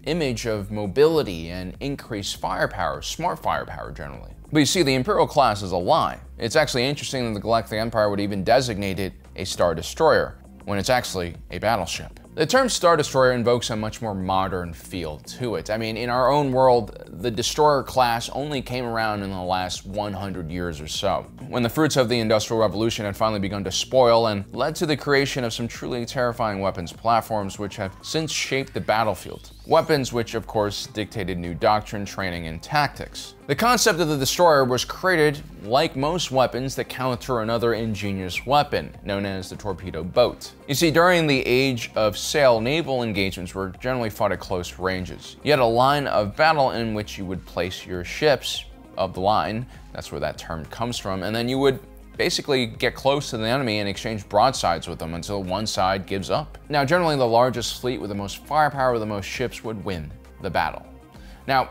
image of mobility and increased firepower, smart firepower generally. But you see, the Imperial class is a lie. It's actually interesting that the Galactic Empire would even designate it a Star Destroyer, when it's actually a battleship. The term Star Destroyer invokes a much more modern feel to it. I mean, in our own world, the Destroyer class only came around in the last 100 years or so, when the fruits of the Industrial Revolution had finally begun to spoil and led to the creation of some truly terrifying weapons platforms which have since shaped the battlefield. Weapons which, of course, dictated new doctrine, training, and tactics. The concept of the Destroyer was created, like most weapons, that counter another ingenious weapon, known as the torpedo boat. You see, during the age of sail, naval engagements were generally fought at close ranges. You had a line of battle in which you would place your ships of the line, that's where that term comes from, and then you would basically get close to the enemy and exchange broadsides with them until one side gives up. Now, generally the largest fleet with the most firepower, with the most ships, would win the battle. Now,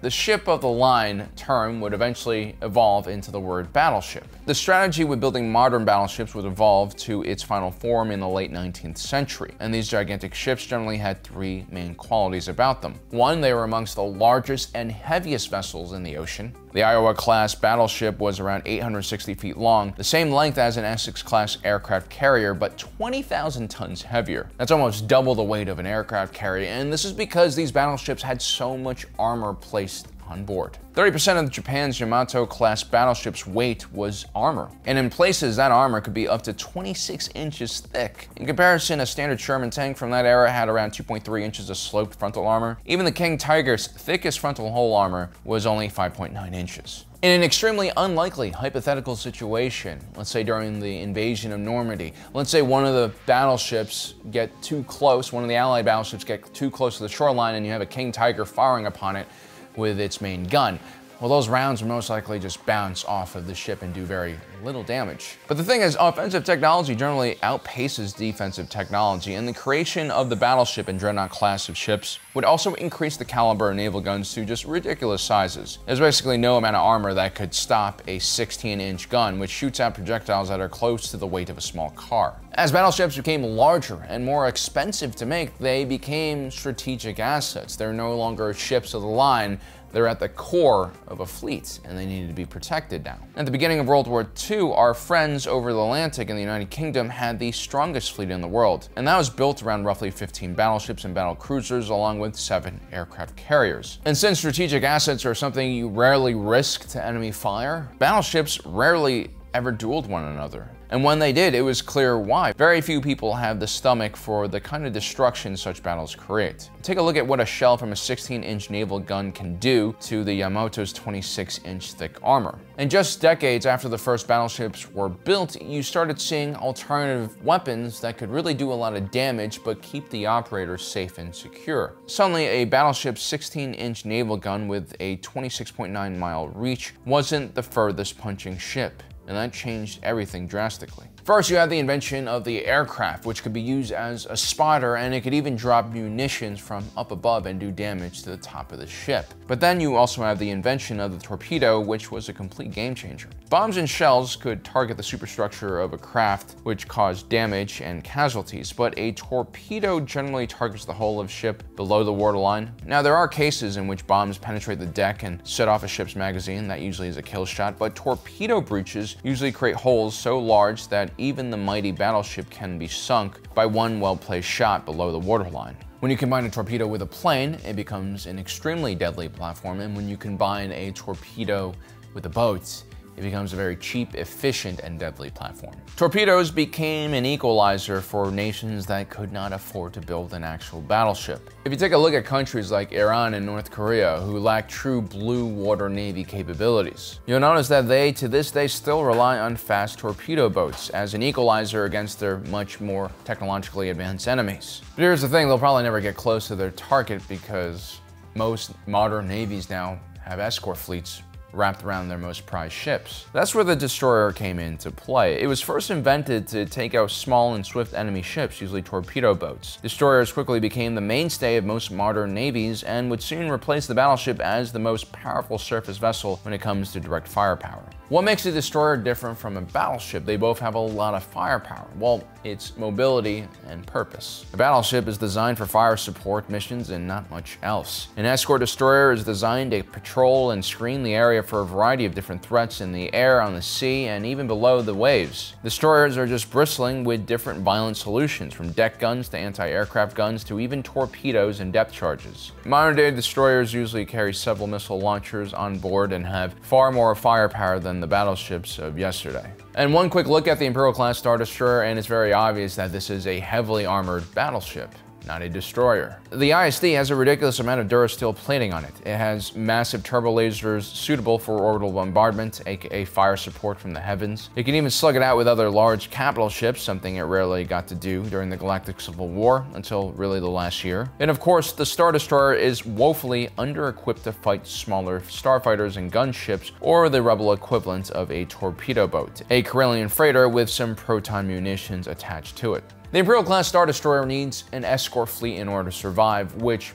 the ship of the line term would eventually evolve into the word battleship. The strategy with building modern battleships would evolve to its final form in the late 19th century, and these gigantic ships generally had three main qualities about them. One, they were amongst the largest and heaviest vessels in the ocean. The Iowa-class battleship was around 860 feet long, the same length as an Essex-class aircraft carrier, but 20,000 tons heavier. That's almost double the weight of an aircraft carrier, and this is because these battleships had so much armor placed on board. 30% of Japan's Yamato-class battleship's weight was armor, and in places that armor could be up to 26 inches thick. In comparison, a standard Sherman tank from that era had around 2.3 inches of sloped frontal armor. Even the King Tiger's thickest frontal hull armor was only 5.9 inches. In an extremely unlikely hypothetical situation, let's say during the invasion of Normandy, let's say one of the battleships get too close, one of the Allied battleships get too close to the shoreline, and you have a King Tiger firing upon it with its main gun. Well, those rounds will most likely just bounce off of the ship and do very little damage. But the thing is, offensive technology generally outpaces defensive technology, and the creation of the battleship and dreadnought class of ships would also increase the caliber of naval guns to just ridiculous sizes. There's basically no amount of armor that could stop a 16-inch gun, which shoots out projectiles that are close to the weight of a small car. As battleships became larger and more expensive to make, they became strategic assets. They're no longer ships of the line. They're at the core of a fleet, and they needed to be protected now. At the beginning of World War II, our friends over the Atlantic in the United Kingdom had the strongest fleet in the world, and that was built around roughly 15 battleships and battle cruisers, along with 7 aircraft carriers. And since strategic assets are something you rarely risk to enemy fire, battleships rarely ever dueled one another. And when they did, it was clear why. Very few people have the stomach for the kind of destruction such battles create. Take a look at what a shell from a 16-inch naval gun can do to the Yamato's 26-inch thick armor. And just decades after the first battleships were built, you started seeing alternative weapons that could really do a lot of damage but keep the operator safe and secure. Suddenly, a battleship's 16-inch naval gun with a 26.9-mile reach wasn't the furthest punching ship, and that changed everything drastically. First, you have the invention of the aircraft, which could be used as a spotter, and it could even drop munitions from up above and do damage to the top of the ship. But then you also have the invention of the torpedo, which was a complete game changer. Bombs and shells could target the superstructure of a craft, which caused damage and casualties, but a torpedo generally targets the hull of ship below the waterline. Now, there are cases in which bombs penetrate the deck and set off a ship's magazine. That usually is a kill shot, but torpedo breaches usually create holes so large that even the mighty battleship can be sunk by one well-placed shot below the waterline. When you combine a torpedo with a plane, it becomes an extremely deadly platform, and when you combine a torpedo with a boat, it becomes a very cheap, efficient, and deadly platform. Torpedoes became an equalizer for nations that could not afford to build an actual battleship. If you take a look at countries like Iran and North Korea, who lack true blue water navy capabilities, you'll notice that they, to this day, still rely on fast torpedo boats as an equalizer against their much more technologically advanced enemies. But here's the thing, they'll probably never get close to their target because most modern navies now have escort fleets wrapped around their most prized ships. That's where the destroyer came into play. It was first invented to take out small and swift enemy ships, usually torpedo boats. Destroyers quickly became the mainstay of most modern navies and would soon replace the battleship as the most powerful surface vessel when it comes to direct firepower. What makes a destroyer different from a battleship? They both have a lot of firepower. Well, it's mobility and purpose. A battleship is designed for fire support missions and not much else. An escort destroyer is designed to patrol and screen the area for a variety of different threats in the air, on the sea, and even below the waves. Destroyers are just bristling with different violent solutions, from deck guns to anti-aircraft guns to even torpedoes and depth charges. Modern-day destroyers usually carry several missile launchers on board and have far more firepower than the battleships of yesterday. And one quick look at the Imperial-class Star Destroyer, and it's very obvious that this is a heavily armored battleship, not a destroyer. The ISD has a ridiculous amount of durasteel plating on it. It has massive turbo lasers suitable for orbital bombardment, aka fire support from the heavens. It can even slug it out with other large capital ships, something it rarely got to do during the Galactic Civil War until really the last year. And of course, the Star Destroyer is woefully under-equipped to fight smaller starfighters and gunships, or the rebel equivalent of a torpedo boat, a Corellian freighter with some proton munitions attached to it. The Imperial-class Star Destroyer needs an escort fleet in order to survive, which,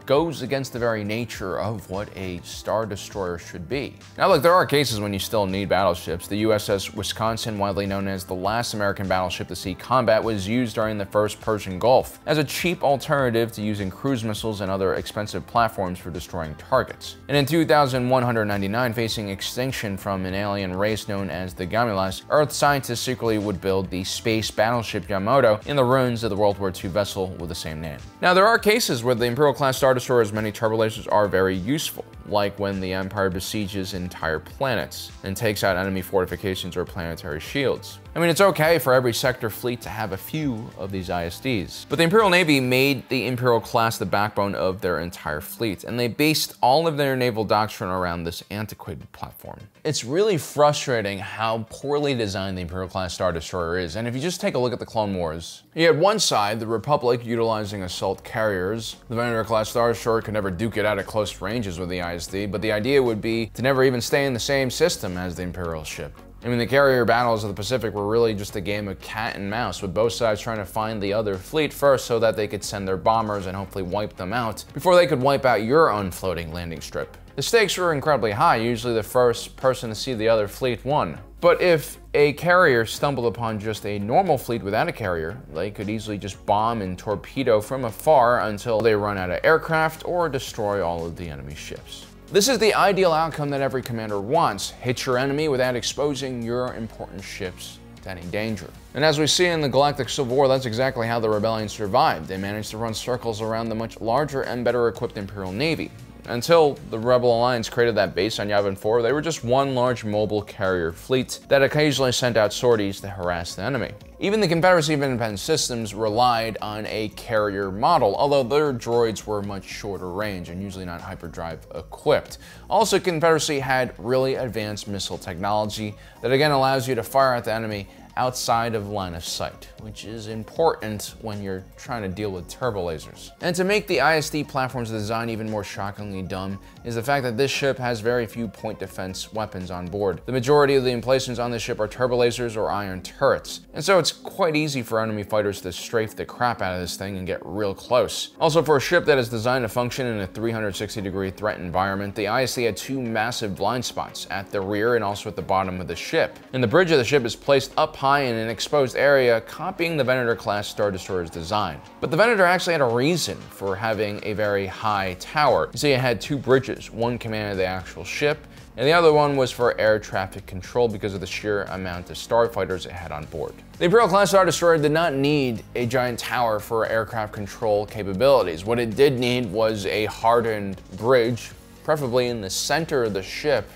goes against the very nature of what a Star Destroyer should be. Now look, there are cases when you still need battleships. The USS Wisconsin, widely known as the last American battleship to see combat, was used during the first Persian Gulf as a cheap alternative to using cruise missiles and other expensive platforms for destroying targets. And in 2199, facing extinction from an alien race known as the Gamulas, Earth scientists secretly would build the space battleship Yamato in the ruins of the World War II vessel with the same name. Now there are cases where the Imperial-class Star Destroyer's many turbo lasers are very useful, like when the Empire besieges entire planets and takes out enemy fortifications or planetary shields. I mean, it's okay for every sector fleet to have a few of these ISDs, but the Imperial Navy made the Imperial class the backbone of their entire fleet, and they based all of their naval doctrine around this antiquated platform. It's really frustrating how poorly designed the Imperial class Star Destroyer is, and if you just take a look at the Clone Wars, you had one side, the Republic, utilizing assault carriers. The Venator class Star Destroyer could never duke it out at close ranges with the ISD, but the idea would be to never even stay in the same system as the Imperial ship. I mean, the carrier battles of the Pacific were really just a game of cat and mouse, with both sides trying to find the other fleet first so that they could send their bombers and hopefully wipe them out before they could wipe out your unfloating landing strip. The stakes were incredibly high. Usually the first person to see the other fleet won. But if a carrier stumbled upon just a normal fleet without a carrier, they could easily just bomb and torpedo from afar until they run out of aircraft or destroy all of the enemy ships. This is the ideal outcome that every commander wants. Hit your enemy without exposing your important ships to any danger. And as we see in the Galactic Civil War, that's exactly how the rebellion survived. They managed to run circles around the much larger and better equipped Imperial Navy. Until the Rebel Alliance created that base on Yavin 4, they were just one large mobile carrier fleet that occasionally sent out sorties to harass the enemy. Even the Confederacy of Independent Systems relied on a carrier model, although their droids were much shorter range and usually not hyperdrive equipped. Also, Confederacy had really advanced missile technology that again allows you to fire at the enemy outside of line of sight, which is important when you're trying to deal with turbo lasers. And to make the ISD platform's design even more shockingly dumb is the fact that this ship has very few point defense weapons on board. The majority of the emplacements on this ship are turbo lasers or iron turrets, and so it's quite easy for enemy fighters to strafe the crap out of this thing and get real close. Also, for a ship that is designed to function in a 360-degree threat environment, the ISD had two massive blind spots at the rear and also at the bottom of the ship. And the bridge of the ship is placed up high in an exposed area, copying the Venator-class Star Destroyer's design. But the Venator actually had a reason for having a very high tower. You see, it had two bridges. One commanded the actual ship, and the other one was for air traffic control because of the sheer amount of starfighters it had on board. The Imperial-class Star Destroyer did not need a giant tower for aircraft control capabilities. What it did need was a hardened bridge, preferably in the center of the ship,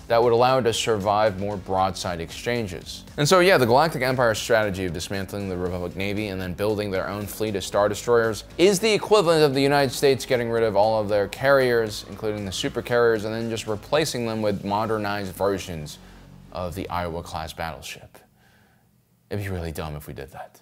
that would allow it to survive more broadside exchanges. And so yeah, the Galactic Empire's strategy of dismantling the Republic Navy and then building their own fleet of Star Destroyers is the equivalent of the United States getting rid of all of their carriers, including the super carriers, and then just replacing them with modernized versions of the Iowa-class battleship. It'd be really dumb if we did that.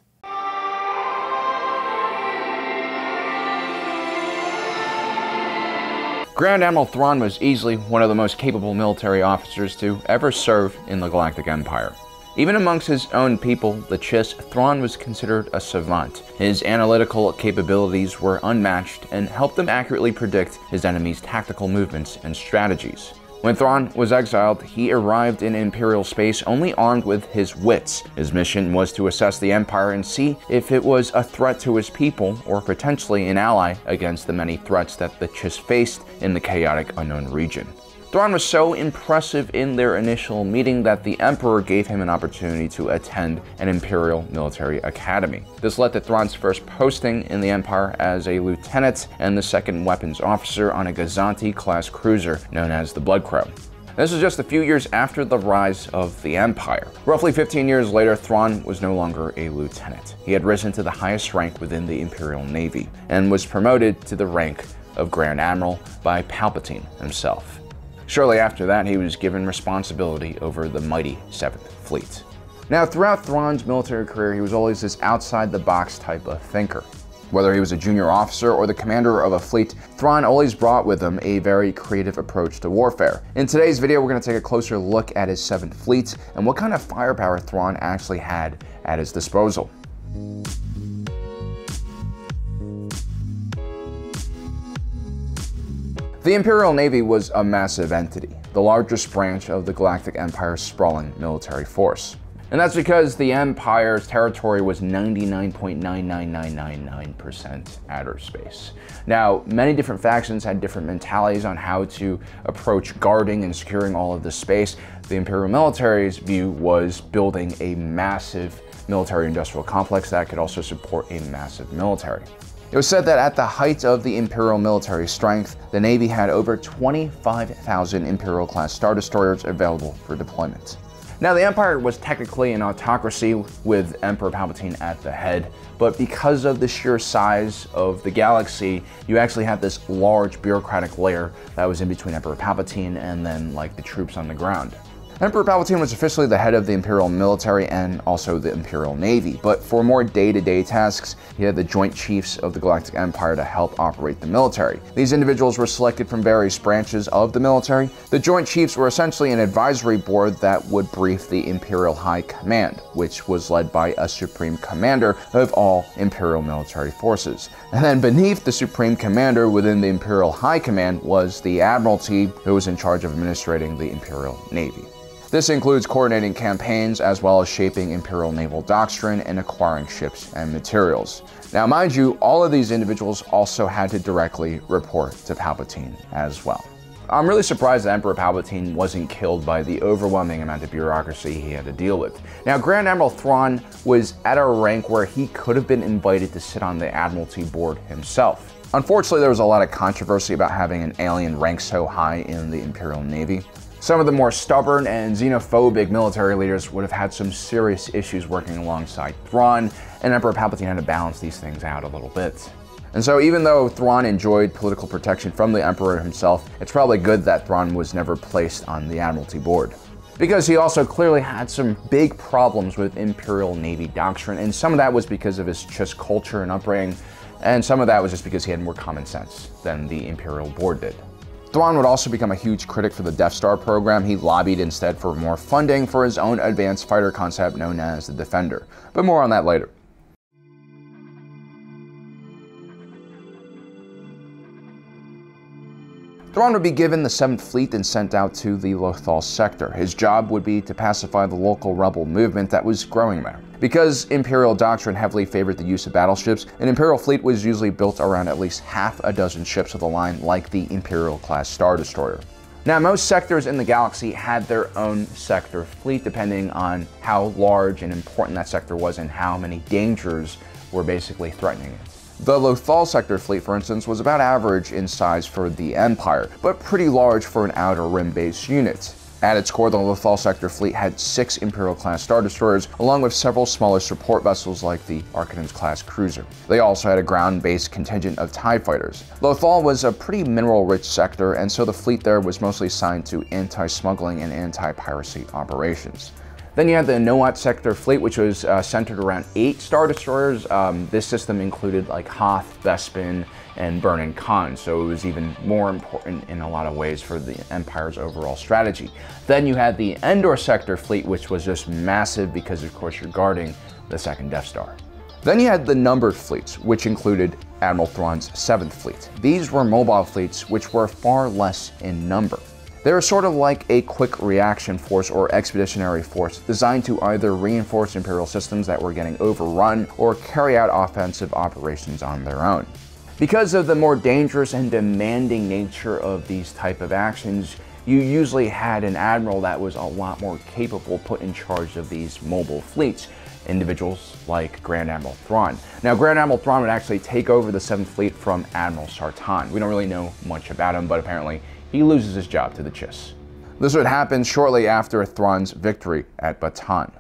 Grand Admiral Thrawn was easily one of the most capable military officers to ever serve in the Galactic Empire. Even amongst his own people, the Chiss, Thrawn was considered a savant. His analytical capabilities were unmatched and helped him accurately predict his enemy's tactical movements and strategies. When Thrawn was exiled, he arrived in Imperial space only armed with his wits. His mission was to assess the Empire and see if it was a threat to his people or potentially an ally against the many threats that the Chiss faced in the chaotic unknown region. Thrawn was so impressive in their initial meeting that the Emperor gave him an opportunity to attend an Imperial military academy. This led to Thrawn's first posting in the Empire as a lieutenant and the second weapons officer on a GOZANTI-class cruiser known as the Blood Crow. This was just a few years after the rise of the Empire. Roughly 15 years later, Thrawn was no longer a lieutenant. He had risen to the highest rank within the Imperial Navy and was promoted to the rank of Grand Admiral by Palpatine himself. Shortly after that, he was given responsibility over the mighty 7th Fleet. Now, throughout Thrawn's military career, he was always this outside-the-box type of thinker. Whether he was a junior officer or the commander of a fleet, Thrawn always brought with him a very creative approach to warfare. In today's video, we're going to take a closer look at his 7th Fleet and what kind of firepower Thrawn actually had at his disposal. The Imperial Navy was a massive entity, the largest branch of the Galactic Empire's sprawling military force. And that's because the Empire's territory was 99.99999% outer space. Now, many different factions had different mentalities on how to approach guarding and securing all of this space. The Imperial military's view was building a massive military-industrial complex that could also support a massive military. It was said that at the height of the Imperial military strength, the Navy had over 25,000 Imperial-class Star Destroyers available for deployment. Now, the Empire was technically an autocracy with Emperor Palpatine at the head, but because of the sheer size of the galaxy, you actually had this large bureaucratic layer that was in between Emperor Palpatine and then, like, the troops on the ground. Emperor Palpatine was officially the head of the Imperial military and also the Imperial Navy, but for more day-to-day tasks, he had the Joint Chiefs of the Galactic Empire to help operate the military. These individuals were selected from various branches of the military. The Joint Chiefs were essentially an advisory board that would brief the Imperial High Command, which was led by a Supreme Commander of all Imperial military forces. And then beneath the Supreme Commander within the Imperial High Command was the Admiralty, who was in charge of administrating the Imperial Navy. This includes coordinating campaigns as well as shaping Imperial Naval Doctrine and acquiring ships and materials. Now, mind you, all of these individuals also had to directly report to Palpatine as well. I'm really surprised that Emperor Palpatine wasn't killed by the overwhelming amount of bureaucracy he had to deal with. Now, Grand Admiral Thrawn was at a rank where he could have been invited to sit on the Admiralty board himself. Unfortunately, there was a lot of controversy about having an alien rank so high in the Imperial Navy. Some of the more stubborn and xenophobic military leaders would have had some serious issues working alongside Thrawn, and Emperor Palpatine had to balance these things out a little bit. And so even though Thrawn enjoyed political protection from the Emperor himself, it's probably good that Thrawn was never placed on the Admiralty board. Because he also clearly had some big problems with Imperial Navy doctrine, and some of that was because of his Chiss culture and upbringing, and some of that was just because he had more common sense than the Imperial board did. Thrawn would also become a huge critic for the Death Star program. He lobbied instead for more funding for his own advanced fighter concept known as the Defender. But more on that later. Thrawn would be given the 7th Fleet and sent out to the Lothal sector. His job would be to pacify the local rebel movement that was growing there. Because Imperial doctrine heavily favored the use of battleships, an Imperial fleet was usually built around at least half a dozen ships of the line, like the Imperial-class Star Destroyer. Now, most sectors in the galaxy had their own sector fleet, depending on how large and important that sector was and how many dangers were basically threatening it. The Lothal sector fleet, for instance, was about average in size for the Empire, but pretty large for an Outer Rim-based unit. At its core, the Lothal sector fleet had 6 Imperial-class Star Destroyers, along with several smaller support vessels like the ARQUITEN-class cruiser. They also had a ground-based contingent of TIE fighters. Lothal was a pretty mineral-rich sector, and so the fleet there was mostly assigned to anti-smuggling and anti-piracy operations. Then you had the Noat Sector Fleet, which was centered around 8 Star Destroyers. This system included like Hoth, Bespin, and Burn and Khan, so it was even more important in a lot of ways for the Empire's overall strategy. Then you had the Endor Sector Fleet, which was just massive because of course you're guarding the second Death Star. Then you had the numbered fleets, which included Admiral Thrawn's 7th Fleet. These were mobile fleets which were far less in number. They were sort of like a quick reaction force or expeditionary force designed to either reinforce Imperial systems that were getting overrun or carry out offensive operations on their own. Because of the more dangerous and demanding nature of these type of actions, you usually had an admiral that was a lot more capable put in charge of these mobile fleets, individuals like Grand Admiral Thrawn. Now, Grand Admiral Thrawn would actually take over the 7th Fleet from Admiral Sartan. We don't really know much about him, but apparently he loses his job to the Chiss. This would happen shortly after Thrawn's victory at Bataan.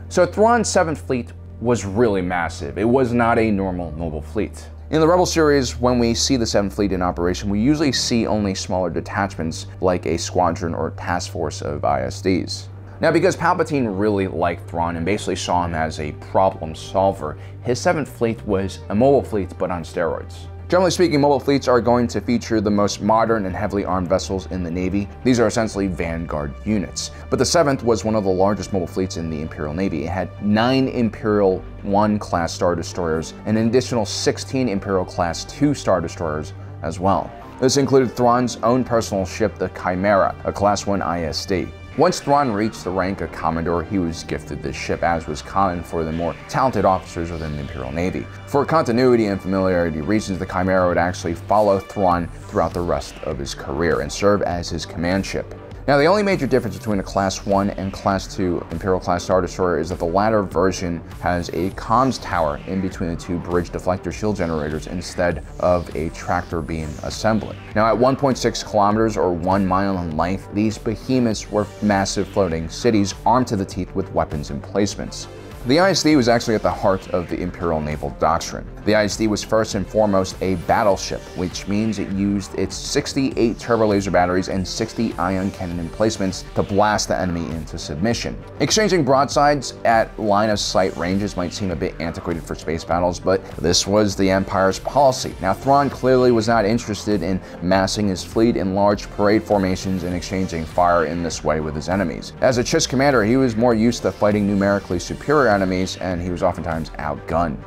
So Thrawn's 7th Fleet was really massive. It was not a normal mobile fleet. In the Rebel series, when we see the 7th Fleet in operation, we usually see only smaller detachments like a squadron or task force of ISDs. Now, because Palpatine really liked Thrawn and basically saw him as a problem solver, his 7th Fleet was a mobile fleet but on steroids. Generally speaking, mobile fleets are going to feature the most modern and heavily armed vessels in the Navy. These are essentially vanguard units. But the 7th was one of the largest mobile fleets in the Imperial Navy. It had 9 Imperial 1 class Star Destroyers and an additional 16 Imperial class 2 Star Destroyers as well. This included Thrawn's own personal ship, the Chimera, a class 1 ISD. Once Thrawn reached the rank of Commodore, he was gifted this ship, as was common for the more talented officers within the Imperial Navy. For continuity and familiarity reasons, the Chimera would actually follow Thrawn throughout the rest of his career and serve as his command ship. Now, the only major difference between a Class 1 and Class 2 Imperial class Star Destroyer is that the latter version has a comms tower in between the 2 bridge deflector shield generators instead of a tractor beam assembly. Now, at 1.6 kilometers or 1 mile in length, these behemoths were massive floating cities armed to the teeth with weapons emplacements. The ISD was actually at the heart of the Imperial Naval Doctrine. The ISD was first and foremost a battleship, which means it used its 68 turbo laser batteries and 60 ion cannon emplacements to blast the enemy into submission. Exchanging broadsides at line-of-sight ranges might seem a bit antiquated for space battles, but this was the Empire's policy. Now, Thrawn clearly was not interested in massing his fleet in large parade formations and exchanging fire in this way with his enemies. As a Chiss commander, he was more used to fighting numerically superior enemies, and he was oftentimes outgunned.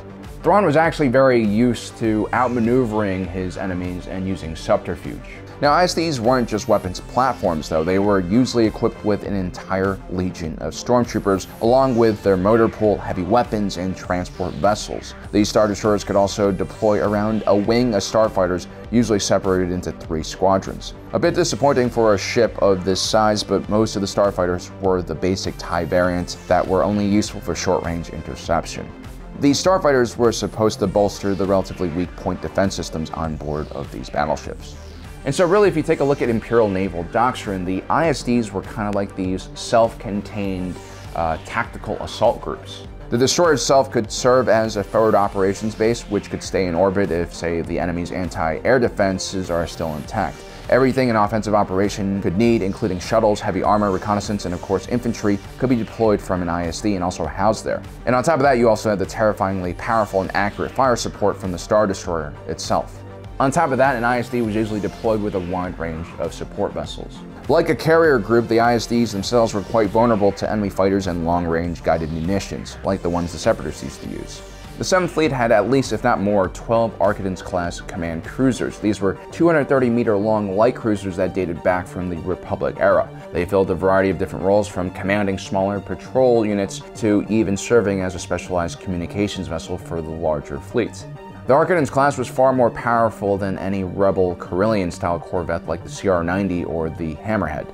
Thrawn was actually very used to outmaneuvering his enemies and using subterfuge. Now, ISDs weren't just weapons platforms, though. They were usually equipped with an entire legion of stormtroopers, along with their motor pool, heavy weapons, and transport vessels. These Star Destroyers could also deploy around a wing of starfighters, usually separated into 3 squadrons. A bit disappointing for a ship of this size, but most of the starfighters were the basic TIE variants that were only useful for short-range interception. These starfighters were supposed to bolster the relatively weak point defense systems on board of these battleships. And so really, if you take a look at Imperial Naval Doctrine, the ISDs were kind of like these self-contained tactical assault groups. The destroyer itself could serve as a forward operations base, which could stay in orbit if, say, the enemy's anti-air defenses are still intact. Everything an offensive operation could need, including shuttles, heavy armor, reconnaissance, and of course infantry, could be deployed from an ISD and also housed there. And on top of that, you also had the terrifyingly powerful and accurate fire support from the Star Destroyer itself. On top of that, an ISD was usually deployed with a wide range of support vessels. Like a carrier group, the ISDs themselves were quite vulnerable to enemy fighters and long-range guided munitions, like the ones the Separatists used to use. The 7th Fleet had at least, if not more, 12 ARQUITEN class command cruisers. These were 230-meter-long light cruisers that dated back from the Republic era. They filled a variety of different roles, from commanding smaller patrol units to even serving as a specialized communications vessel for the larger fleets. The ARQUITEN class was far more powerful than any Rebel Corellian-style corvette like the CR-90 or the Hammerhead.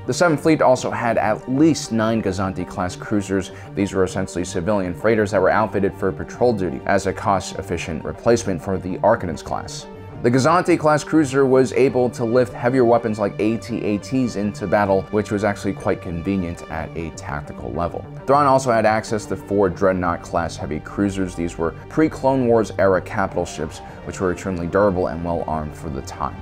The 7th Fleet also had at least 9 GOZANTI-class cruisers. These were essentially civilian freighters that were outfitted for patrol duty as a cost-efficient replacement for the ARQUITEN class. The GOZANTI-class cruiser was able to lift heavier weapons like AT-ATs into battle, which was actually quite convenient at a tactical level. Thrawn also had access to 4 Dreadnought-class heavy cruisers. These were pre-Clone Wars era capital ships, which were extremely durable and well-armed for the time.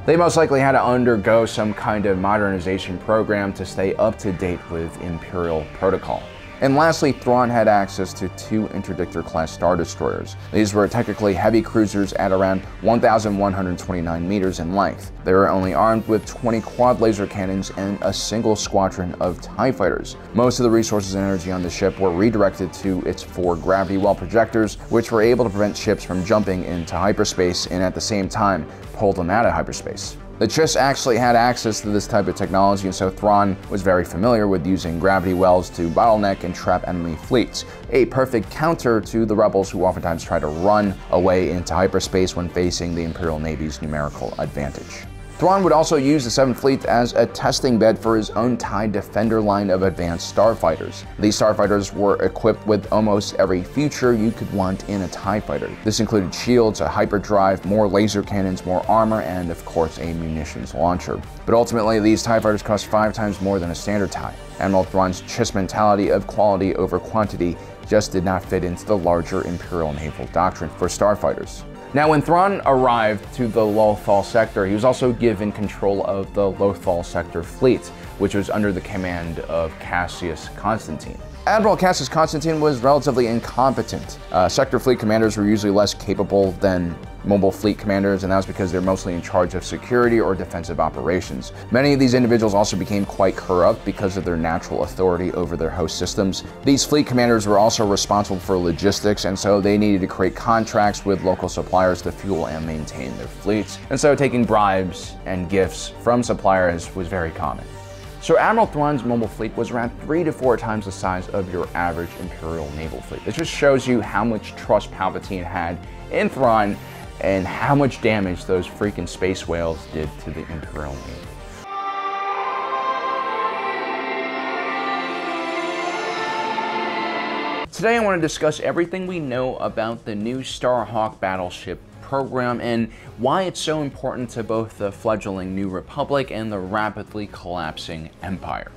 They most likely had to undergo some kind of modernization program to stay up to date with Imperial protocol. And lastly, Thrawn had access to 2 Interdictor-class Star Destroyers. These were technically heavy cruisers at around 1,129 meters in length. They were only armed with 20 quad laser cannons and a single squadron of TIE fighters. Most of the resources and energy on the ship were redirected to its 4 gravity well projectors, which were able to prevent ships from jumping into hyperspace and at the same time pull them out of hyperspace. The Chiss actually had access to this type of technology, and so Thrawn was very familiar with using gravity wells to bottleneck and trap enemy fleets, a perfect counter to the rebels who oftentimes try to run away into hyperspace when facing the Imperial Navy's numerical advantage. Thrawn would also use the 7th Fleet as a testing bed for his own TIE Defender line of advanced starfighters. These starfighters were equipped with almost every feature you could want in a TIE fighter. This included shields, a hyperdrive, more laser cannons, more armor, and of course a munitions launcher. But ultimately, these TIE fighters cost 5 times more than a standard TIE. Admiral Thrawn's Chiss mentality of quality over quantity just did not fit into the larger Imperial Naval Doctrine for starfighters. Now, when Thrawn arrived to the Lothal sector, he was also given control of the Lothal sector fleet, which was under the command of Cassius Constantine. Admiral Cassius Constantine was relatively incompetent. Sector fleet commanders were usually less capable than mobile fleet commanders, and that was because they're mostly in charge of security or defensive operations. Many of these individuals also became quite corrupt because of their natural authority over their host systems. These fleet commanders were also responsible for logistics, and so they needed to create contracts with local suppliers to fuel and maintain their fleets. And so taking bribes and gifts from suppliers was very common. So Admiral Thrawn's mobile fleet was around 3 to 4 times the size of your average Imperial naval fleet. This just shows you how much trust Palpatine had in Thrawn and how much damage those freaking space whales did to the Imperial Navy. Today I want to discuss everything we know about the new STARHAWK battleship program and why it's so important to both the fledgling New Republic and the rapidly collapsing Empire.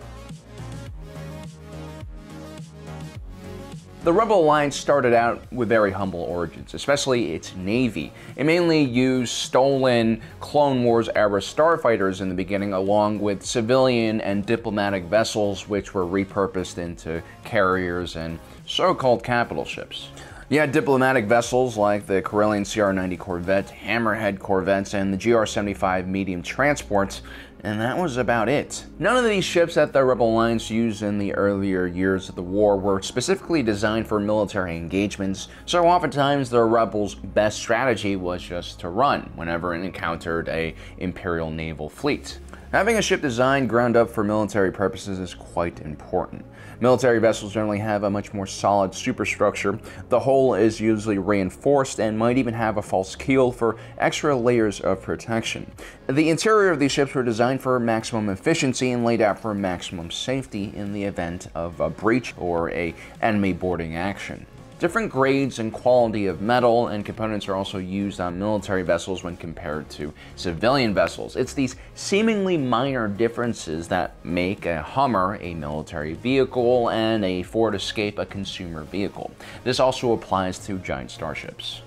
The Rebel Alliance started out with very humble origins, especially its navy. It mainly used stolen Clone Wars era starfighters in the beginning, along with civilian and diplomatic vessels which were repurposed into carriers and so-called capital ships. You had diplomatic vessels like the Corellian CR-90 Corvette, Hammerhead Corvettes, and the GR-75 medium transports, and that was about it. None of these ships that the Rebel Alliance used in the earlier years of the war were specifically designed for military engagements, so oftentimes the Rebels' best strategy was just to run whenever it encountered an Imperial naval fleet. Having a ship designed ground up for military purposes is quite important. Military vessels generally have a much more solid superstructure. The hull is usually reinforced and might even have a false keel for extra layers of protection. The interior of these ships were designed for maximum efficiency and laid out for maximum safety in the event of a breach or an enemy boarding action. Different grades and quality of metal and components are also used on military vessels when compared to civilian vessels. It's these seemingly minor differences that make a Hummer a military vehicle and a Ford Escape a consumer vehicle. This also applies to giant starships.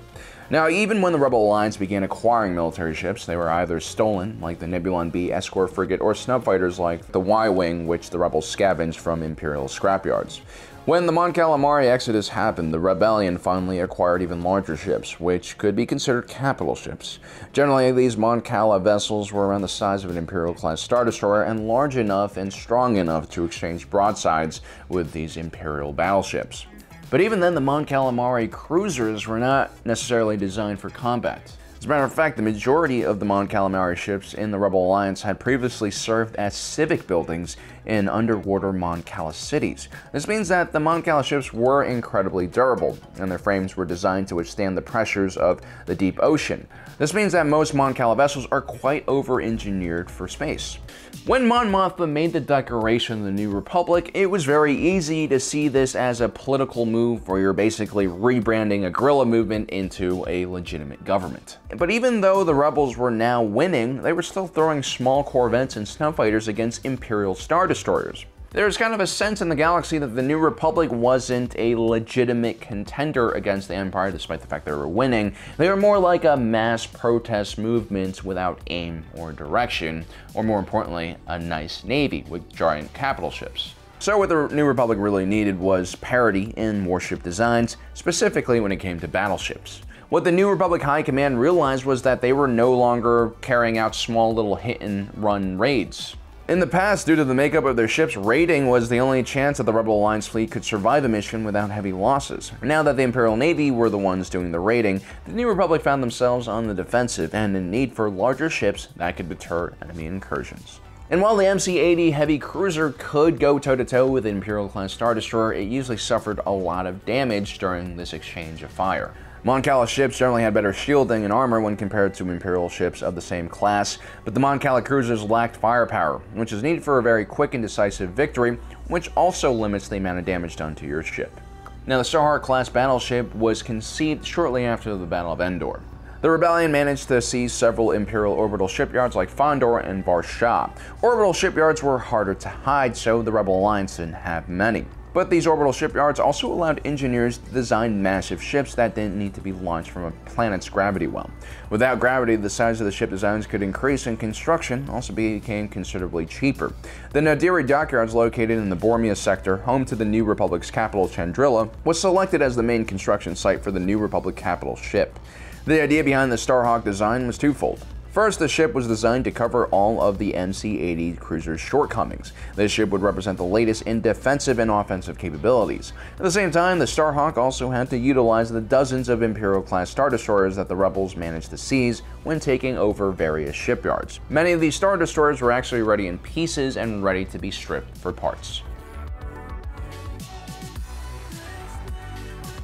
Now, even when the Rebel Alliance began acquiring military ships, they were either stolen, like the Nebulon B escort frigate, or snub fighters like the Y-Wing, which the Rebels scavenged from Imperial scrapyards. When the Mon Calamari exodus happened, the Rebellion finally acquired even larger ships, which could be considered capital ships. Generally, these Mon Cala vessels were around the size of an Imperial-class Star Destroyer and large enough and strong enough to exchange broadsides with these Imperial battleships. But even then, the Mon Calamari cruisers were not necessarily designed for combat. As a matter of fact, the majority of the Mon Calamari ships in the Rebel Alliance had previously served as civic buildings in underwater Mon Cala cities. This means that the Mon Cala ships were incredibly durable, and their frames were designed to withstand the pressures of the deep ocean. This means that most Mon Cala vessels are quite over-engineered for space. When Mon Mothma made the declaration of the New Republic, it was very easy to see this as a political move where you're basically rebranding a guerrilla movement into a legitimate government. But even though the rebels were now winning, they were still throwing small corvettes and snub fighters against Imperial Star Destroyers. There's kind of a sense in the galaxy that the New Republic wasn't a legitimate contender against the Empire, despite the fact they were winning. They were more like a mass protest movement without aim or direction, or more importantly, a nice navy with giant capital ships. So what the New Republic really needed was parity in warship designs, specifically when it came to battleships. What the New Republic High Command realized was that they were no longer carrying out small little hit-and-run raids. In the past, due to the makeup of their ships, raiding was the only chance that the Rebel Alliance fleet could survive a mission without heavy losses. Now that the Imperial Navy were the ones doing the raiding, the New Republic found themselves on the defensive and in need for larger ships that could deter enemy incursions. And while the MC-80 heavy cruiser could go toe-to-toe with an Imperial-class Star Destroyer, it usually suffered a lot of damage during this exchange of fire. Mon Cala ships generally had better shielding and armor when compared to Imperial ships of the same class, but the Mon Cala cruisers lacked firepower, which is needed for a very quick and decisive victory, which also limits the amount of damage done to your ship. Now, the STARHAWK class battleship was conceived shortly after the Battle of Endor. The Rebellion managed to seize several Imperial orbital shipyards like Fondor and Varsha. Orbital shipyards were harder to hide, so the Rebel Alliance didn't have many. But these orbital shipyards also allowed engineers to design massive ships that didn't need to be launched from a planet's gravity well. Without gravity, the size of the ship designs could increase, and construction also became considerably cheaper. The Nadiri dockyards, located in the Bormia sector, home to the New Republic's capital Chandrila, was selected as the main construction site for the New Republic capital ship. The idea behind the STARHAWK design was twofold. First, the ship was designed to cover all of the MC-80 cruiser's shortcomings. This ship would represent the latest in defensive and offensive capabilities. At the same time, the STARHAWK also had to utilize the dozens of Imperial-class Star Destroyers that the rebels managed to seize when taking over various shipyards. Many of these Star Destroyers were actually ready in pieces and ready to be stripped for parts.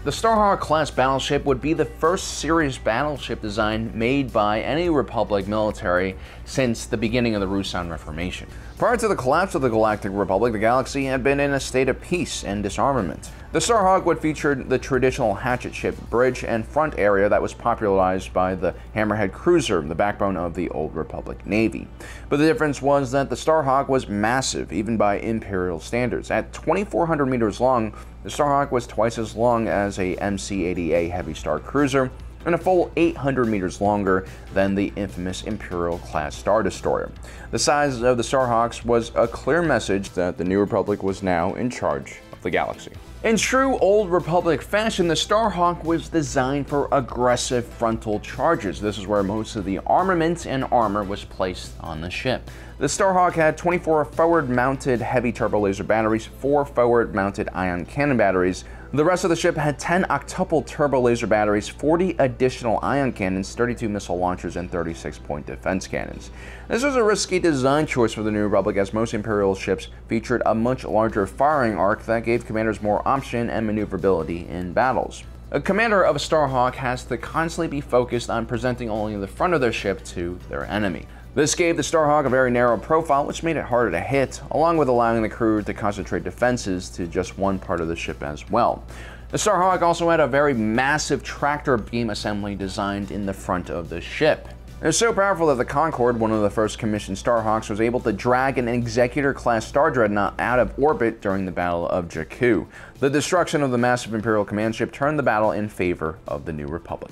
The STARHAWK class battleship would be the first serious battleship design made by any Republic military since the beginning of the Rusan Reformation. Prior to the collapse of the Galactic Republic, the galaxy had been in a state of peace and disarmament. The STARHAWK would feature the traditional hatchet ship bridge and front area that was popularized by the Hammerhead cruiser, the backbone of the Old Republic Navy. But the difference was that the STARHAWK was massive, even by Imperial standards. At 2,400 meters long, the STARHAWK was twice as long as a MC-80A Heavy Star cruiser, and a full 800 meters longer than the infamous Imperial-class Star Destroyer. The size of the STARHAWKs was a clear message that the New Republic was now in charge of the galaxy. In true Old Republic fashion, the STARHAWK was designed for aggressive frontal charges. This is where most of the armament and armor was placed on the ship. The STARHAWK had 24 forward-mounted heavy turbo laser batteries, 4 forward-mounted ion cannon batteries. The rest of the ship had 10 octuple turbo laser batteries, 40 additional ion cannons, 32 missile launchers, and 36-point defense cannons. This was a risky design choice for the New Republic, as most Imperial ships featured a much larger firing arc that gave commanders more option and maneuverability in battles. A commander of a STARHAWK has to constantly be focused on presenting only the front of their ship to their enemy. This gave the STARHAWK a very narrow profile, which made it harder to hit, along with allowing the crew to concentrate defenses to just one part of the ship as well. The STARHAWK also had a very massive tractor beam assembly designed in the front of the ship. It was so powerful that the Concorde, one of the first commissioned STARHAWKs, was able to drag an Executor-class Star Dreadnought out of orbit during the Battle of Jakku. The destruction of the massive Imperial command ship turned the battle in favor of the New Republic.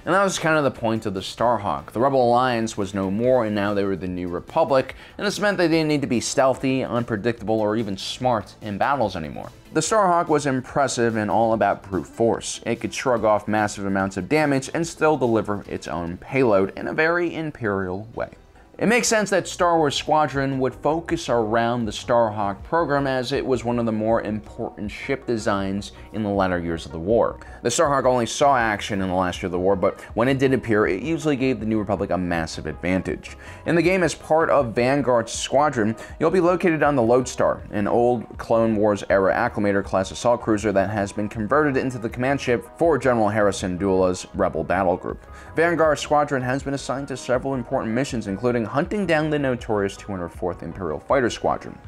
And that was kind of the point of the STARHAWK. The Rebel Alliance was no more, and now they were the New Republic, and this meant they didn't need to be stealthy, unpredictable, or even smart in battles anymore. The STARHAWK was impressive and all about brute force. It could shrug off massive amounts of damage and still deliver its own payload in a very Imperial way. It makes sense that Star Wars Squadron would focus around the STARHAWK program, as it was one of the more important ship designs in the latter years of the war. The STARHAWK only saw action in the last year of the war, but when it did appear, it usually gave the New Republic a massive advantage. In the game, as part of Vanguard's squadron, you'll be located on the Lodestar, an old Clone Wars era Acclimator class assault cruiser that has been converted into the command ship for General Harrison Dula's Rebel battle group. Vanguard's squadron has been assigned to several important missions, including hunting down the notorious 204th Imperial Fighter Squadron.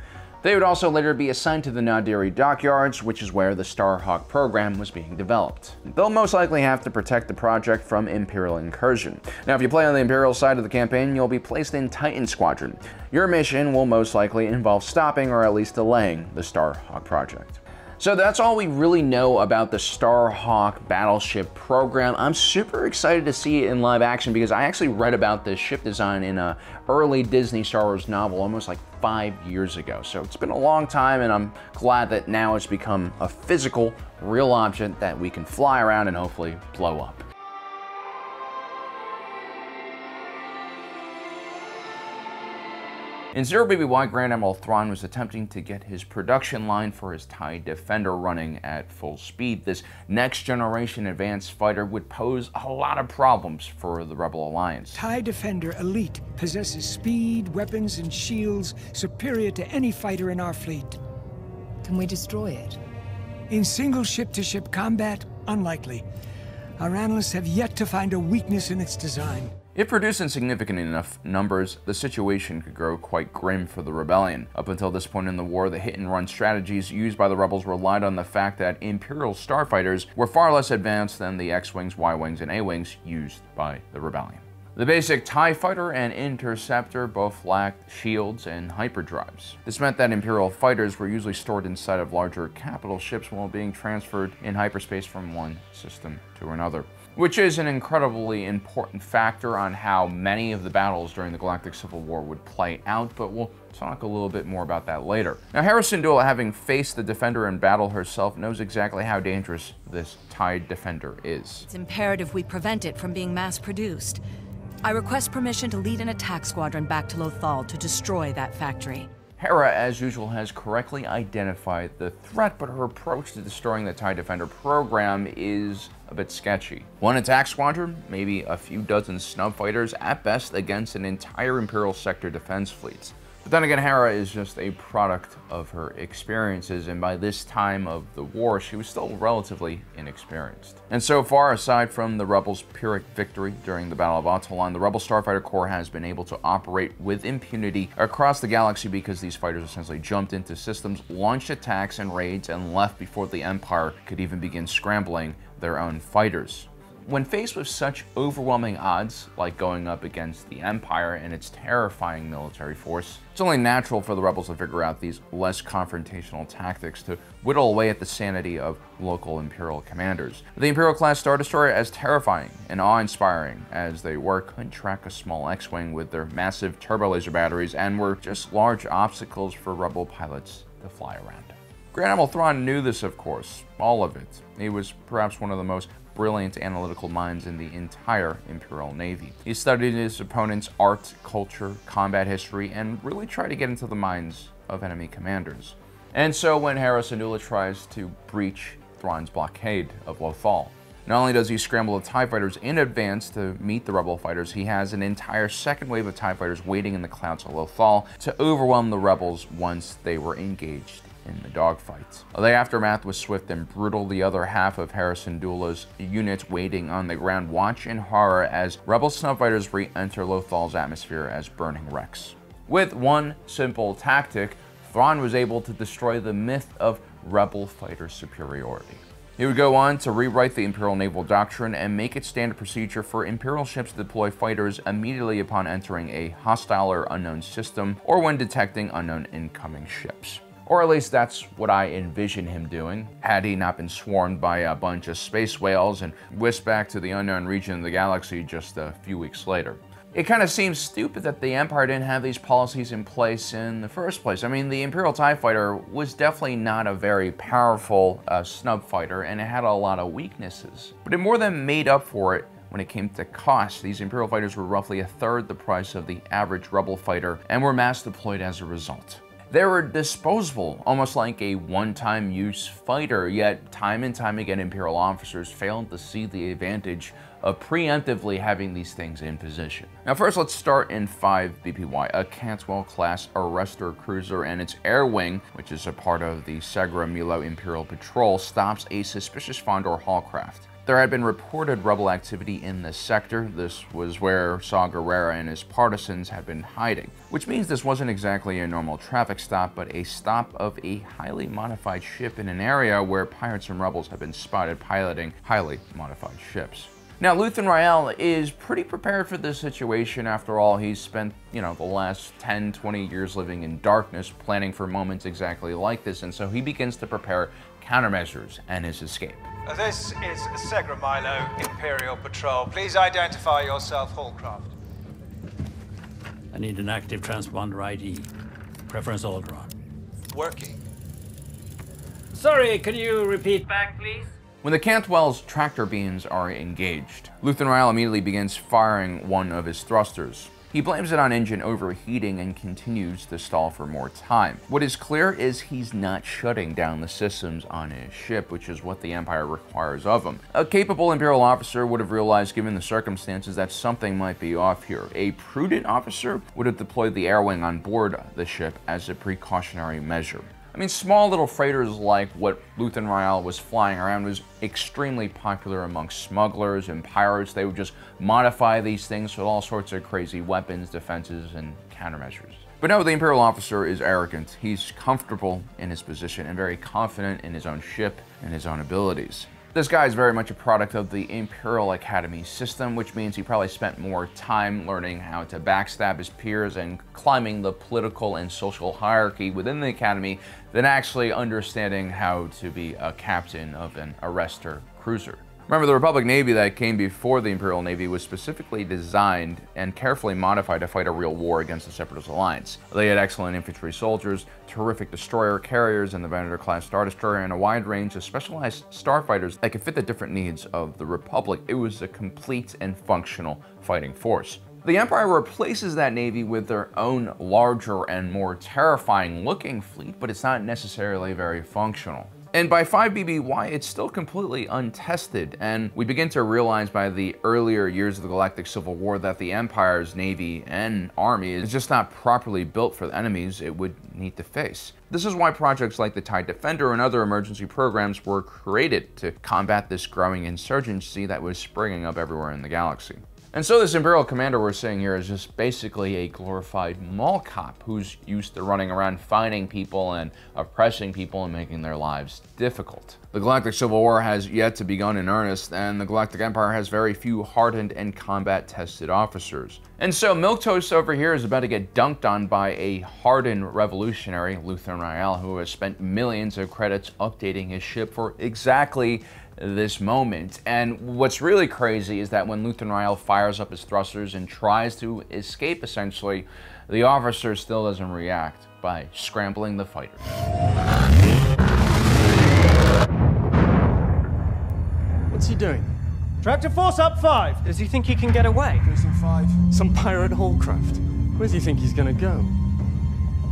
They would also later be assigned to the Nadiri dockyards, which is where the STARHAWK program was being developed. They'll most likely have to protect the project from Imperial incursion. Now, if you play on the Imperial side of the campaign, you'll be placed in Titan Squadron. Your mission will most likely involve stopping or at least delaying the STARHAWK project. So that's all we really know about the STARHAWK battleship program. I'm super excited to see it in live action because I actually read about this ship design in an early Disney Star Wars novel almost like 5 years ago. So it's been a long time, and I'm glad that now it's become a physical, real object that we can fly around and hopefully blow up. In Zero BBY, Grand Admiral Thrawn was attempting to get his production line for his TIE Defender running at full speed. This next-generation advanced fighter would pose a lot of problems for the Rebel Alliance. TIE Defender Elite possesses speed, weapons, and shields superior to any fighter in our fleet. Can we destroy it? In single ship-to-ship combat, unlikely. Our analysts have yet to find a weakness in its design. If produced in significant enough numbers, the situation could grow quite grim for the rebellion. Up until this point in the war, the hit-and-run strategies used by the rebels relied on the fact that Imperial starfighters were far less advanced than the X-Wings, Y-Wings, and A-Wings used by the rebellion. The basic TIE Fighter and Interceptor both lacked shields and hyperdrives. This meant that Imperial fighters were usually stored inside of larger capital ships while being transferred in hyperspace from one system to another, which is an incredibly important factor on how many of the battles during the Galactic Civil War would play out, but we'll talk a little bit more about that later. Now, Hera Syndulla, having faced the Defender in battle herself, knows exactly how dangerous this TIE Defender is. It's imperative we prevent it from being mass-produced. I request permission to lead an attack squadron back to Lothal to destroy that factory. Hera, as usual, has correctly identified the threat, but her approach to destroying the TIE Defender program is a bit sketchy. One attack squadron, maybe a few dozen snub fighters, at best against an entire Imperial sector defense fleet. But then again, Hera is just a product of her experiences, and by this time of the war, she was still relatively inexperienced. And so far, aside from the Rebels' Pyrrhic victory during the Battle of Autolon, the Rebel Starfighter Corps has been able to operate with impunity across the galaxy because these fighters essentially jumped into systems, launched attacks and raids, and left before the Empire could even begin scrambling their own fighters. When faced with such overwhelming odds, like going up against the Empire and its terrifying military force, it's only natural for the rebels to figure out these less confrontational tactics to whittle away at the sanity of local Imperial commanders. The Imperial-class Star Destroyer, as terrifying and awe-inspiring as they were, couldn't track a small X-Wing with their massive turbo-laser batteries and were just large obstacles for Rebel pilots to fly around. Grand Admiral Thrawn knew this, of course, all of it. He was perhaps one of the most brilliant analytical minds in the entire Imperial Navy. He studied his opponent's art, culture, combat history, and really tried to get into the minds of enemy commanders. And so when Hera Syndulla tries to breach Thrawn's blockade of Lothal, not only does he scramble the TIE fighters in advance to meet the Rebel fighters, he has an entire second wave of TIE fighters waiting in the clouds of Lothal to overwhelm the Rebels once they were engaged in the dogfights. The aftermath was swift and brutal. The other half of Hera Syndulla's units waiting on the ground watch in horror as Rebel snubfighters re-enter Lothal's atmosphere as burning wrecks. With one simple tactic, Thrawn was able to destroy the myth of Rebel fighter superiority. He would go on to rewrite the Imperial Naval Doctrine and make it standard procedure for Imperial ships to deploy fighters immediately upon entering a hostile or unknown system or when detecting unknown incoming ships. Or at least that's what I envision him doing, had he not been swarmed by a bunch of space whales and whisked back to the unknown region of the galaxy just a few weeks later. It kind of seems stupid that the Empire didn't have these policies in place in the first place. I mean, the Imperial TIE Fighter was definitely not a very powerful snub fighter, and it had a lot of weaknesses. But it more than made up for it when it came to cost. These Imperial fighters were roughly a third the price of the average Rebel fighter, and were mass deployed as a result. They were disposable, almost like a one-time use fighter, yet time and time again Imperial officers failed to see the advantage of preemptively having these things in position. Now first, let's start in 5 BPY, a Cantwell class Arrestor cruiser and its air wing, which is a part of the Segra Milo Imperial Patrol, stops a suspicious Fondor Hallcraft. There had been reported rebel activity in this sector. This was where Saw Gerrera and his partisans had been hiding, which means this wasn't exactly a normal traffic stop, but a stop of a highly modified ship in an area where pirates and rebels had been spotted piloting highly modified ships. Now, Luthen Rael is pretty prepared for this situation. After all, he's spent, the last 10, 20 years living in darkness, planning for moments exactly like this, and so he begins to prepare countermeasures and his escape. This is Segra Milo, Imperial Patrol. Please identify yourself, Hallcraft. I need an active transponder ID. Preference Alderaan. Working. Sorry, can you repeat back, please? When the Cantwell's tractor beams are engaged, Luthen Rael immediately begins firing one of his thrusters. He blames it on engine overheating and continues to stall for more time. What is clear is he's not shutting down the systems on his ship, which is what the Empire requires of him. A capable Imperial officer would have realized, given the circumstances, that something might be off here. A prudent officer would have deployed the air wing on board the ship as a precautionary measure. I mean, small little freighters like what Luthen Rael was flying around was extremely popular amongst smugglers and pirates. They would just modify these things with all sorts of crazy weapons, defenses, and countermeasures. But no, the Imperial officer is arrogant. He's comfortable in his position and very confident in his own ship and his own abilities. This guy is very much a product of the Imperial Academy system, which means he probably spent more time learning how to backstab his peers and climbing the political and social hierarchy within the Academy than actually understanding how to be a captain of an ARRESTOR cruiser. Remember, the Republic Navy that came before the Imperial Navy was specifically designed and carefully modified to fight a real war against the Separatist Alliance. They had excellent infantry soldiers, terrific destroyer carriers in the Venator-class Star Destroyer, and a wide range of specialized starfighters that could fit the different needs of the Republic. It was a complete and functional fighting force. The Empire replaces that Navy with their own larger and more terrifying looking fleet, but it's not necessarily very functional. And by 5 BBY, it's still completely untested, and we begin to realize by the earlier years of the Galactic Civil War that the Empire's Navy and Army is just not properly built for the enemies it would need to face. This is why projects like the TIE Defender and other emergency programs were created to combat this growing insurgency that was springing up everywhere in the galaxy. And so this Imperial commander we're seeing here is just basically a glorified mall cop who's used to running around finding people and oppressing people and making their lives difficult. The Galactic Civil War has yet to begun in earnest, and the Galactic Empire has very few hardened and combat-tested officers. And so Milquetoast over here is about to get dunked on by a hardened revolutionary, Luthen Rael, who has spent millions of credits updating his ship for exactly this moment. And what's really crazy is that when Luthen Rael fires up his thrusters and tries to escape, essentially, the officer still doesn't react by scrambling the fighters. What's he doing? Tractor force up 5. Does he think he can get away? Prison 5. Some pirate Hallcraft. Where does he think he's gonna go?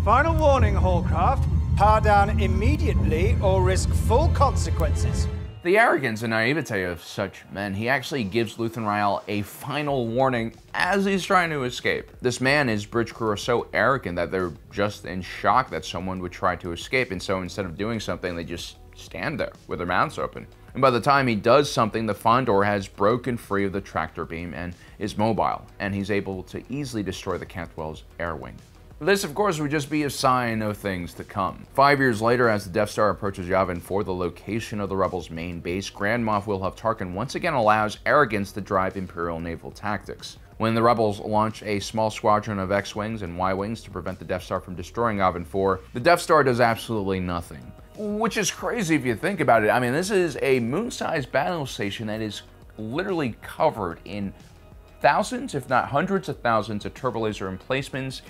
Final warning, Hallcraft. Power down immediately or risk full consequences. The arrogance and naivete of such men, he actually gives Luthen Rael a final warning as he's trying to escape. This man, his bridge crew, are so arrogant that they're just in shock that someone would try to escape, and so instead of doing something, they just stand there with their mouths open. And by the time he does something, the Fondor has broken free of the tractor beam and is mobile, and he's able to easily destroy the Cantwell's air wing. This, of course, would just be a sign of things to come. 5 years later, as the Death Star approaches Yavin 4, the location of the Rebels' main base, Grand Moff Wilhuff Tarkin once again allows arrogance to drive Imperial naval tactics. When the Rebels launch a small squadron of X-Wings and Y-Wings to prevent the Death Star from destroying Yavin 4, the Death Star does absolutely nothing. Which is crazy if you think about it. I mean, this is a moon-sized battle station that is literally covered in thousands, if not hundreds of thousands of turbolaser emplacements,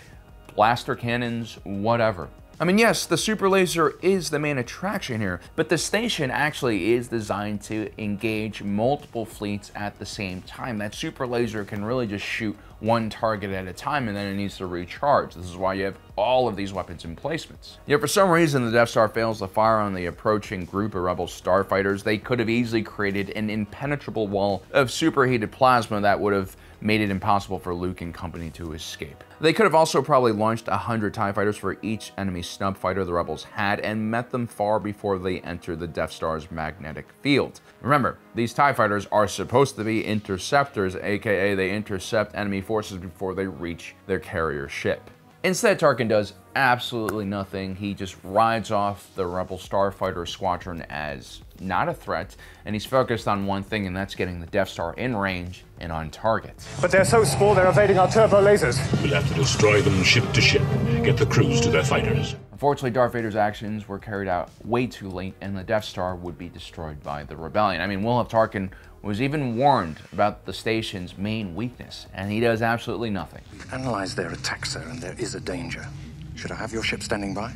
blaster cannons, whatever. I mean, yes, the super laser is the main attraction here, but the station actually is designed to engage multiple fleets at the same time. That super laser can really just shoot one target at a time, and then it needs to recharge. This is why you have all of these weapons emplacements. Yet for some reason, the Death Star fails to fire on the approaching group of Rebel starfighters. They could have easily created an impenetrable wall of superheated plasma that would have made it impossible for Luke and company to escape. They could have also probably launched 100 TIE fighters for each enemy snub fighter the rebels had and met them far before they entered the Death Star's magnetic field. Remember, these TIE fighters are supposed to be interceptors, aka they intercept enemy forces before they reach their carrier ship. Instead, Tarkin does absolutely nothing. He just rides off the Rebel Starfighter squadron as not a threat, and he's focused on one thing, and that's getting the Death Star in range and on target. But they're so small, they're evading our turbo lasers. We'll have to destroy them ship to ship, get the crews to their fighters. Unfortunately, Darth Vader's actions were carried out way too late, and the Death Star would be destroyed by the rebellion. I mean, Wilhelm Tarkin was even warned about the station's main weakness, and he does absolutely nothing. We've analyzed their attack, sir, and there is a danger. Should I have your ship standing by?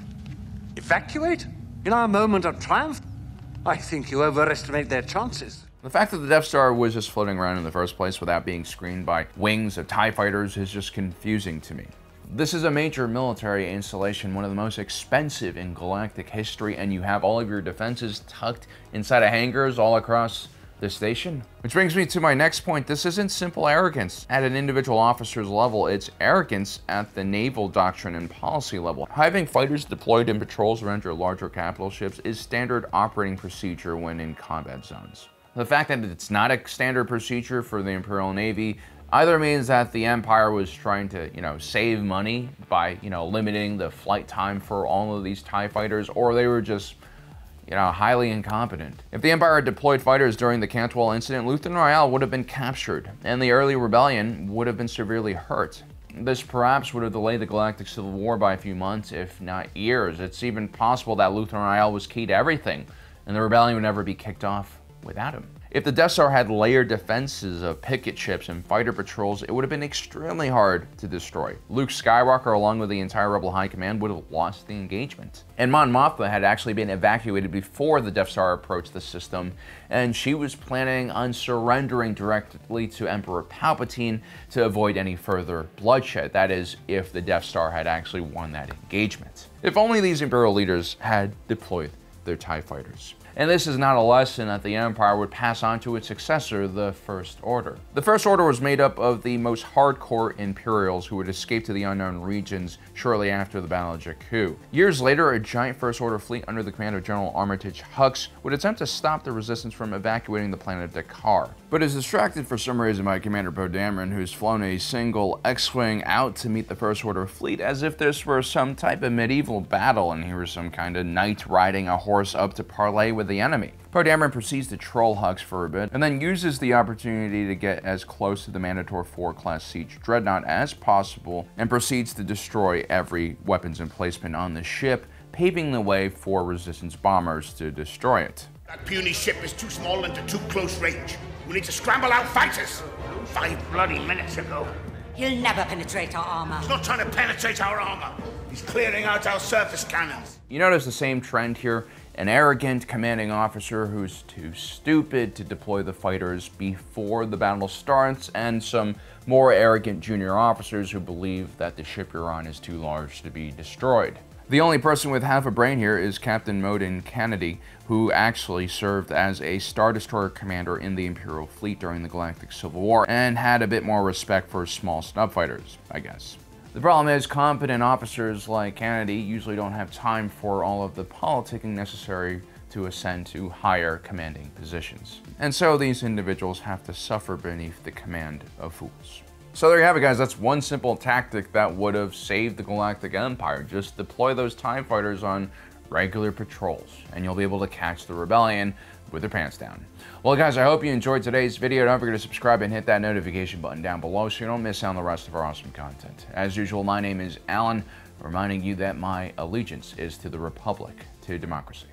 Evacuate? In our moment of triumph? I think you overestimate their chances. The fact that the Death Star was just floating around in the first place without being screened by wings of TIE fighters is just confusing to me. This is a major military installation, one of the most expensive in galactic history, and you have all of your defenses tucked inside of hangars all across the station. Which brings me to my next point. This isn't simple arrogance at an individual officer's level, it's arrogance at the naval doctrine and policy level. Having fighters deployed in patrols around your larger capital ships is standard operating procedure when in combat zones. The fact that it's not a standard procedure for the Imperial Navy either means that the Empire was trying to, save money by, limiting the flight time for all of these TIE fighters, or they were just highly incompetent. If the Empire had deployed fighters during the Cantwell incident, Luthen Rael would have been captured, and the early rebellion would have been severely hurt. This perhaps would have delayed the Galactic Civil War by a few months, if not years. It's even possible that Luthen Rael was key to everything, and the rebellion would never be kicked off without him. If the Death Star had layered defenses of picket ships and fighter patrols, it would have been extremely hard to destroy. Luke Skywalker, along with the entire Rebel High Command, would have lost the engagement. And Mon Mothma had actually been evacuated before the Death Star approached the system, and she was planning on surrendering directly to Emperor Palpatine to avoid any further bloodshed. That is, if the Death Star had actually won that engagement. If only these Imperial leaders had deployed their TIE fighters. And this is not a lesson that the Empire would pass on to its successor, the First Order. The First Order was made up of the most hardcore Imperials who would escape to the unknown regions shortly after the Battle of Jakku. Years later, a giant First Order fleet under the command of General Armitage Hux would attempt to stop the Resistance from evacuating the planet Dakar, but is distracted for some reason by Commander Poe Dameron, who's flown a single X-Wing out to meet the First Order fleet as if this were some type of medieval battle and he was some kind of knight riding a horse up to parley with the enemy. Poe Dameron proceeds to troll Hux for a bit, and then uses the opportunity to get as close to the Manticore IV class siege dreadnought as possible, and proceeds to destroy every weapons emplacement on the ship, paving the way for Resistance bombers to destroy it. That puny ship is too small and to too close range. We need to scramble out fighters. 5 bloody minutes ago. He'll never penetrate our armor. He's not trying to penetrate our armor. He's clearing out our surface cannons. You notice the same trend here. An arrogant commanding officer who's too stupid to deploy the fighters before the battle starts, and some more arrogant junior officers who believe that the ship you're on is too large to be destroyed. The only person with half a brain here is Captain Moden Kennedy, who actually served as a Star Destroyer commander in the Imperial fleet during the Galactic Civil War, and had a bit more respect for small snub fighters, I guess. The problem is, competent officers like Kennedy usually don't have time for all of the politicking necessary to ascend to higher commanding positions. And so these individuals have to suffer beneath the command of fools. So there you have it, guys. That's one simple tactic that would have saved the Galactic Empire. Just deploy those TIE fighters on regular patrols, and you'll be able to catch the rebellion with their pants down. Well, guys, I hope you enjoyed today's video. Don't forget to subscribe and hit that notification button down below so you don't miss out on the rest of our awesome content. As usual, my name is Alan, reminding you that my allegiance is to the Republic, to democracy.